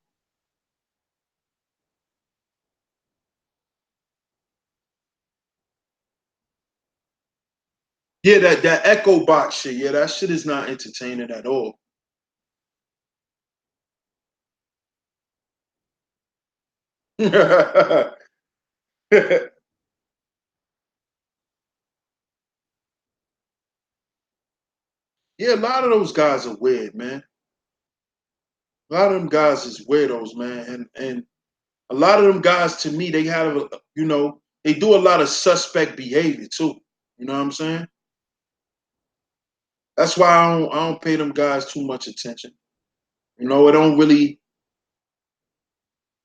Yeah, that Echo Box shit. Yeah, that shit is not entertaining at all. Yeah, a lot of those guys are weird, man. A lot of them guys is weirdos, man, and a lot of them guys, to me, they have, they do a lot of suspect behavior too. You know what I'm saying? That's why I don't pay them guys too much attention. You know, it don't really,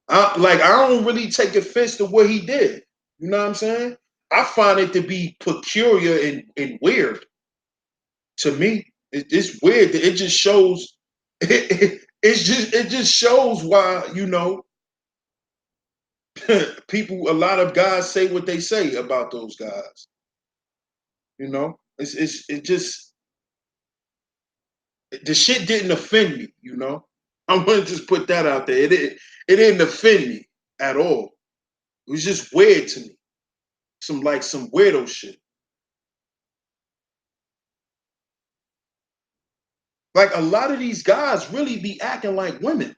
I don't really take offense to what he did. You know what I'm saying? I find it to be peculiar and weird to me. It's weird. It just shows. It just shows why people. A lot of guys say what they say about those guys. You know, it just the shit didn't offend me. You know, I'm gonna just put that out there. It didn't offend me at all. It was just weird to me. Some weirdo shit. Like a lot of these guys really be acting like women.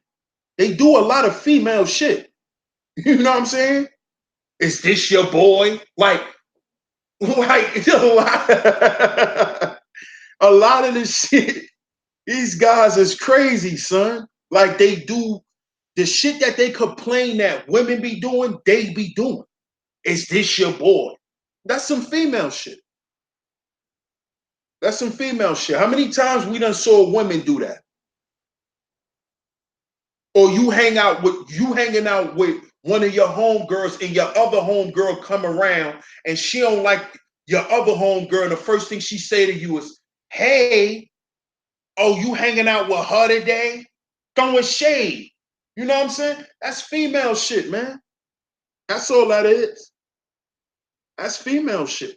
They do a lot of female shit. You know what I'm saying? Is this your boy? Like a lot of this shit. These guys is crazy, son. Like they do the shit that they complain that women be doing, they be doing. Is this your boy? That's some female shit. That's some female shit. How many times we done saw women do that? Or you hanging out with one of your homegirls and your other homegirl come around and she don't like your other homegirl, and the first thing she say to you is, "Hey, oh, you hanging out with her today?" Throwing shade. You know what I'm saying? That's female shit, man. That's all that is. That's female shit.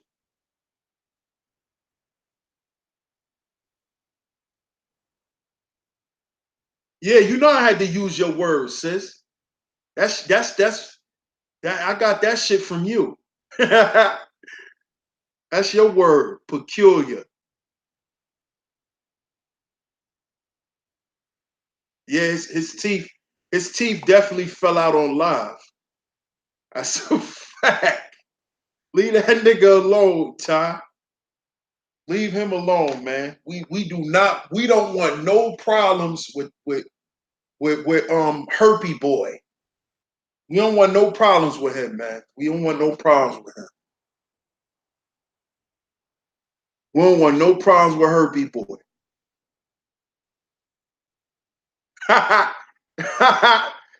Yeah, you know I had to use your words, sis. That I got that shit from you. That's your word, peculiar. Yeah, his teeth definitely fell out on live. That's a fact. Leave that nigga alone, Ty. Leave him alone, man. We don't want no problems with Herpy Boy. We don't want no problems with him, man. We don't want no problems with him. We don't want no problems with Herpy Boy.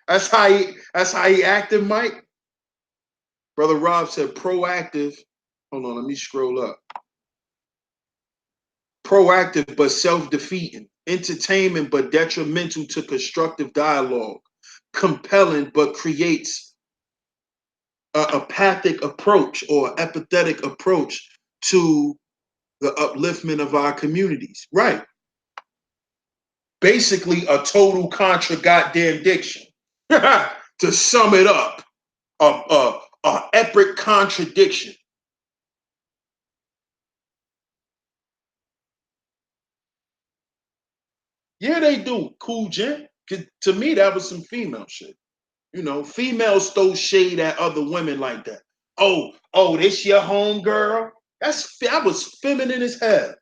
That's how he acted, Mike. Brother Rob said proactive. Hold on, let me scroll up. Proactive but self-defeating, entertainment but detrimental to constructive dialogue, compelling but creates a apathic approach or apathetic approach to the upliftment of our communities. Right. Basically, a total contra goddamn diction. To sum it up, a epic contradiction. Yeah, they do. Cool Jen. To me, that was some female shit. You know, females throw shade at other women like that. Oh, this your home girl? That was feminine as hell.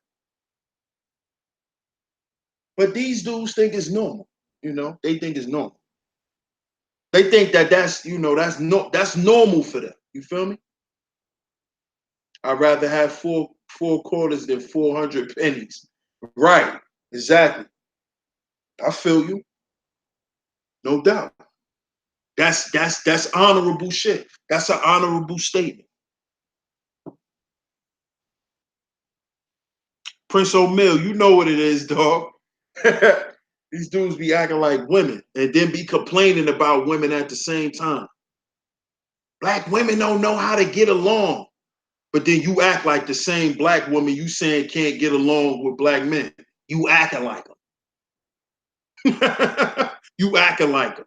But these dudes think it's normal. You know, they think it's normal. They think that's normal for them. You feel me? I'd rather have four quarters than 400 pennies. Right. Exactly. I feel you. No doubt. That's honorable shit. That's an honorable statement. Prince O'Mill, you know what it is, dog. These dudes be acting like women and then be complaining about women at the same time. Black women don't know how to get along. But then you act like the same black woman you saying can't get along with black men. You acting like them. You acting like them.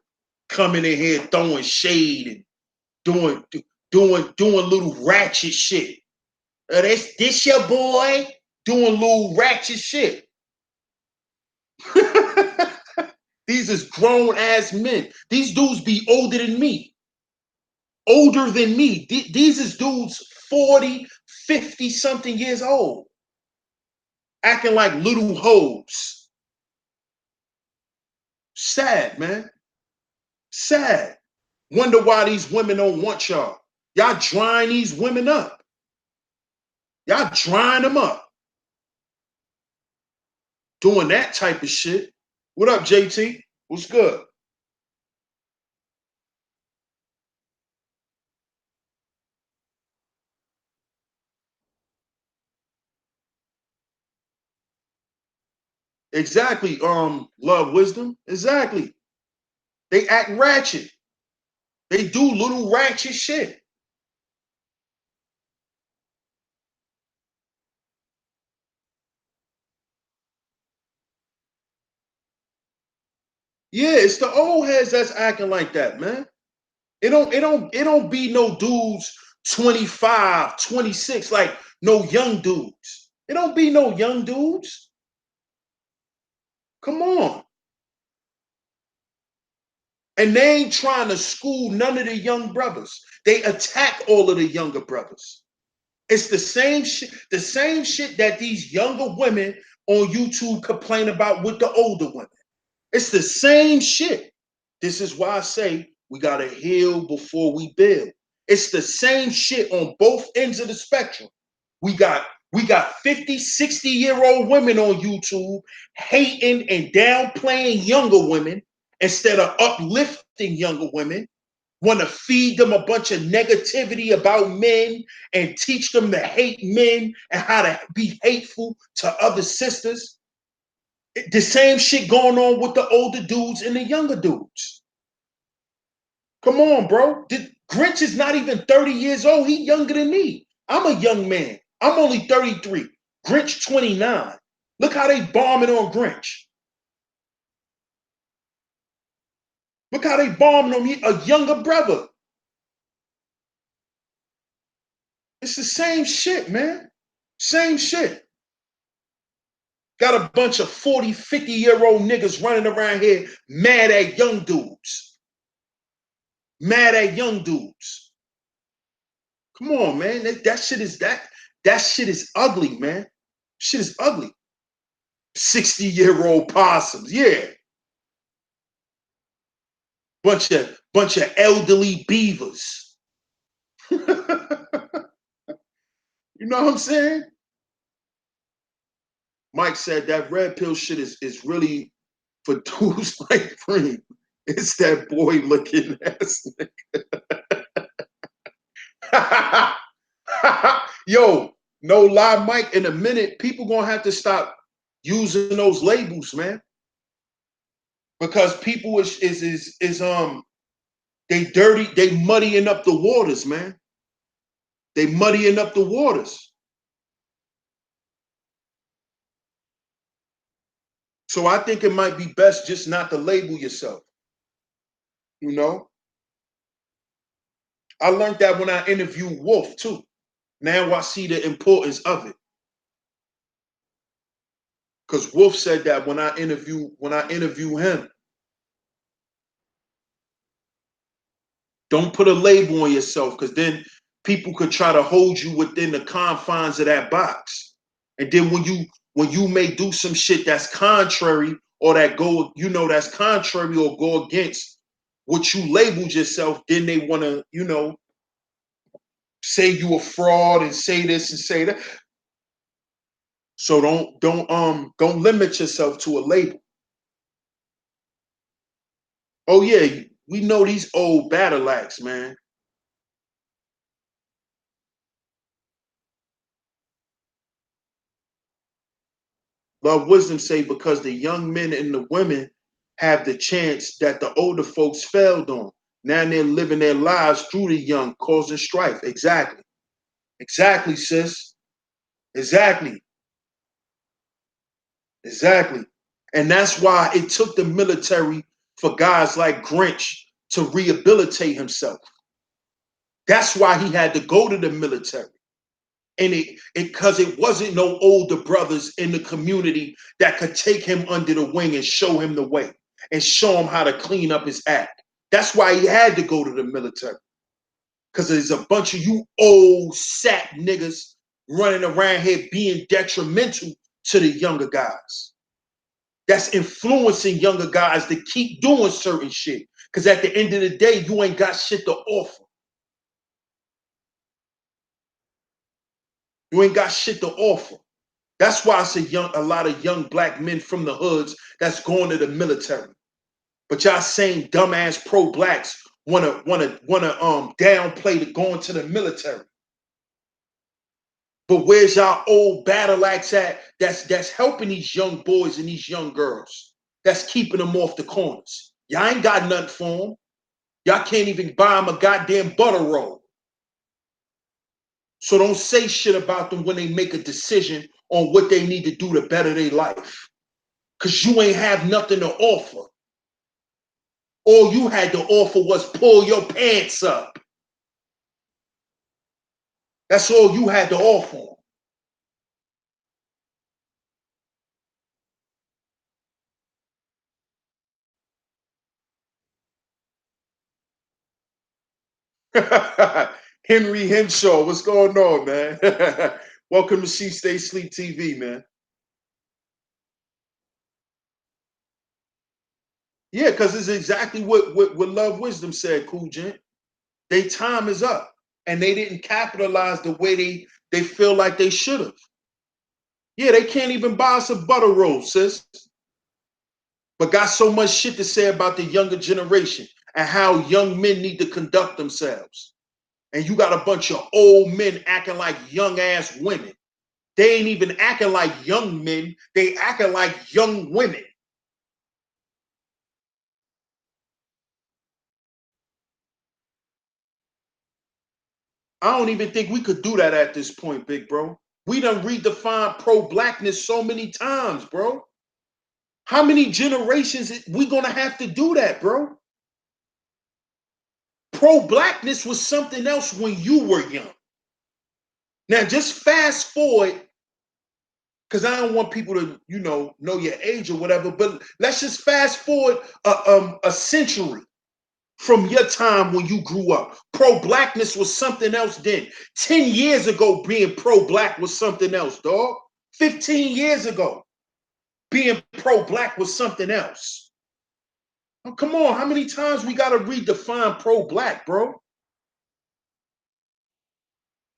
Coming in here throwing shade and doing little ratchet shit. This your boy doing little ratchet shit. These is grown ass men. These dudes be older than me. Older than me. These is dudes 40, 50 something years old. Acting like little hoes. Sad, man. Sad. Wonder why these women don't want y'all. Y'all drying these women up. Y'all drying them up. Doing that type of shit. What up, JT? What's good? Exactly. Love, wisdom. Exactly. They act ratchet. They do little ratchet shit. Yeah, it's the old heads that's acting like that, man. It don't be no dudes 25, 26, like no young dudes. It don't be no young dudes. Come on. And they ain't trying to school none of the young brothers. They attack all of the younger brothers. It's the same shit that these younger women on YouTube complain about with the older women. It's the same shit. This is why I say we gotta heal before we build. It's the same shit on both ends of the spectrum. We got we got 50, 60-year-old women on YouTube hating and downplaying younger women instead of uplifting younger women, want to feed them a bunch of negativity about men and teach them to hate men and how to be hateful to other sisters. The same shit going on with the older dudes and the younger dudes. Come on, bro. Grinch is not even 30 years old. He younger than me. I'm a young man. I'm only 33. Grinch 29. Look how they bombing on Grinch. Look how they bombing on me, a younger brother. It's the same shit, man. Same shit. Got a bunch of 40, 50-year-old niggas running around here mad at young dudes. Mad at young dudes. Come on, man. That shit is ugly, man. Shit is ugly. 60-year-old possums. Yeah. Bunch of elderly beavers. You know what I'm saying? Mike said that red pill shit is really for dudes like Cream. It's that boy looking ass nigga. Yo, no lie, Mike. In a minute, people gonna have to stop using those labels, man, because people is they dirty, they muddying up the waters, man. They muddying up the waters. So I think it might be best just not to label yourself. You know, I learned that when I interviewed Wolf too. Now I see the importance of it. Because Wolf said that when I interview him, don't put a label on yourself, because then people could try to hold you within the confines of that box. And then when you may do some shit that's contrary or that's contrary or go against what you labeled yourself, then they want to, say you a fraud and say this and say that. So don't limit yourself to a label. Oh yeah, we know these old battle acts, man. Love Wisdom say because the young men and the women have the chance that the older folks failed on. Now they're living their lives through the young, causing strife. Exactly. Exactly, sis. Exactly. Exactly. And that's why it took the military for guys like Grinch to rehabilitate himself. That's why he had to go to the military. And it because it wasn't no older brothers in the community that could take him under the wing and show him the way and show him how to clean up his act. That's why he had to go to the military. Because there's a bunch of you old sap niggas running around here being detrimental to the younger guys. That's influencing younger guys to keep doing certain shit. Because at the end of the day, you ain't got shit to offer. You ain't got shit to offer. That's why it's a lot of young black men from the hoods that's going to the military. But y'all saying dumbass pro-blacks wanna downplay the going to the military. But where's y'all old battle axe at that's helping these young boys and these young girls? That's keeping them off the corners. Y'all ain't got nothing for them. Y'all can't even buy them a goddamn butter roll. So don't say shit about them when they make a decision on what they need to do to better their life. Because you ain't have nothing to offer. All you had to offer was pull your pants up. That's all you had to offer. Henry Henshaw, what's going on, man? Welcome to She Stay Sleep TV, man. Yeah, because it's exactly what Love Wisdom said, Cool Gent. Their time is up. And they didn't capitalize the way they feel like they should have. Yeah, they can't even buy us a butter roll, sis. But got so much shit to say about the younger generation and how young men need to conduct themselves. And you got a bunch of old men acting like young ass women. They ain't even acting like young men. They acting like young women. I don't even think we could do that at this point, big bro. We done redefined pro-blackness so many times, bro. How many generations we gonna have to do that, bro? Pro-blackness was something else when you were young. Now just fast forward, because I don't want people to, know your age or whatever, but let's just fast forward a century from your time when you grew up. Pro-blackness was something else then. 10 years ago, being pro-black was something else, dog. 15 years ago, being pro-black was something else. Oh, come on, how many times we got to redefine pro-black, bro?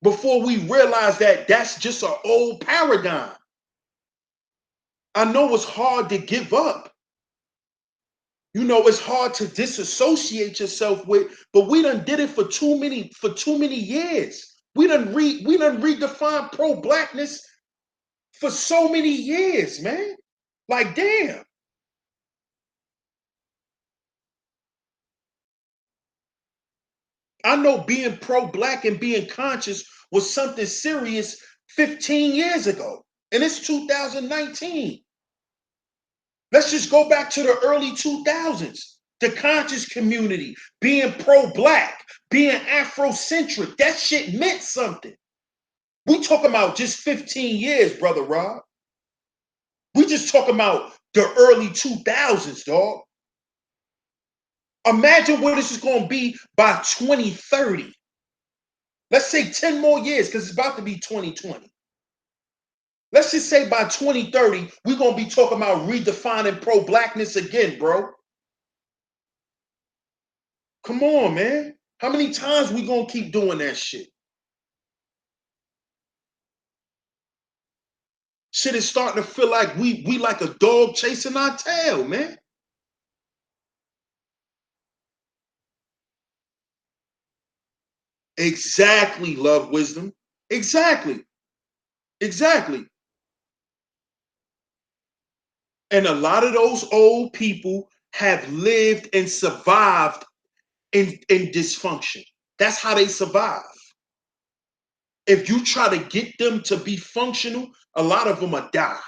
Before we realize that that's just an old paradigm. I know it's hard to give up. It's hard to disassociate yourself with, but we done did it for too many years. We done redefined pro-blackness for so many years, man. Like damn. I know being pro-black and being conscious was something serious 15 years ago. And it's 2019. Let's just go back to the early 2000s. The conscious community, being pro-black, being Afrocentric, that shit meant something. We talking about just 15 years, brother Rob. We just talking about the early 2000s, dog. Imagine what this is going to be by 2030. Let's say 10 more years because it's about to be 2020. Let's just say by 2030, we're going to be talking about redefining pro-blackness again, bro. Come on, man. How many times we going to keep doing that shit? Shit is starting to feel like we like a dog chasing our tail, man. Exactly, Love Wisdom. Exactly. Exactly. And a lot of those old people have lived and survived in dysfunction. That's how they survive. If you try to get them to be functional, a lot of them will die.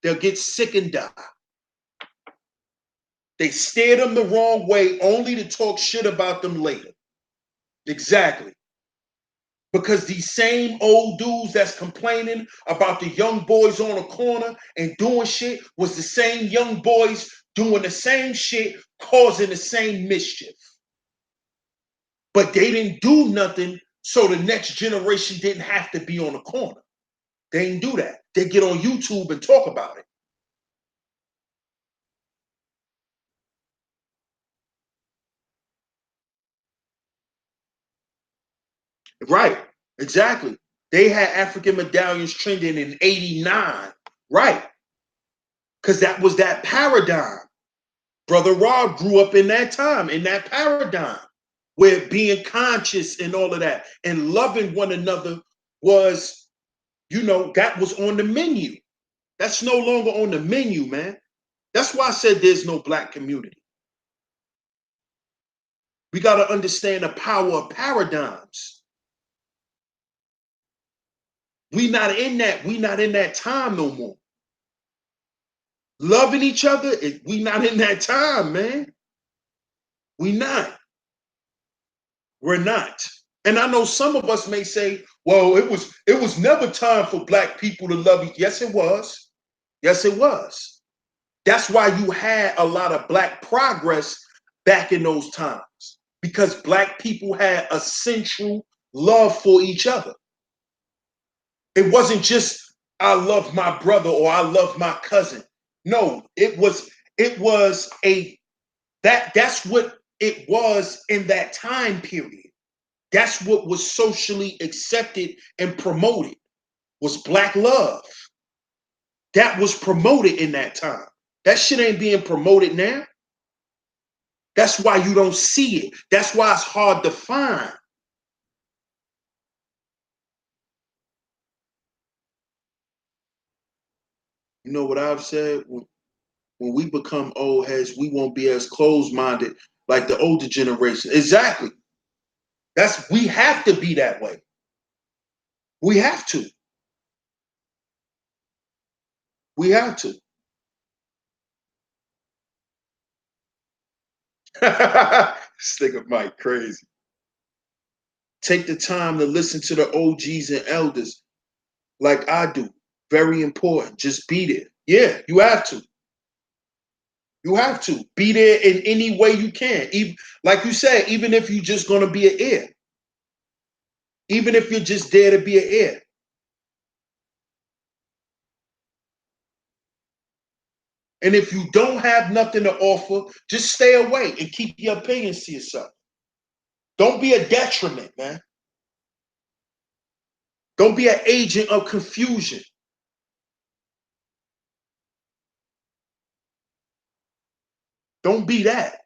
They'll get sick and die. They steer them the wrong way only to talk shit about them later. Exactly. Because these same old dudes that's complaining about the young boys on the corner and doing shit was the same young boys doing the same shit, causing the same mischief. But they didn't do nothing, so the next generation didn't have to be on the corner. They didn't do that. They get on YouTube and talk about it. Right, exactly. They had African medallions trending in '89. Right. Because that was that paradigm. Brother Rob grew up in that time, in that paradigm, where being conscious and all of that and loving one another was, that was on the menu. That's no longer on the menu, man. That's why I said there's no black community. We got to understand the power of paradigms. We not in that time no more. Loving each other, we not in that time, man. We not. We're not. And I know some of us may say, well, it was never time for black people to love each. Yes, it was. Yes, it was. That's why you had a lot of black progress back in those times, because black people had a central love for each other. It wasn't just I love my brother or I love my cousin. No, that's what it was in that time period. That's what was socially accepted and promoted, was black love. That was promoted in that time. That shit ain't being promoted now. That's why you don't see it. That's why it's hard to find. You know what I've said? When we become old heads, we won't be as closed-minded like the older generation. Exactly. We have to be that way. We have to. We have to. This nigga Mike crazy. Take the time to listen to the OGs and elders like I do. Very important. Just be there. Yeah, you have to. You have to be there in any way you can. Even, like you said, even if you're just going to be an ear, even if you're just there to be an ear. And if you don't have nothing to offer, just stay away and keep your opinions to yourself. Don't be a detriment, man. Don't be an agent of confusion. Don't be that.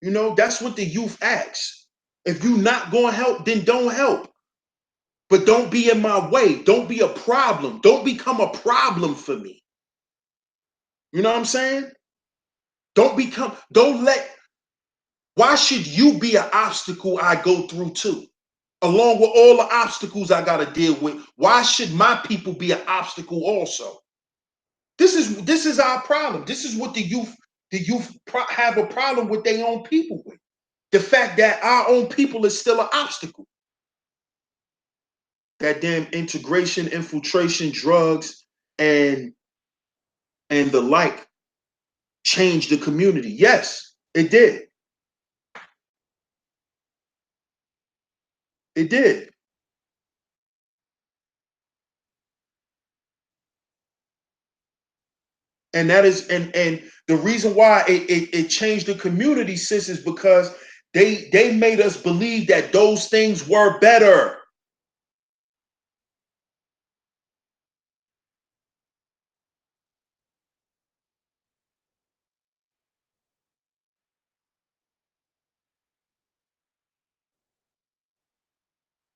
That's what the youth asks. If you're not going to help, then don't help. But don't be in my way. Don't be a problem. Don't become a problem for me. You know what I'm saying? Why should you be an obstacle I go through too? Along with all the obstacles I got to deal with, why should my people be an obstacle also? This is our problem. This is what the youth have a problem with their own people with. The fact that our own people is still an obstacle. That damn integration, infiltration, drugs, and the like changed the community. Yes, it did. It did. And that is and the reason why it changed the community, sis, is because they made us believe that those things were better.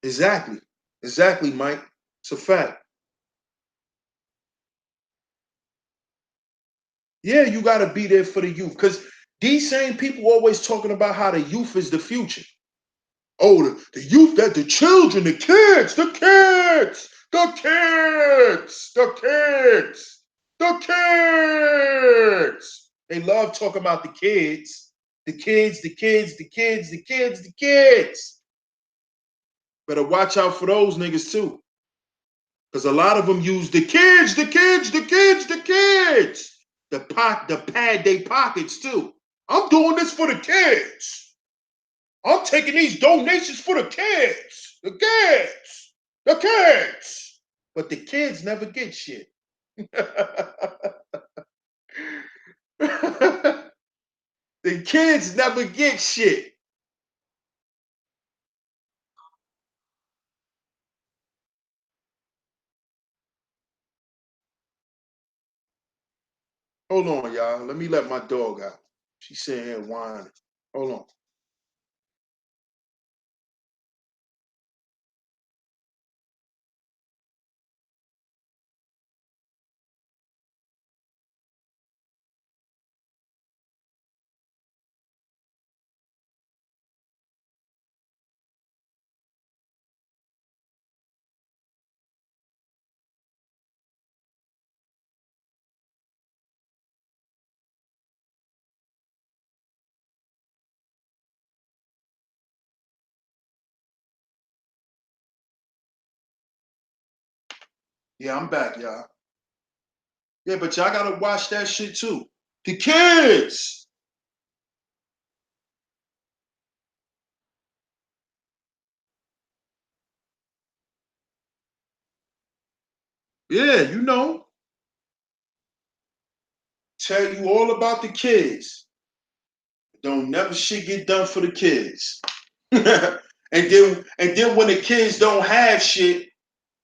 Exactly. Exactly, Mike. It's a fact. Yeah, you got to be there for the youth, because these same people always talking about how the youth is the future. Oh, the youth, that the children, the kids, the kids, the kids, the kids, the kids. They love talking about the kids. The kids, the kids, the kids, the kids, the kids. Better watch out for those niggas too. Because a lot of them use the kids, the kids, the kids, the kids. The pad they pockets too. I'm doing this for the kids. I'm taking these donations for the kids. The kids. The kids. But the kids never get shit. The kids never get shit. Hold on, y'all. Let me let my dog out. She's sitting here whining. Hold on. Yeah, I'm back, y'all. Yeah, but y'all gotta watch that shit too. The kids. Yeah, you know. Tell you all about the kids. Don't never shit get done for the kids. and then when the kids don't have shit,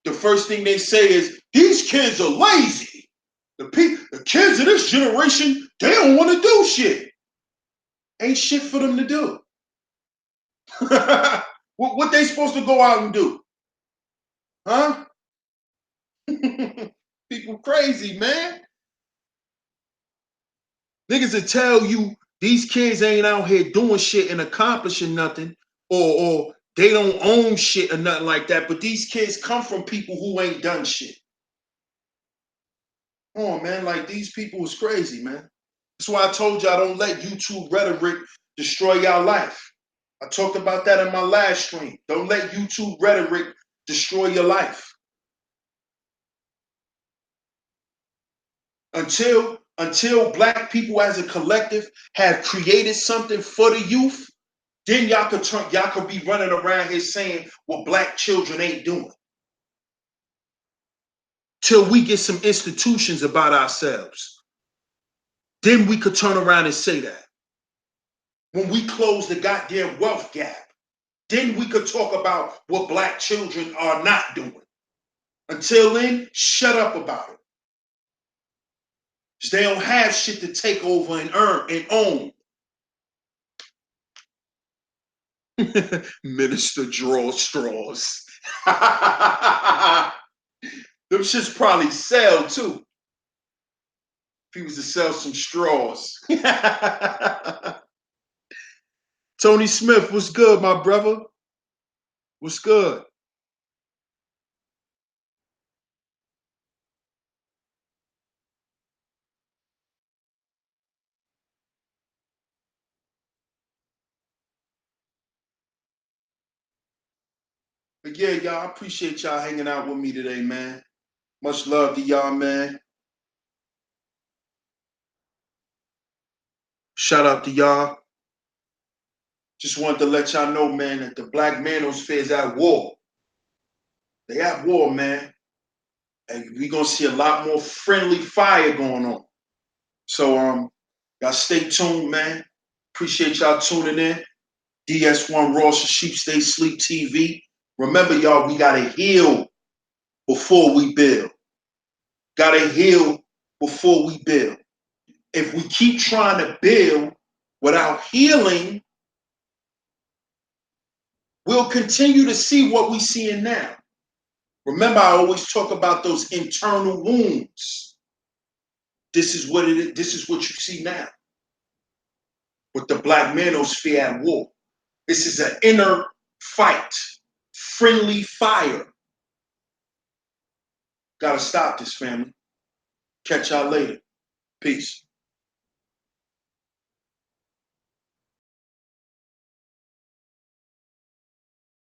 the first thing they say is, these kids are lazy. The kids of this generation, they don't want to do shit. Ain't shit for them to do. what they supposed to go out and do? Huh? People crazy, man. Niggas will tell you these kids ain't out here doing shit and accomplishing nothing, or they don't own shit or nothing like that. But these kids come from people who ain't done shit. Come on, man. Like, these people is crazy, man. That's why I told y'all, don't let YouTube rhetoric destroy y'all life. I talked about that in my last stream. Don't let YouTube rhetoric destroy your life. Until black people as a collective have created something for the youth, then y'all could be running around here saying what black children ain't doing. Till we get some institutions about ourselves. Then we could turn around and say that. When we close the goddamn wealth gap, then we could talk about what black children are not doing. Until then, shut up about it. Because they don't have shit to take over and earn and own. Minister draw straws. Them shits probably sell too. People to sell some straws. Tony Smith, what's good, my brother? What's good? But yeah, y'all, I appreciate y'all hanging out with me today, man. Much love to y'all, man. Shout out to y'all. Just wanted to let y'all know, man, that the Black Manosphere is at war. They at war, man. And we're gonna see a lot more friendly fire going on. So y'all stay tuned, man. Appreciate y'all tuning in. DS1 Ross and Sheep Stay Sleep TV. Remember, y'all, we gotta heal before we build. Gotta heal before we build. If we keep trying to build without healing, we'll continue to see what we're seeing now. Remember, I always talk about those internal wounds. This is what it is. This is what you see now with the Black Manosphere at war. This is an inner fight, friendly fire. Gotta stop this, family. Catch y'all later. Peace.